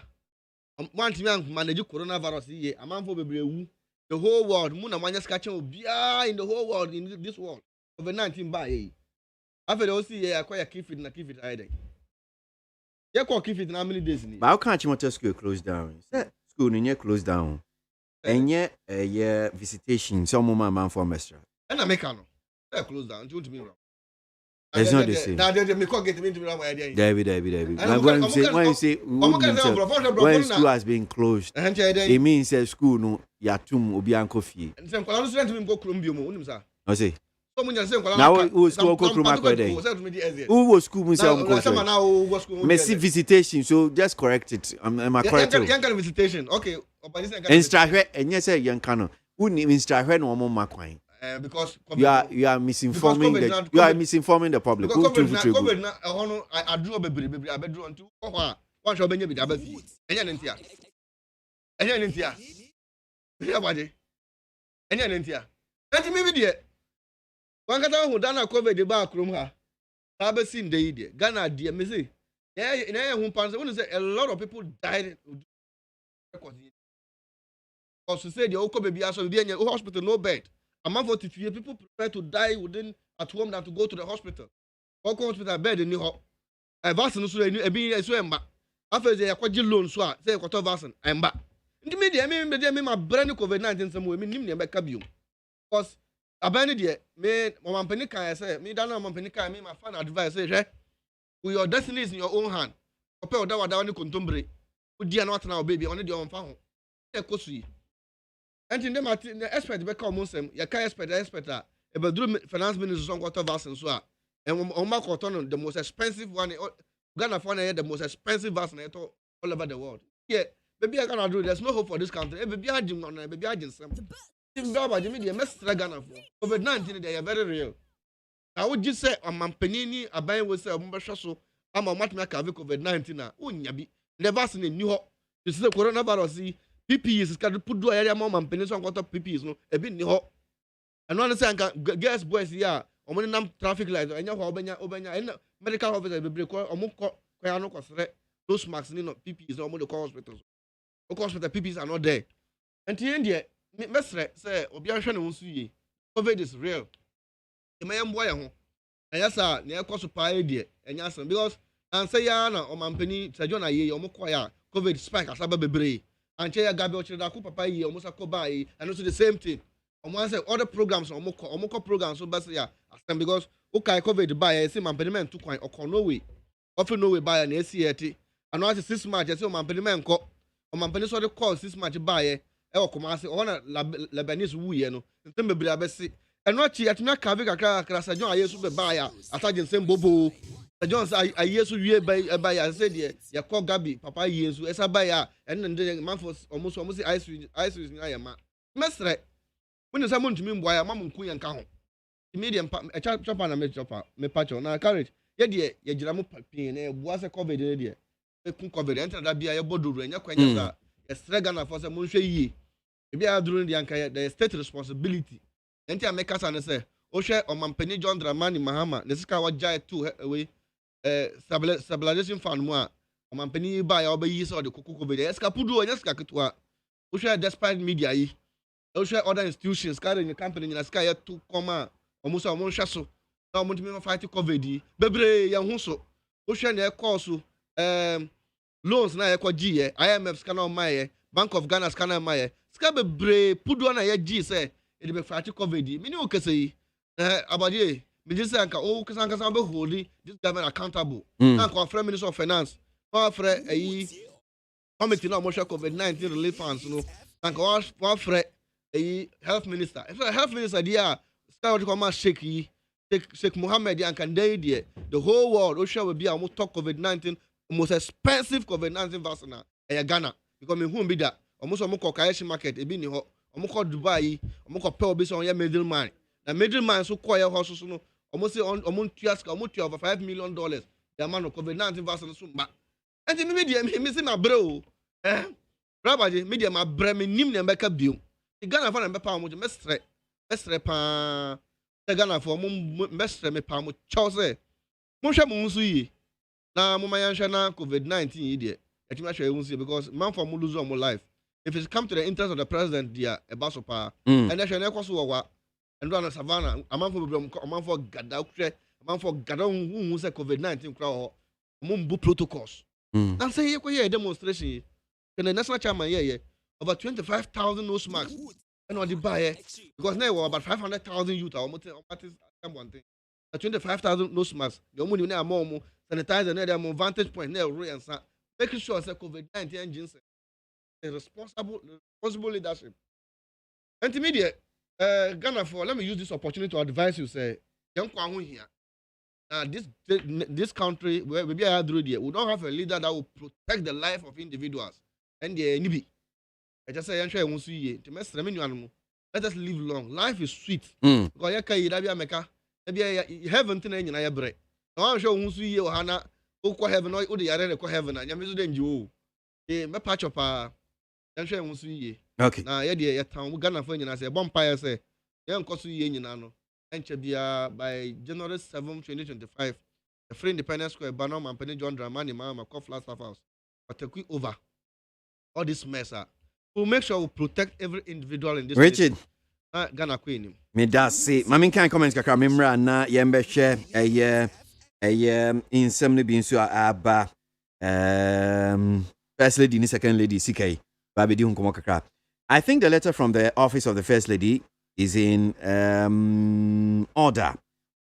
One thing manage coronavirus here. A man for baby the whole world. Muna manya catching in the whole world in this world. COVID-19 by. After the OSEI, I acquire keep it either. You call keep it in how many days? But how can't you want to school closed down? School in closed down. And yet, visitation, some man for mestra. And I make no. They closed down. Do to me wrong. It's not the same. Now they make get me to wrong idea. David. When you say when school has been closed, it means that school no yatum obi anko fie. And some colonel student to go Columbia mo, unim sa. I say. Now who school go who was school Messi visitation, so just correct it. Am I correct? Young visitation. Okay. Instruct and yes, young canon. Who need instruct no more makwan. Because you are misinforming the public. I drew a baby. I bedroom on two. One shall be with Abafi. And one got who done cover the back room. I've seen the idiot. Ghana, dear Missy. Yeah, in a lot of people died. Also, said the Oko baby also be in your hospital, no bed. A month 43 people prefer to die within at home than to go to the hospital. Oko hospital bed in New York. A vaccine so a be a swim back. After they acquired loan, so say quarter vaccine, I'm back. In the media, I mean, my brand new COVID-19 some women named Cabium. Because abani de me mama mpani kan say me da na mama mpani kan me my fan advice say hwe with your destiny is in your own hand ope oda wada ni kontombre odi na watna obaby on de on fa ho e kosu enti dem ati expert be come nsem ya ka expert e be duru finance minister so quarter vaccine so a on ma quarter no the most expensive one Ghana for na the most expensive vaccine all over the world yeah baby I cannot do there's no hope for this country baby agim on baby agim some COVID-19 they are very real. I would just say a man penini a buying with a so I'm a match make COVID-19 now. Unyabi never seen a new hot. You see the coronavirus PPE is got to put do area mom and penny on quarter PPE no a bit new hot. And one say guess boys here or when traffic lights and your obenya medical officer bebree kɔ ɔmo kɔ kɔya no kɔsrɛ those marks ni no PPs na ɔmo de kɔ hospitals hospital PPs are not there nti yɛn deɛ mɛsrɛ sɛ obi ahwɛ ne ho so yie COVID is real ɛma yɛn mboa yɛn ho ɛyɛ saa na yɛkɔ so paa yɛ deɛ ɛnyɛ asɛm because ansɛ yɛa na ɔmampani sɛ John ayɛ ɔmo kɔ ya COVID spike asaba bebree ankyɛ yɛ gabi ɔkyerɛ ko papa yie ɔmo sa kɔ baa yi ɛno so the same thing ɔmo ansɛ other programs na ɔmo kɔ programs so bɛsɛ yɛ asɛm because okay COVID baa yɛ sɛ mampani mɛ nto kwan ɔkɔ Norway ɔfɛ Norway baa yɛ na esi yɛ ti ano ase 6 March yɛ sɛ ɔmampani mɛ nkɔ ɔmampani so de call 6 March baa yɛ ɛwɔ Kumasi ɔhɔ na Lebanese wu yɛ no ntɛm bebree abɛsi ɛno akyi atumi aka bi kakra sɛ John ayɛ so bɛ baa yɛ asagye nsɛm bobo sɛ John sɛ ayɛ so wie baa yɛ sɛ deɛ yɛkɔ Gabi papa yie so ɛsa baa yɛ ɛno na ndɛ manfo ɔmo sɛ ice nyina yɛ ma mɛsrɛ wone sɛ montumi mboa yɛ ma mo nku yɛn ka ho immediate chopper na me patcho na courage ye de ye gira mo pin na boa se COVID ne de e kun COVID enter da bia ye bodoro enya kwanya sa ye strega na for se mo hwe yie e bia duru de anka the state responsibility enti ameka sa ne se o hwe omampani John Dramani Mahama ne sika wa jai to away stabilization fund mo a omampani ba ya obayi se o de kokoko COVID ye sika pudu o nya sika ketwa o hwe despite media yi o hwe other institutions carry in company na sika ye to come almost a month so now monthly fight COVID bebre ya hu so wo hwe na e call so loans na e kwa GE IMF scanner maye Bank of Ghana scanner maye ska bebre pudo na ye G say e de be fight COVID mini o kese yi abadie me just say anka o kesa anka be hold this government accountable na ko free minister of finance no free ayi committee na mo hwe COVID-19 relief funds no anka wa free ayi health minister dia start to come Sheikh Mohammed Yankande the whole world Osha will be able to talk COVID-19 most expensive COVID-19 vaccine in Ghana because me who be that almost omoko Kayeshi market e bi ni ho omoko Dubai omoko pay obi so on middleman na middleman so call your house so no almost say on tuaska omotua over $5 million the amount of COVID-19 vaccine so mba enti me media me see my bro rabaje media my bre me nim na mbeka bio Ghana fa na mbepa omo mestre pa Ghana for mestre me pa mo chose mo hwe mo nso yi na mo mayan hwe na COVID-19 yi de etimi hwe ehun si because man for mo lose on mo life if it come to the interest of the president dia e ba so pa and hwe na ekoso wo wa endo na savannah aman for bebrem aman for gada hwe aman for gada hu se COVID-19 kra ho mo mbu protocols na say ye ko ye demonstration the national chairman ye over 25,000 nose masks and on the buy because now we're about 500,000 youth are almost one thing 25,000 nose masks the money now more sanitizer now more vantage point now and making sure that COVID-19 engines responsible leadership intermediate Ghana for let me use this opportunity to advise you say young here this country where maybe I had we don't have a leader that will protect the life of individuals and the nibi I just say answer won't see to mess let us live long. Life is sweet. Because you can eat America. Maybe heaven to na ya bread. Now I'm sure won't see you Hana. Oko heaven or the yare ko heaven. And you then you. Me patch up answer won't see. Okay. Na ya dia ya town Ghana for you say bonfire say. Ya nko so ye nyina no. Enche bia by January 7, 2025. The Free Independence Square Banner Mampani John Dramani Mama Kofla Staff House. But take over all this mess. We'll make sure we protect every individual in this Richard Ghana Queen. Me does say Mammy can comment kakra memra na yembe share in some being so aba first lady ni second lady CK baby di hunko kakra. I think the letter from the office of the first lady is in order,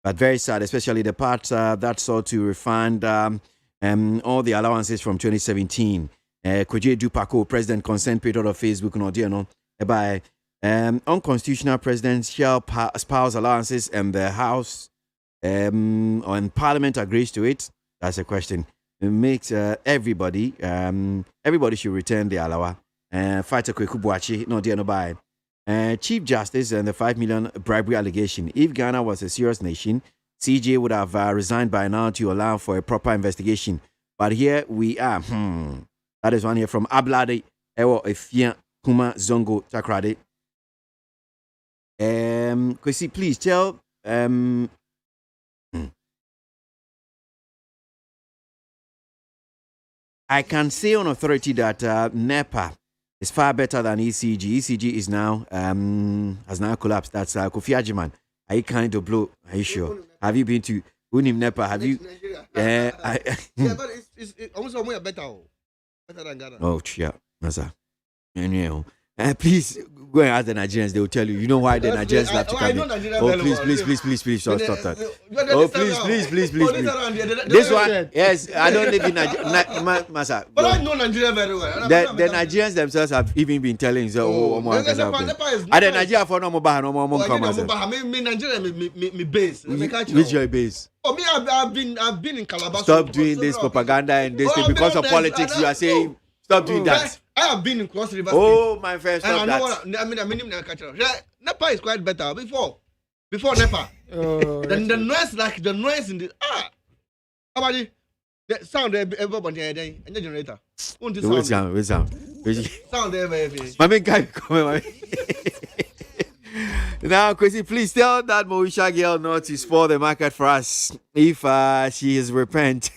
but very sad, especially the part that sought to refund all the allowances from 2017. Koje Dupako, President Consent Period of Facebook, no dear no, by unconstitutional presidential spouse allowances, and the House and Parliament agrees to it. That's a question. It makes everybody should return the alawa. Fighter Kwekubuachi, no dear no by. Chief Justice and the 5 million bribery allegation. If Ghana was a serious nation, CJ would have resigned by now to allow for a proper investigation. But here we are. That is one here from Ablade Ewo Efia Kuma Zongo Takrade. Kwesi, please tell I can say on authority that NEPA is far better than ECG. ECG is now has now collapsed. That's Kofi AGYEMAN. Are you kind of blow? Are you sure? Have you been to Unim NEPA? Have you? Yeah, but it's almost better than Ghana. Oh, yeah, Masa. Anyway, please go and ask the Nigerians. They will tell you. You know why the Nigerians have to come in? Oh, please, stop that. Oh, please. This one, yes, I don't live in Nigeria. Masa. But I know Nigeria very well. The Nigerians themselves have even been telling you, oh, are the Nigeria for no more me Nigeria, me base. Which your base? Oh, me, I've been in Calabar. Stop doing this propaganda and this thing because of politics. You are saying stop doing that. I have been in Cross River. Oh, my friend, stop that. NEPA is quite better before NEPA. The noise in the how about the sound everybody and the generator. Wait sound. Sound there, my main guy come. Now, Kwesi, please tell that Moesha girl not to spoil the market for us. If she is repent,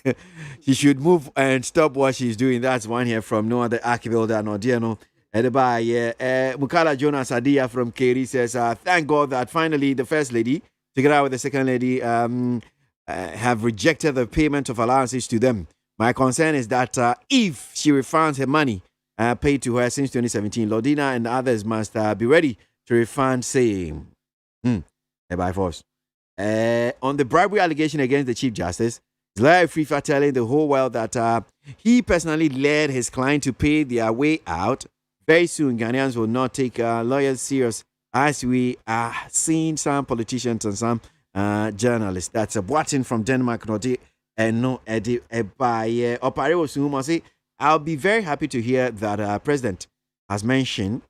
she should move and stop what she's doing. That's one here from no other Archibuilder nor Diano. Mukala Jonas Adia from Keri says, thank God that finally the First Lady, together with the Second Lady, have rejected the payment of allowances to them. My concern is that if she refunds her money paid to her since 2017, Lordina and others must be ready to refund same by force. On the bribery allegation against the Chief Justice, Zlaya Frifa telling the whole world that he personally led his client to pay their way out. Very soon, Ghanaians will not take lawyers serious, as we are seeing some politicians and some journalists. That's a Boatin from Denmark. I'll be very happy to hear that President has mentioned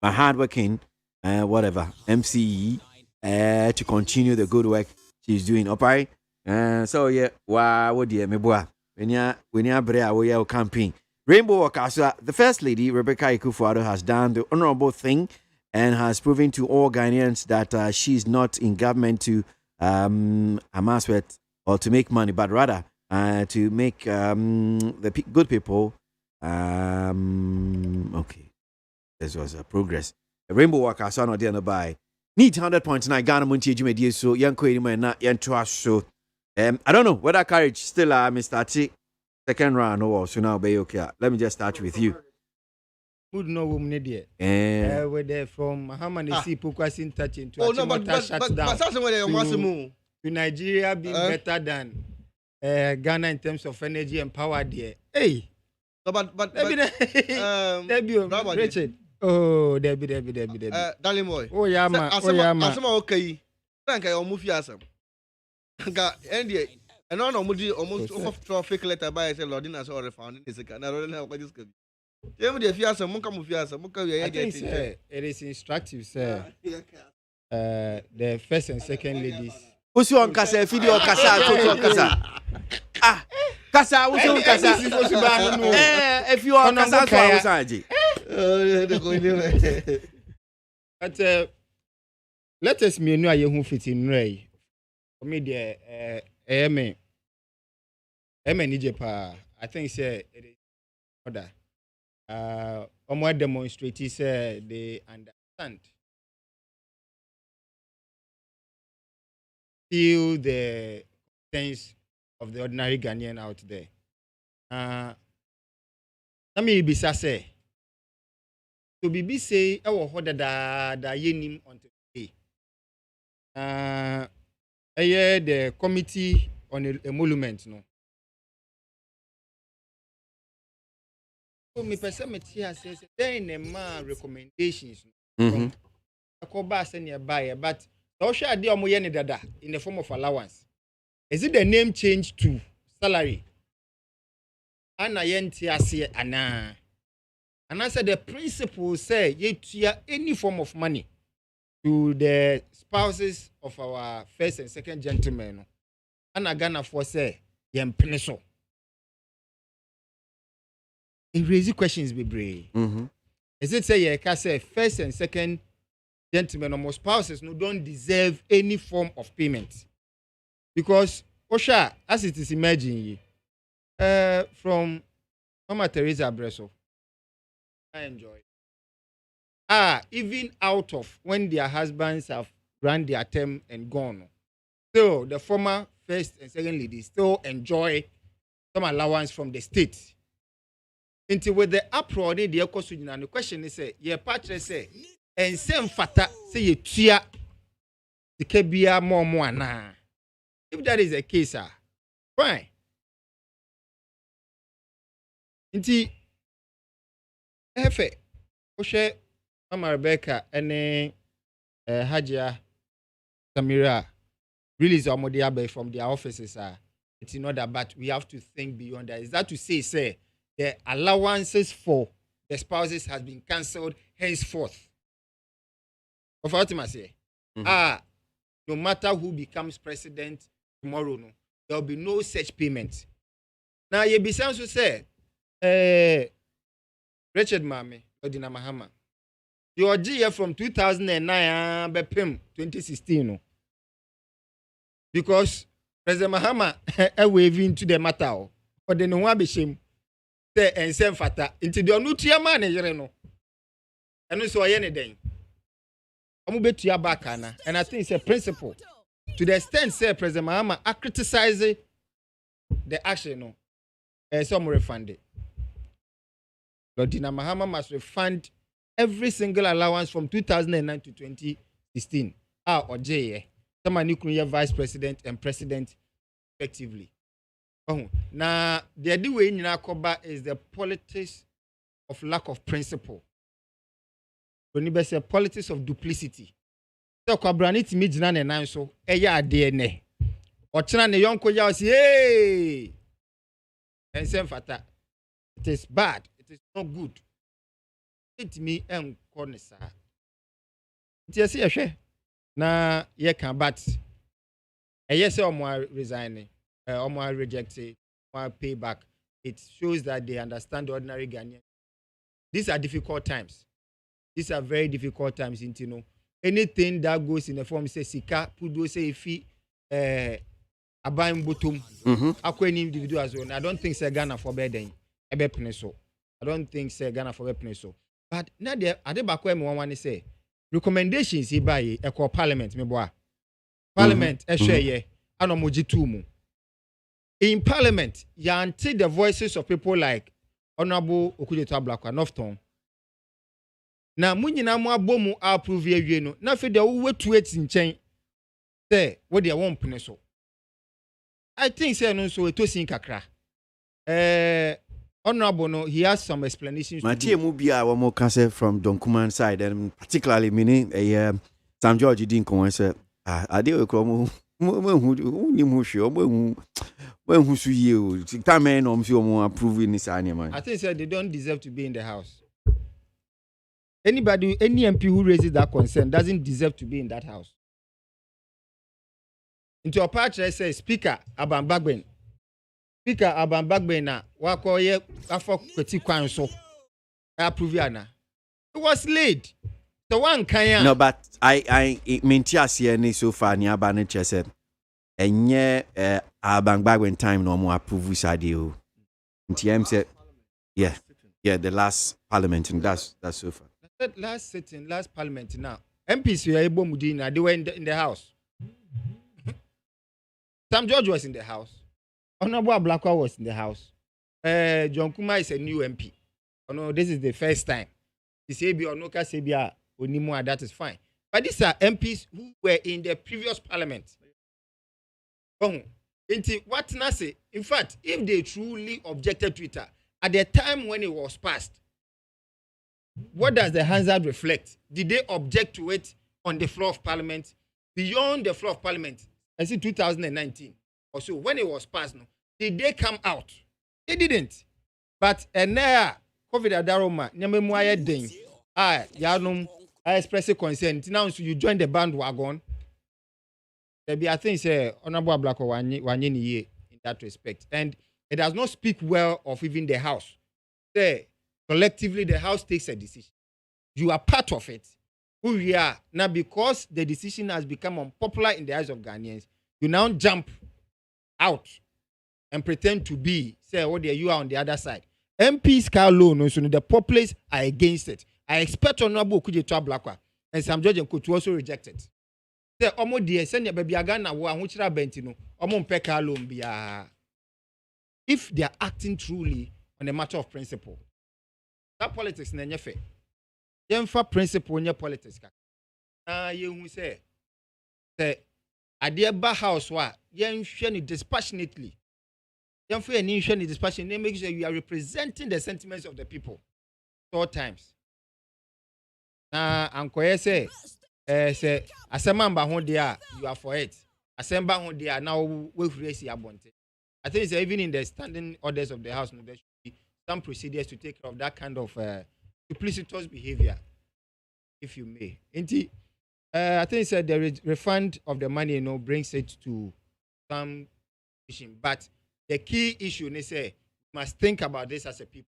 a hardworking, MCE, to continue the good work she's doing. So yeah, what dear me boy, when you brea campaign. Rainbow Workers, the First Lady Rebecca Ekufuado has done the honorable thing and has proven to all Ghanaians that she's not in government to amass wealth or to make money, but rather to make the good people. Okay. This was a progress. Rainbow Workers are not there by need 100.9 Ghana Montie Jumedi so young Queen not young trash so I don't know whether courage still Mr. T second round or so now be okay. Let me just start with you. Would know woman dear. We're there from Muhammad Pukwasin touching to to Nigeria being better than Ghana in terms of energy and power dear. Hey. But Richard. Oh, Debbie. Darling boy. Oh, yeah, man. Asama okay. Thank you, Mufi Asam. And almost fake letter by Lordina or refound in his account. I don't know what this could be. It is instructive, sir. The first and second ladies. Who's on Casa? Video Casa. Casa, who's on Casa? If you are Casa, but let us me know who fit in Ray. For me, the Nijepa, I think, sir, it is order. More demonstrators say they understand. Feel the sense of the ordinary Ghanaian out there. Let me be say. To be say, I will hold da yenim on today. The committee on emolument no. So me person here says then a man recommendations. I call back nearby, but the share the omoyeni dada in the form of allowance. Is it the name change to salary? Ana yenti ase ana. And I said the principle say you any form of money to the spouses of our first and second gentlemen. And I gonna for say yem peneso. It raises questions, be brave. Is it say you can say first and second gentlemen or spouses no don't deserve any form of payment? Because Osha, as it is emerging, From Mama Teresa Bresso, I enjoy. Even out of when their husbands have run their term and gone, still the former first and second ladies still enjoy some allowance from the state. Until with the uproar, the and the question is, your partner say, and same fata say you tia the kebia more na. If that is the case, fine. Until Efe, Oshe, Mama Rebecca, and Hajia Samira release Omodiabe from their offices. It's not that, but we have to think beyond that. Is that to say, the allowances for the spouses has been cancelled henceforth? Of what I say, no matter who becomes president tomorrow, no, there will be no such payment. Now, you be sounds to say, Richard Mame, Odina Mahama, your GF from 2009, Bepim 2016, no. Because President Mahama wave into the matter, or the no one be shame, say and same fata into the nutia man, you know. And also, anything. I'm bet to your back, and I think it's a principle. To the extent, say President Mahama, I criticize the action, no, some refund it. Lordina Mahama must refund every single allowance from 2009 to 2016. Or J. Some nuclear vice president and president, effectively. Now, the idea in Nakoba is the politics of lack of principle. When you say politics of duplicity. So, Kabranit Midjan and Nanso, Eya DNA. Or China Yonko Yas, yay! And same fata. It is bad. It is not good. It me and Cornisa. It is a share. Na ye can but yes, resigning, rejected, pay back. It shows that they understand the ordinary Ghanaian. These are difficult times. These are very difficult times, you know. Anything that goes in the form say sika, pudo say fi abayim bottom. Akweni individual as well. I don't think say Ghana for better ebe peneso. I don't think say Ghana for better peneso. But now there ade bakwe me wan say recommendations he buy a call parliament me boy. Parliament share ye anomoji tumu. In parliament, you anti the voices of people like Honorable Okujeto Ablakwa Northton. Na munyina mo abomu approve ye no. Na fe de wo wetu eti nchen. Say what they want peneso. I think say no so etosin kakra. Honorable, no, he has some explanations. Montie Mubia, one more cancer from Donkuman side, and particularly meaning a Sam George didn't come and say, I deal with who you, Taman, or more approving this animal. I think they don't deserve to be in the house. Anybody, any MP who raises that concern doesn't deserve to be in that house. Into a part, I say, Speaker Aban Bagben. Speaker Aban Bagbena, wako ye afọ kweti kwan so. Approve yana. It was late. The one kanya. No, but I mintias here ni so far ni abane chese. Enye Aban Bagben time no more approve side o. NTM said, yeah, the last parliament and that's so far. That last sitting, last parliament now. MPs were able Mudina, they were in the house. Sam George was in the house. Honorable Ablakwa was in the house. John Kuma is a new MP. Oh no, this is the first time. The Sebi or Noka Sebia Onimua, that is fine. But these are MPs who were in the previous parliament. Oh, what Nase? In fact, if they truly objected to it at the time when it was passed, what does the Hansard reflect? Did they object to it on the floor of parliament? Beyond the floor of parliament, I see 2019. Or so when it was passed, no, did they come out? They didn't. But now, COVID adaroma, nyamemwaye ding. Yanum, I express a concern. Now, so you join the bandwagon. There be, I think, say Honorable Ablakwa wanye in that respect, and it does not speak well of even the House. Say collectively, the House takes a decision. You are part of it. Who we are now, because the decision has become unpopular in the eyes of Ghanaians, you now jump out and pretend to be, say, oh, there you are on the other side. MP's car loan, so the populace are against it. I expect Honorable Kuje Blackwa and some judge and could also reject it. Say, Omo dear, send your baby agana, which are bentino, Omo Peka loan be if they are acting truly on a matter of principle. That politics na nyefe. Yemfa principle nye politics ka. Na yehu say ade ba house wa yenhwe ni dispassionately. Yemfa any hwe ni dispassionately, make sure you are representing the sentiments of the people. 4 times. Na ankoye say asema mba ho dia you are for it. Asemba ho dia now we free abonte. I think it's even in the standing orders of the house, there should be some procedures to take care of that kind of duplicitous behavior, if you may. I think it's the refund of the money, brings it to some issue. But the key issue, they say, we must think about this as a people.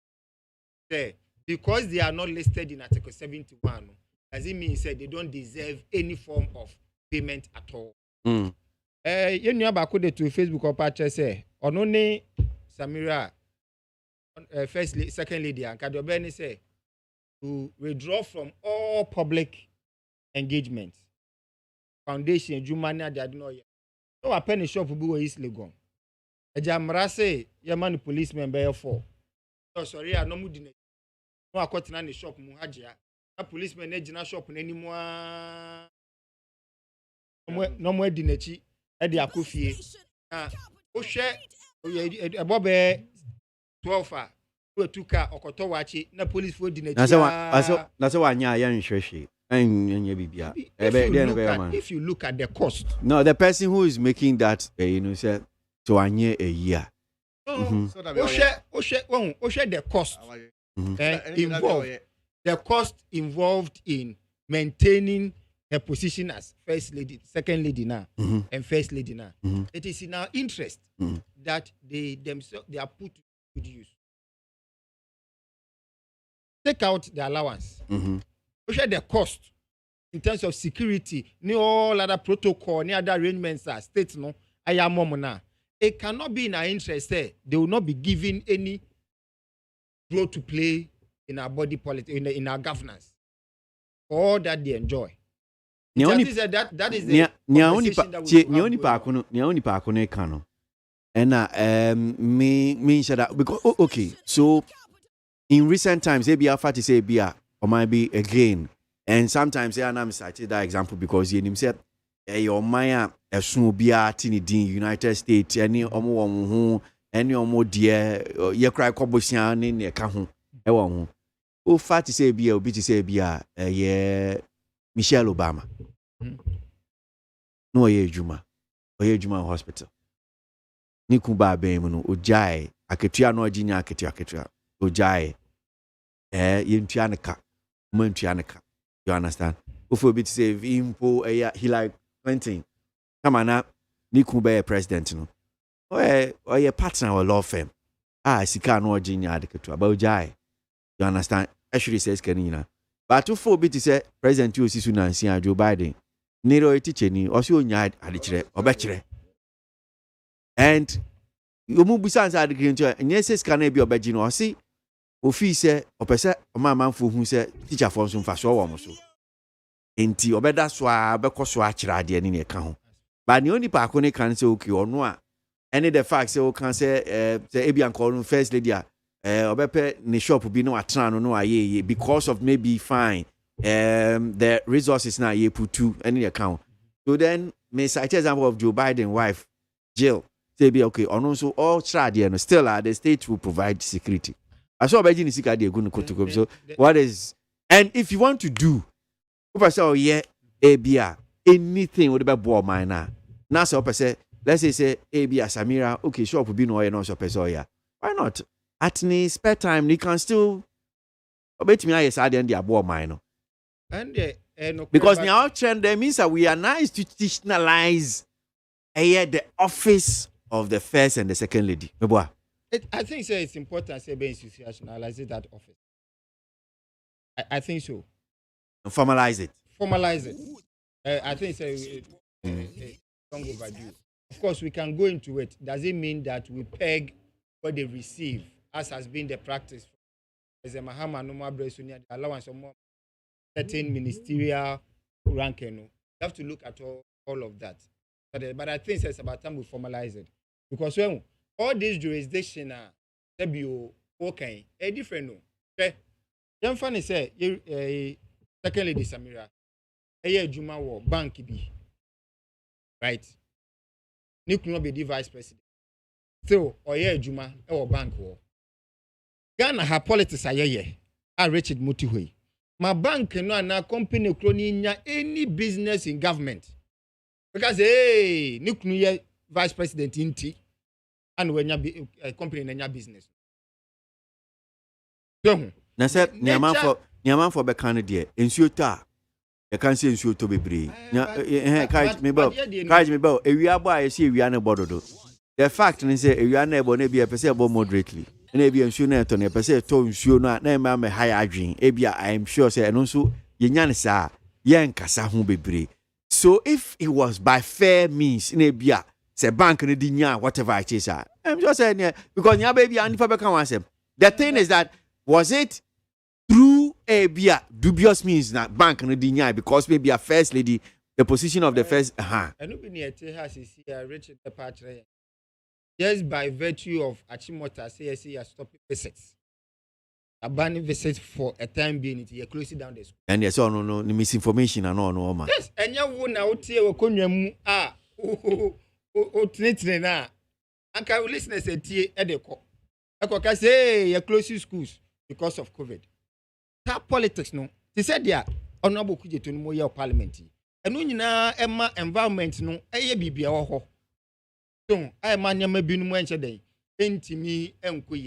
Say, because they are not listed in Article 71, does it mean they don't deserve any form of payment at all? You know about to Facebook or patch say only Samira second lady and Kadobeni say to withdraw from all public engagements. Foundation Jumania they know yet. No a penny shop will be easily gone. A jamra say Yaman policeman bear for. Oh sorry, I no mudine. No a cotton on the shop muhajia. A policeman ejina shop anymore. No more dinechi. Edi akofie o hwe ebobe 12 o tuka okoto wachi na police for di na na se wanya ya nhwehwe anya bibia if you look at the cost. No, the person who is making that say to anya a year o hwe the cost involved, the cost involved in maintaining her position as first lady, second lady now, and first lady now. It is in our interest that they themselves are put to good use. Take out the allowance. Share the cost in terms of security, no all other protocol, any other arrangements are states no. I am now. It cannot be in our interest. They will not be given any role to play in our body politics, in our governance. All that they enjoy. That is the conversation that we only pakuno kano. And me said that because okay, so in recent times they be after to say beer or might be again, and sometimes I'm cited that example because he himself your maya a soon be at in the United States any omo any omo dear ye cry cobosian in your cajon. Oh, fat to say beer, or be to say beer, Michelle Obama. No Juma hospital. Nikuba Bemuno, Ojai, Aketia no Ginia Ketia, Ojai, Yintianica, Montianica. You understand? Ufo bit save impo he like 20. Come on up, Nikuba president. No, or your partner or law firm. Sika no Ginia Ketua, Ojai. You understand? Actually says Kenina. But to four bit say President Usisuna Joe Biden. Nero teacher ni also nyad adichere obechere. And you move besides adichere and yes can be obegino or see ofi say opese man for who say teacher for some faso wo so. Enti obeda so a beko so akira de ni ka ho. But the only pa ko ne kan say okay ono a any the fact say o kan say ebian call first lady obepe ne shop bi no atran no aye because of maybe fine the resources now you put to any account. So then me cite example of Joe Biden wife Jill say be okay on also all trade and still the state will provide security. I saw Beijing is going so what is and if you want to do say yeah ABA anything would be ball mine now so say let's say ABA Samira okay shop will be no no so person why not at any spare time you can still bet me I said and the ball mine. And because now trend means that we are now institutionalize the office of the first and the second lady. I think it's important to institutionalize that office. I think so. Formalize it. Formalize it. I think it's long overdue. Of course, we can go into it. Does it mean that we peg what they receive, as has been the practice? As a Mahama normal the allowance of more certain ministerial ranking. You have to look at all of that. But I think it's about time we formalize it. Because when all these jurisdictions are okay, a different no. Okay. Young funny say, second lady Samira, a Juma war bank be right. You cannot be the vice president. So, or Juma or bank war. Ghana her politics are Richard Mutiwe. My bank no company crony any business in government. Because you vice president in T and when you company in your business. So, na said Niaman for Becanadier, in Suta. You can't say in to be brave. Courage me bow, a we are by a see we are no border. The fact is, we are never be a perceivable moderately. And maybe I'm sure not on a percent tone, sure not name a high dream. Abia, I am sure, say, and also, Yansa, Yankasa who be brave. So if it was by fair means, in Abia, say bank and dinya, whatever it is, I'm just saying, because your baby and for become the thing is that, was it through Abia dubious means that bank and dinya, because maybe a first lady, the position of the first, and Richard departure. Just by virtue of Achimota says he has stopped visits. Abandoning visits for a time being, you're closing down the school. And yes, no misinformation and no man. Yes, and you won't out here with Konyamu. Trinity. And can listeners say, Edeko? I say, you're closing schools because of COVID. That politics, no. They said, yeah, honorable Kuji to know your parliament. And when you know, Emma environment, no, a baby or I man maybe no mention day. Me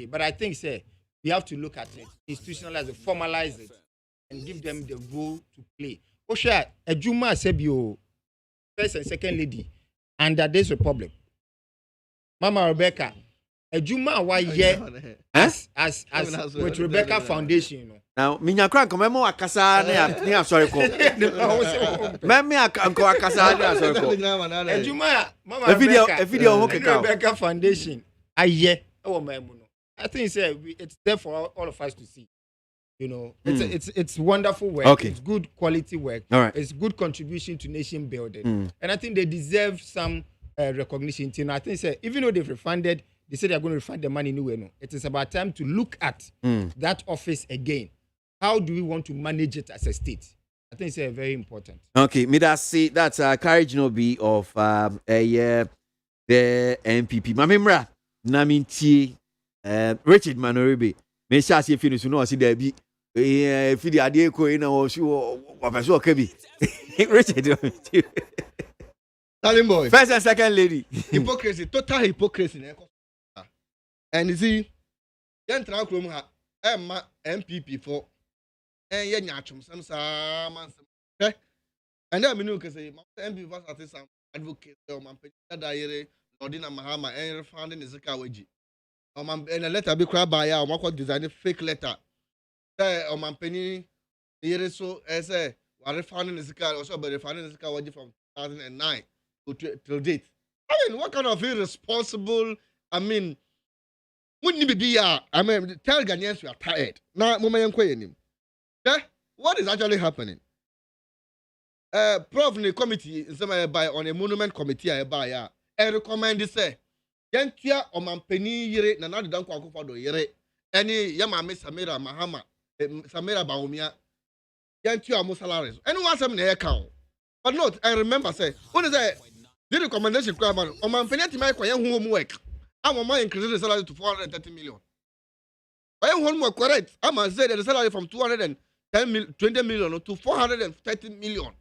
but I think say we have to look at it, institutionalize it, formalize it, and give them the role to play. Osha, a Juma Sebio, first and second lady, under this republic. Mama Rebecca, a Juma why as with Rebecca Foundation, you know. Now, Minya Crank, Memo Akasa, near sorry, Mammy Uncle Akasa, sorry, Juma, Mama, a video, Rebecca Foundation. I think it's there for all of us to see. You know, it's wonderful work. Okay. It's good quality work. All right. It's good contribution to nation building, and I think they deserve some recognition. I think even though they've refunded. They said they're going to refund the money anyway. No, it is about time to look at that office again. How do we want to manage it as a state? I think it's very important. Okay, me that say that's courage no be of the MPP. Mamimra Naminti Richard Manoribe. Me sha see finish no see there be fi the ade ko ina wo so kebi. Richard Darling boy. First and second lady. Hypocrisy, total hypocrisy. And you see, young Trankrum ha Emma MPP for and Yachum, some man. And then we can say, MPP was at some advocate or Mampedi, Lordina Mahama, and refunding the Zakawaji. And a letter be cried by our Mako design a fake letter. Or Mampeni, here so as a refunding the Zaka, also by refunding the Zakawaji from 2009 till date. I mean, what kind of irresponsible, wouldn't be tell Ghanaians we are tired. Now, what is actually happening? Prof in the committee, by on a monument committee, and recommend this say, Yantia or Mampeni Yere, Nanadu Danko for the Yere, any Yamame Samira Mahama, Samira Baumia, Yantia Musalaris, anyone some in the account. But not, I remember say, what is that? The recommendation, on Mampeni, my homework. I'm on my increase the salary to 430 million. I am one more correct. I must say that the salary from 220 million to 430 million.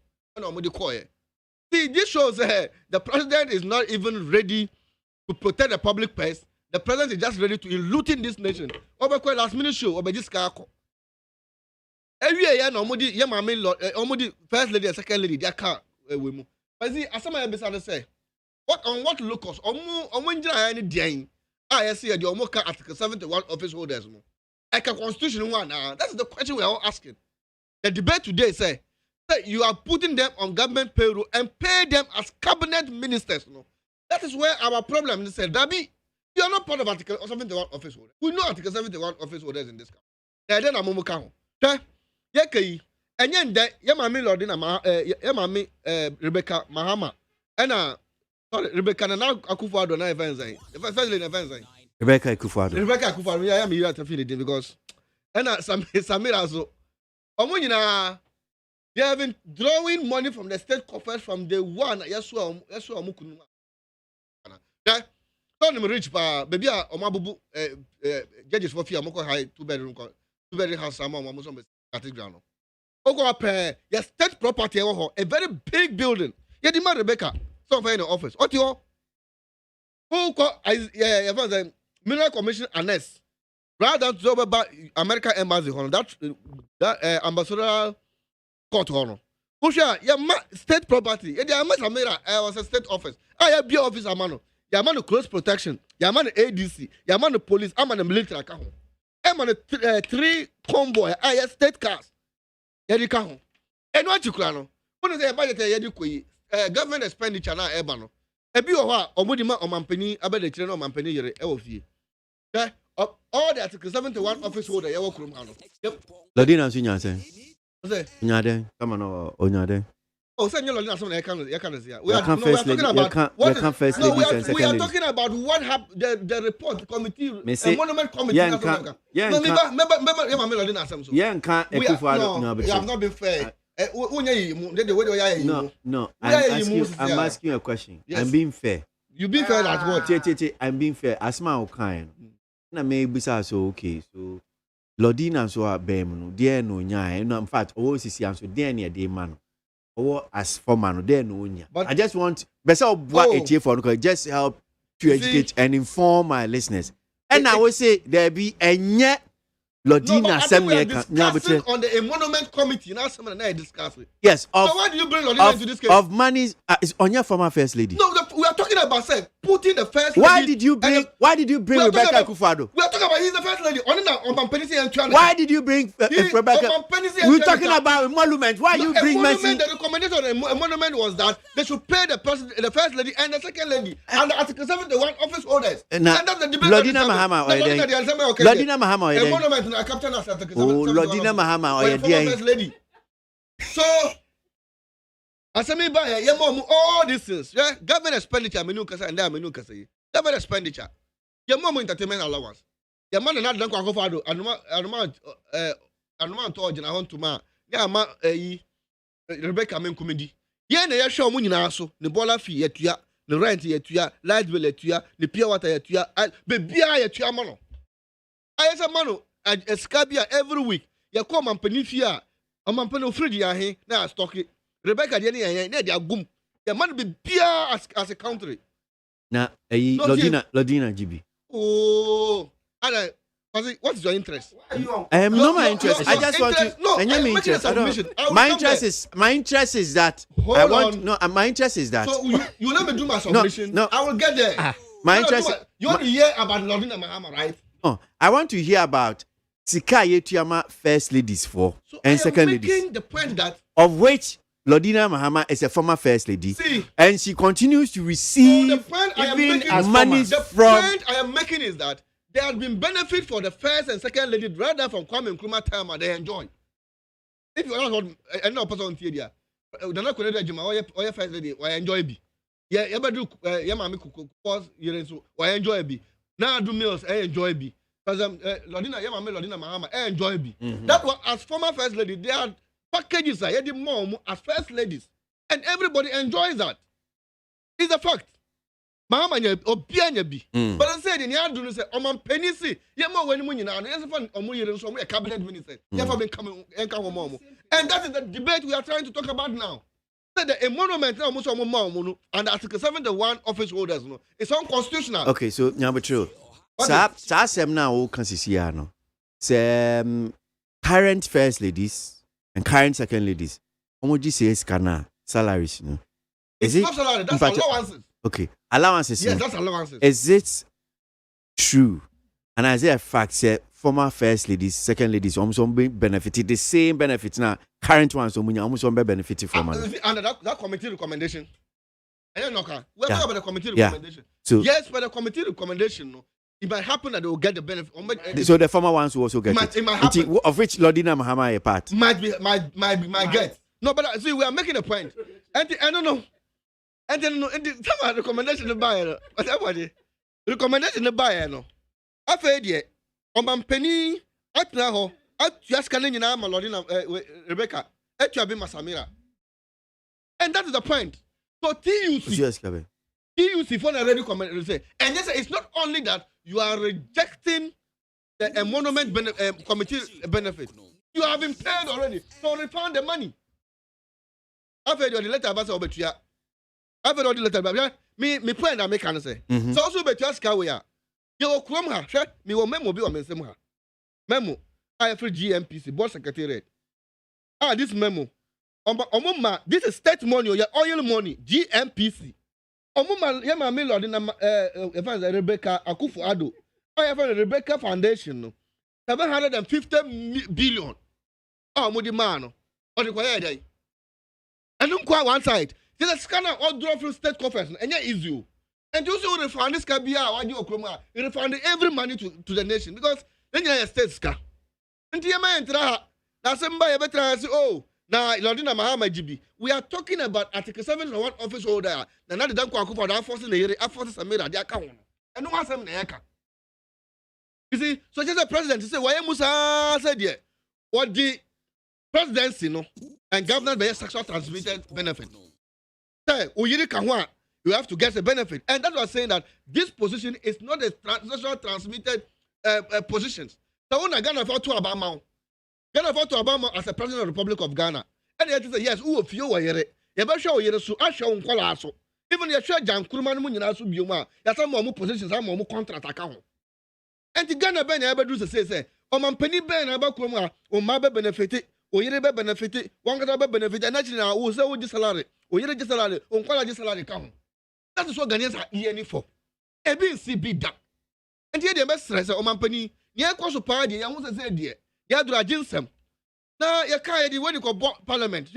See, this shows the president is not even ready to protect the public purse. The president is just ready to loot in this nation. Over quite last minute show, over this car. Every year, normally, Yamami, first lady and second lady, their car. But see, as somebody say, what locus? Any day, I see the Omoka Article 71 office holders. Like a constitution one. That's the question we are all asking. The debate today say you are putting them on government payroll and pay them as cabinet ministers. That is where our problem is. Dabi, you are not part of Article 71 office holder. We know Article 71 office holders in this country. Then I'm going to come. Yekei, and then Yamami Lordina, Rebecca Mahama, and Rebecca now Akufo-Addo na events. First lady events. Rebecca Akufo-Addo. Rebecca Akufo-Addo, I am here to feel it because, and Samira so, Omunina. They have been drawing money from the state coffers from day one. Yes, Mukunu. Don't rich, baby. Omabubu judges for fear. Moko high 2-bedroom house. Some almost on the ground. Oko up your state property. A very big building. You demand Rebecca. Some in the office. What you? Who call? The Mineral Commission Annex. Rather than about American Embassy. That ambassador. Court honor. Pusha, state property. Yeah, Samira, I was a state office. I have be office amano. Ya man close protection. Ya man ADC. Ya man police. I'm an military account. I'm on a 3 convoy. I have state cars. Yedi kaho. And what you crano? When they budget yedi kui government expenditure na ebano. Ebi owa omudima omampeni abede chire no omampeni yere e ofie. All the Article 71 office holder ya work room hano. Yep. Ladina sunya say. Nyade, come on, Onyade. Oh, send you something. I can't see. We are talking about what we are talking about what happened. The report committee, the monument committee. We have not been fair. No. I'm asking you a question. Yes. I'm being fair. You being fair at what? I'm being fair. Asma Okain. Na me bisa so okay. So Lodina so abem dear no nya. No, in fact, sisi so dear near day man. As for man, there no nya. But I just want better for just help to educate and inform my listeners. And I will say there be a nya Lodina discussing on the monument committee. Now someone and I discuss it. Yes. So why do you bring Lodina into this case? Of money is on your former first lady. No, we are talking about putting the first lady. Why did you bring Rebecca Akufo-Addo? We are talking about he's the first lady. Why did you bring Rebecca? We're talking about a monument. Why you bring Mercy? The recommendation of a monument was that they should pay the first lady and the second lady and the Article 71 office holders. And that's the debate. Lodina Mahama Lodina Mahama a monument and captain as Article 71. Lodina Mahama lady. So Asami buy all these things. Yeah, government expenditure menu kasa and menu kasa. Government expenditure. Your mom entertainment allowance. Your man and not done Akufo-Addo and told you I want to ma. Yeah, ma Rebecca men comedy. Yeah, na show money na so. The bola fee etua, the rent etua, light bill etua, the pure water etua, baby etua mano. I say mano, a scabia every week. You come and penny fee. I'm a penny free ya na stock it. Rebecca Jenny and they are boom. The man be beer as a country. Now, Lodina GB. Oh, what is your interest? I am not my interest. I just want to. No, my interest is that I want. No, my interest is that. So you let me do my submission. No, I will get there. My interest. You want to hear about Lodina Mahama, right? Oh, I want to hear about Sika Yetuyama first ladies and second ladies. Making the point that of which Lodina Mahama is a former first lady, and she continues to receive the point I am making is that there has been benefit for the first and second lady rather from Kwame Nkrumah time and they enjoy. If you are not any person on theater, they're not connected to my first lady, why enjoy be? Yeah, you do Yamami cause you enjoy be. Now do meals, I enjoy be. Because Lodina Mahama, I enjoy be. That was as former first lady, they had packages are the mom as first ladies, and everybody enjoys that. It's a fact. Mahama obianya bi. But I said in Yadu say, "Oman penisi, yema when money now. Yes, fun omuye so a cabinet minister. Never been coming and that is the debate we are trying to talk about now. Said a monument now almost and Article 71 office holders no, it's unconstitutional. Okay, so number two. Sa sem na o kansisiano. Say current first ladies and current second ladies, Omoji says kana salaries, no? Is it not salary? That's allowances. Okay, allowances. Yes, that's allowances. Is it true? And as a fact, say former first ladies, second ladies, almost benefited the same benefits now. Current ones, almost benefited from. Under that committee recommendation, And then, okay, we're talking about the committee Yeah. recommendation. So yes, but the committee recommendation, no, it might happen that they will get the benefit. so the former ones will also get It might happen. Of which Lordina Mahama a part. Might get. No, but see, we are making a point. And I don't know. And then some of the recommendation the buyer. Whatever the recommendation the buyer no. After the penny at now at just canning in Ama Lordina Rebecca at your Bima Samira. And that is the point. So TUC for the ready comment say. And yes, it's not only that you are rejecting the monument committee benefit. You have been paid already. So refund the money. I've heard the letter about Obetia. I've heard the letter about me point I make say. So also Betia Skawaya. You will come her, me will memo be on Mesema. Memo. I have free GMPC, board secretariat. This memo. Omuma, this is state money or your oil money, GMPC. Omuma, Yama Miller in Rebecca Akufo-Addo. I have a Rebecca Foundation. 750 billion. Mudimano. Or the quiet day. And don't quite one side. There's a scanner all draw from state conference, and yeah, is you. And you see, refund this can be our you Okroma. You refund every money to the nation because then you're a state scar. And the man, that's somebody better say, oh, now, Lordina Mahama GB. We are talking about Article 7 one office holder. Now, the Danko Akufa, the forces in the area, forces are made at the account. And no one said the account. You see, so just the president say, why Musa said, yeah, what the presidency, no, and government by sexual transmitted benefit. Say, you have to get a benefit. And that's why I'm saying that this position is not a sexual transmitted position. So, when I got to Obama, Ghana fought to Obama as a president of the Republic of Ghana. And he said, yes, who of you were here? You better show you so I show Kolaso. Even your share Jan Kurman Muninasu Buma, there's some more positions, some more contract account. And the Ghana Ben ever do say, man penny Ben about Kuma, or Mabe benefited, or Yerebe benefited, one got benefit, and actually now who say with the salary, or Yerebe salary, or quality salary count. That is what Ghanaians are here for. A BNC done. And here the best stress of man penny, near course of party, I want to say, dear. Yadra Jinsem. Now, you can't when you go parliament.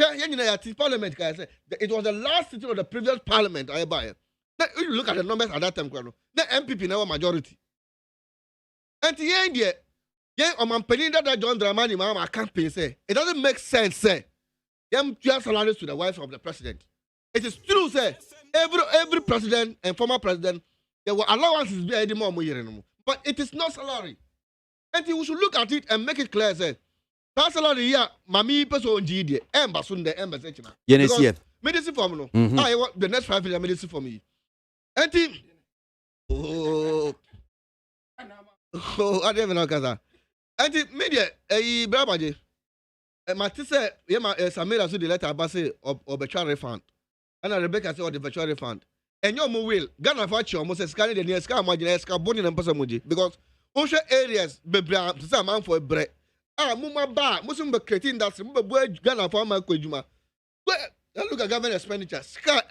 Parliament, guys. It was the last sitting of the previous parliament. I buy it. Now, you look at the numbers at that time, the MPP now majority. And the end, yeah, on penny that John Dramani, I can't pay. Say it doesn't make sense. Say, just salaries to the wife of the president. It is true. Say every president and former president, there were allowances be any more, but it is not salary. And we should look at it and make it clear, say, that salary here, Mami person GD, Embasunde, Embasachina. Yes, medicine for me, no. I want the next 5 years medicine for me. And I don't even know, Kaza. And media, Brabaji, Matisse, Samira, so the letter about say, or virtual refund. And Rebecca said, the virtual refund. And your will, Ghana Fachi almost scanning the near scam, margin, scam, bonnie and person, because Osha areas be some man for a bread. Muma ba, Muslim be creating that some boy Ghana for my Kojuma. Look at government expenditure. Ska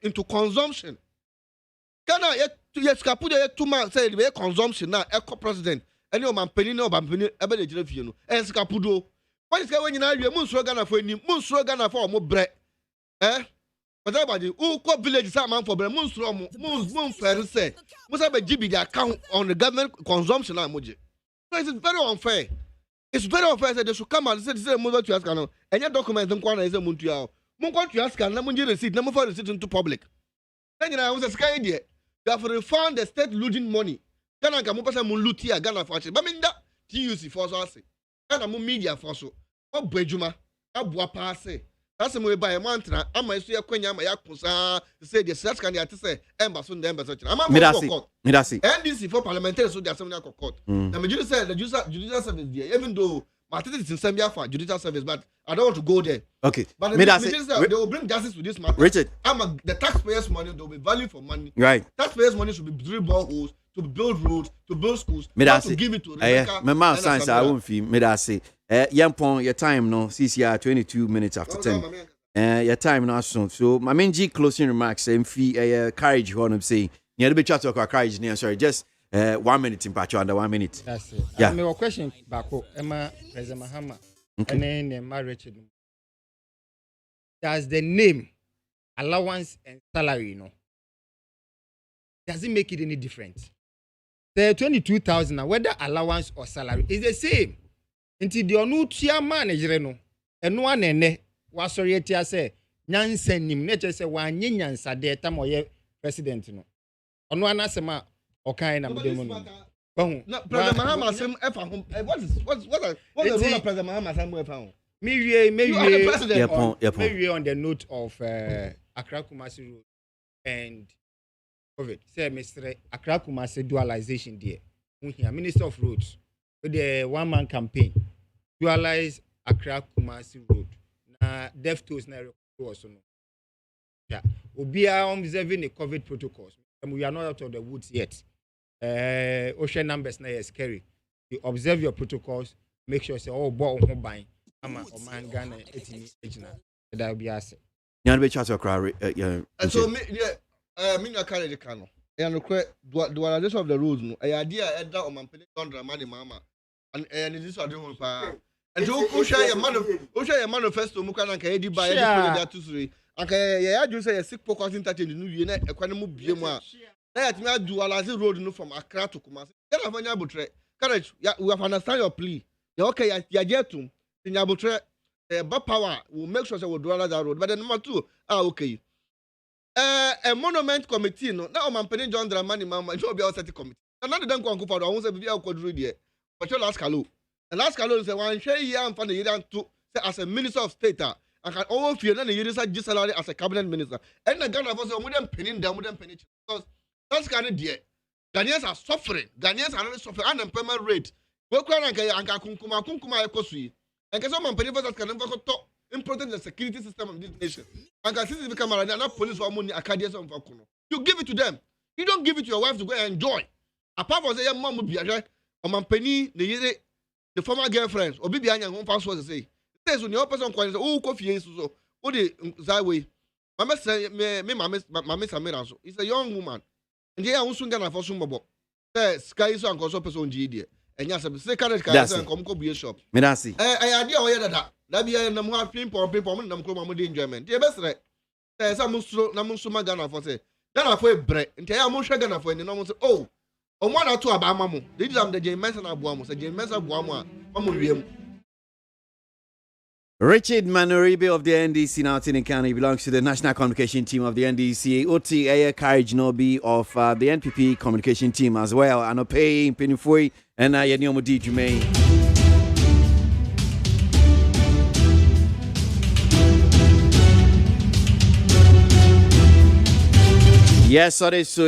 into consumption. Ghana yet put a 2 months say the consumption now, eco president. And your man penny no bambini, ebe de jilefino. And Scapudo. What is going on? You moon Ghana for any moon Ghana for more bread. But everybody who call village man for bread, moon fair say. Must have a GB the account on the government consumption emoji. So it's very unfair. It's very unfair that they should come and say this is a to ask and your document don't quite is a Muntia. Munko to ask and Namunji receipt, number for receipt into public. Then I was a sky idea. They have refund the state losing money. Ghana Kamupasa Mulutia, Ghana Fashi. But I mean that TUC for us. Ghana media for so. Oh, Bejuma, Abua Passe. That's the way by a mantra. I'm a Suya Quenya, my Yakusa, say the search can say, Embassy, the Embassy. I'm Midasi. NDC for parliamentary, so there's something court. The majority said the judicial service there, even though Martin is in Zambia for judicial service, but I don't want to go there. Okay. But the they will bring justice to this matter. Richard. The taxpayers' money, there will be value for money. Right. Taxpayers' money should be drill boreholes, to build roads, to build schools, not to give it to Rebecca. My mouth science, I won't feel. Midasi. Yampon, your time, no, CCR 22 minutes after 10. Your time now soon. So my main G closing remarks and fee courage what I'm saying. You had to be chat about courage near sorry, just 1 minute in patch under 1 minute. That's it. Yeah. My question back Emma President Mahama. And then Richard. Does the name allowance and salary, doesn't make it any different. The 22,000, whether allowance or salary, is the same. Until the new chairman is reno, and one and was sorry to say, Nansen, nature say one yin sa de tamoye president. No, on one asema or kind of demon. No, President Mahama, what is the role of President Mahama? Maybe on the note of Accra Kumasi Road and COVID. Say, Mr. Accra Kumasi dualization there. Minister of Roads with the one-man campaign. Dualize Accra Kumasi Road. Na DevTools na also no. Yeah. We are observing the COVID protocols. And we are not out of the woods yet. Ocean numbers na is scary. You observe your protocols, make sure say boy on buying. Ama o man Ghana etini ejina. That will be asset. Nyan be chat okra so me na carry the cano. E no kwe dualization of the roads no. E idea e da o man pele $100 money mama. And this are the whole pa. And so share your manifesto mu kana ka edi ba edi project atusuri. Anka ya ju say sick focus interchange no wie na ekwane mu bie mu a. Na ya timi dualize road no from Accra to Kumasi. Get afanya butre. Courage, we have understand your plea. Ya okay ya jetum. Tinya butre power will make sure say we dualize that road. But then number 2, okay. A monument committee no na o man peni John Dramani mama no be set committee. Na dem ko anko fa do won say bibia akwaduru die. But your last kalo. The last kalo say one share year and fan the year to say as a minister of state and can all feel na the year say salary as a cabinet minister. And the Ghana for say we dem penny down, we dem penny because that's kind of there. Ghanaians are suffering. Ghanaians are really suffering. Unemployment rate. We kwa anka kunkuma ekosui. And can some penny for that can never to important the security system of this nation. And can see the camera na police for money acadians of Vakuno. You give it to them. You don't give it to your wife to go and enjoy. Apart from say your mom will be a man penny the former girlfriends or bibi anya home fast was say says when your person kwani say oh KO FIE so o de zaiwe mama say me mama Samira so is a young woman and here unsun Ghana for some bobo say sky so anko so person gi there enya say carrot car say come buy shop me da see idea o ye da bia na mo ha pimpo na mo mo de enjoyment dey best say say mo suro na mo suma Ghana for say Ghana for ebre ntia ya mo hwe Ghana for ni no mo say oh Omwana to abamamu. They did am the James na buamu. Say James buamu a mamu wiem. Richard Manoribe of the NDC now in County belongs to the National Communication Team of the NDC. Oti Aya Courage Nobi of the NPP Communication Team as well. Anope Penifui and Yaniomo D Jume. Yes, sorry, so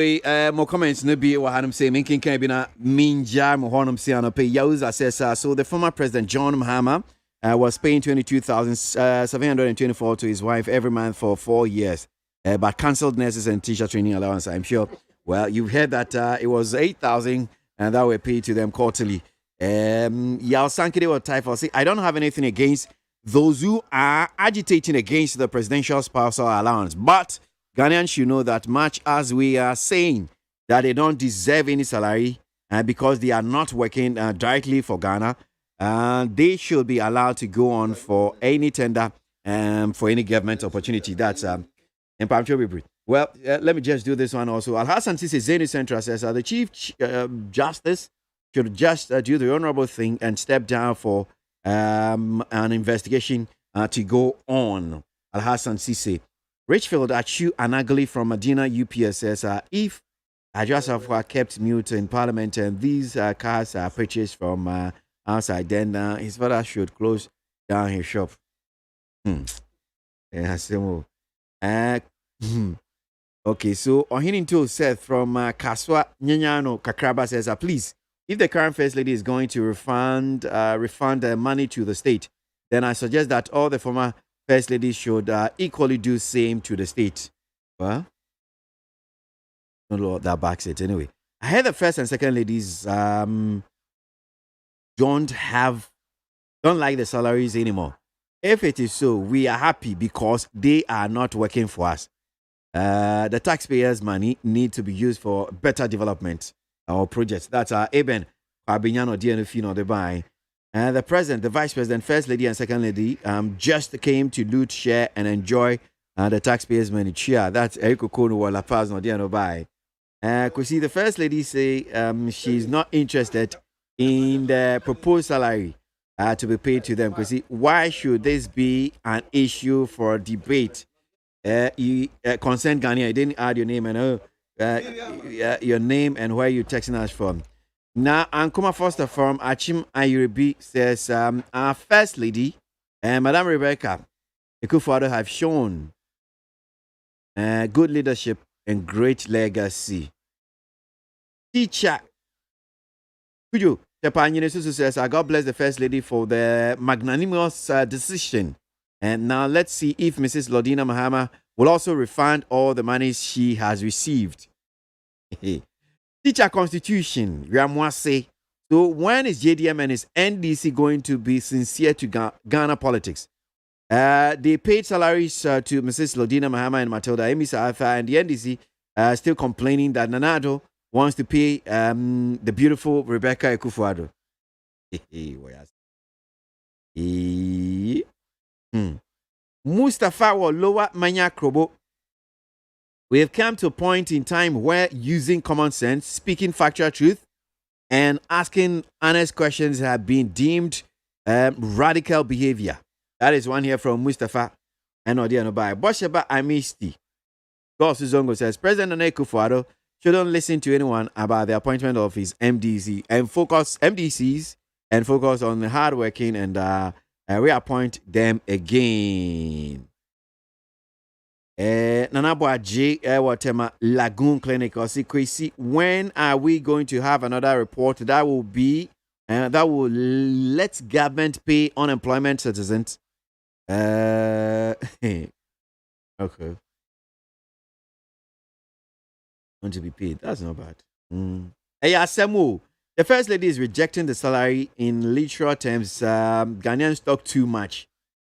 more comments no be what I'm saying. Minkin can be na minja mo honum say anope Yauza says so the former president John Mahama was paying 22,724 to his wife every month for 4 years, but cancelled nurses and teacher training allowance. I'm sure. Well, you've heard that it was 8,000 and that were paid to them quarterly. Yao Sankide or Taifa say, I don't have anything against those who are agitating against the presidential spousal allowance, but Ghanaians should know that much as we are saying that they don't deserve any salary because they are not working directly for Ghana, they should be allowed to go on for any tender for any government opportunity. That's well, let me just do this one also. Al-Hassan Sisi Zeni Central says the Chief Justice should just do the honorable thing and step down for an investigation to go on. Al-Hassan Sisi. Richfield Achu Anagli from Medina UPS says if Ajasafwa kept mute in Parliament and these cars are purchased from outside, then his father should close down his shop. Okay, so Ohininto Seth from Kaswa Nyanyano Kakraba says, please, if the current First Lady is going to refund money to the state, then I suggest that all the former First Ladies should equally do same to the state. Well, no, that backs it anyway. I heard the First and Second Ladies don't like the salaries anymore. If it is so, we are happy because they are not working for us. The taxpayers' money need to be used for better development or projects. That's Eben Abinyano DNFino the buy. The president, the vice president, first lady, and second lady just came to loot, share, and enjoy the taxpayers' money. Chia, that's Eriko Kono or La Paz, no, no buy. Because see, the first lady say she's not interested in the proposed salary to be paid to them. Because see, why should this be an issue for debate? You consent Ghana, you didn't add your name and your name and where you texting us from. Now, Ankuma Foster from Achim Ayuribi says, our first lady, Madam Rebecca Ekufuado, have shown good leadership and great legacy. Teacher, could you? Japan says, God bless the first lady for the magnanimous decision. And now let's see if Mrs. Lodina Mahama will also refund all the monies she has received. Teacher Constitution, Ramwase. So when is JDM and his NDC going to be sincere to Ghana politics? They paid salaries to Mrs. Lodina Mahama and Matilda Emisa Alpha, and the NDC still complaining that Nanado wants to pay the beautiful Rebecca Ekufuado. Mustafa or Lower Manya Krobo. We have come to a point in time where using common sense, speaking factual truth, and asking honest questions have been deemed radical behavior. That is one here from Mustafa and Odianobai. Bosheba Amisti. Goss Zongo says President Nana Kufuado shouldn't listen to anyone about the appointment of his MDCs and focus on the hardworking and reappoint them again. Nanabwa J. Watema Lagoon Clinic or Kwesi, when are we going to have another report that will let government pay unemployment citizens? Okay. Want to be paid. That's not bad. Hey, Asemu. The first lady is rejecting the salary in literal terms. Ghanaians talk too much.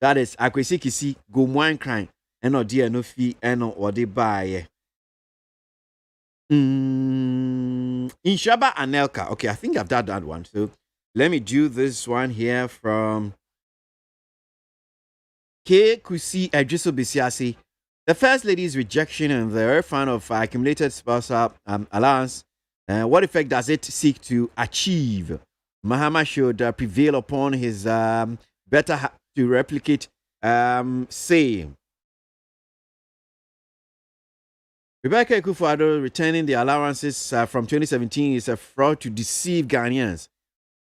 That is Akwesi Kisi go one crime. And no dear no fee and or they buy. Inshaba Anelka. Okay, I think I've done that one. So let me do this one here from K Kusi Adriso Bisiasi. The first lady's rejection and the refund of accumulated spousal allowance. What effect does it seek to achieve? Mahama should prevail upon his better to replicate say. Rebecca Ekufuado returning the allowances from 2017 is a fraud to deceive Ghanaians.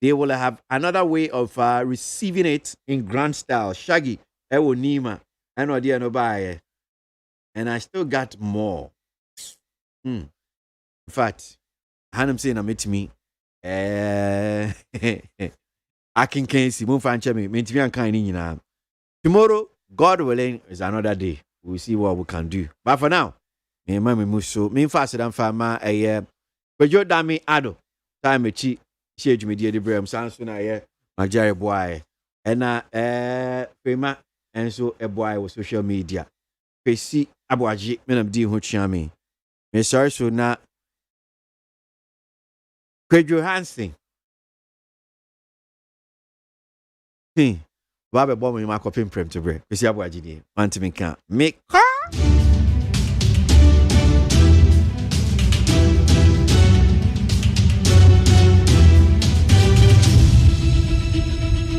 They will have another way of receiving it in grand style. Shaggy, Ewo Nima, and Odia Nobaye. And I still got more. In fact, Hanum saying I met me. I can see Moon Fan Chemi, Mentian Kainina. Tomorrow, God willing, is another day. We'll see what we can do. But for now, me mama muso me faster than fama but you damn me ado time me chi shege me die brem sanso na majare boy and fema and so a boy with social media pesi aboaje me nam di ho twia me sorry so na Kwejo Hansen ba be bo me makopem prem to bre pesi aboaje di want me kan me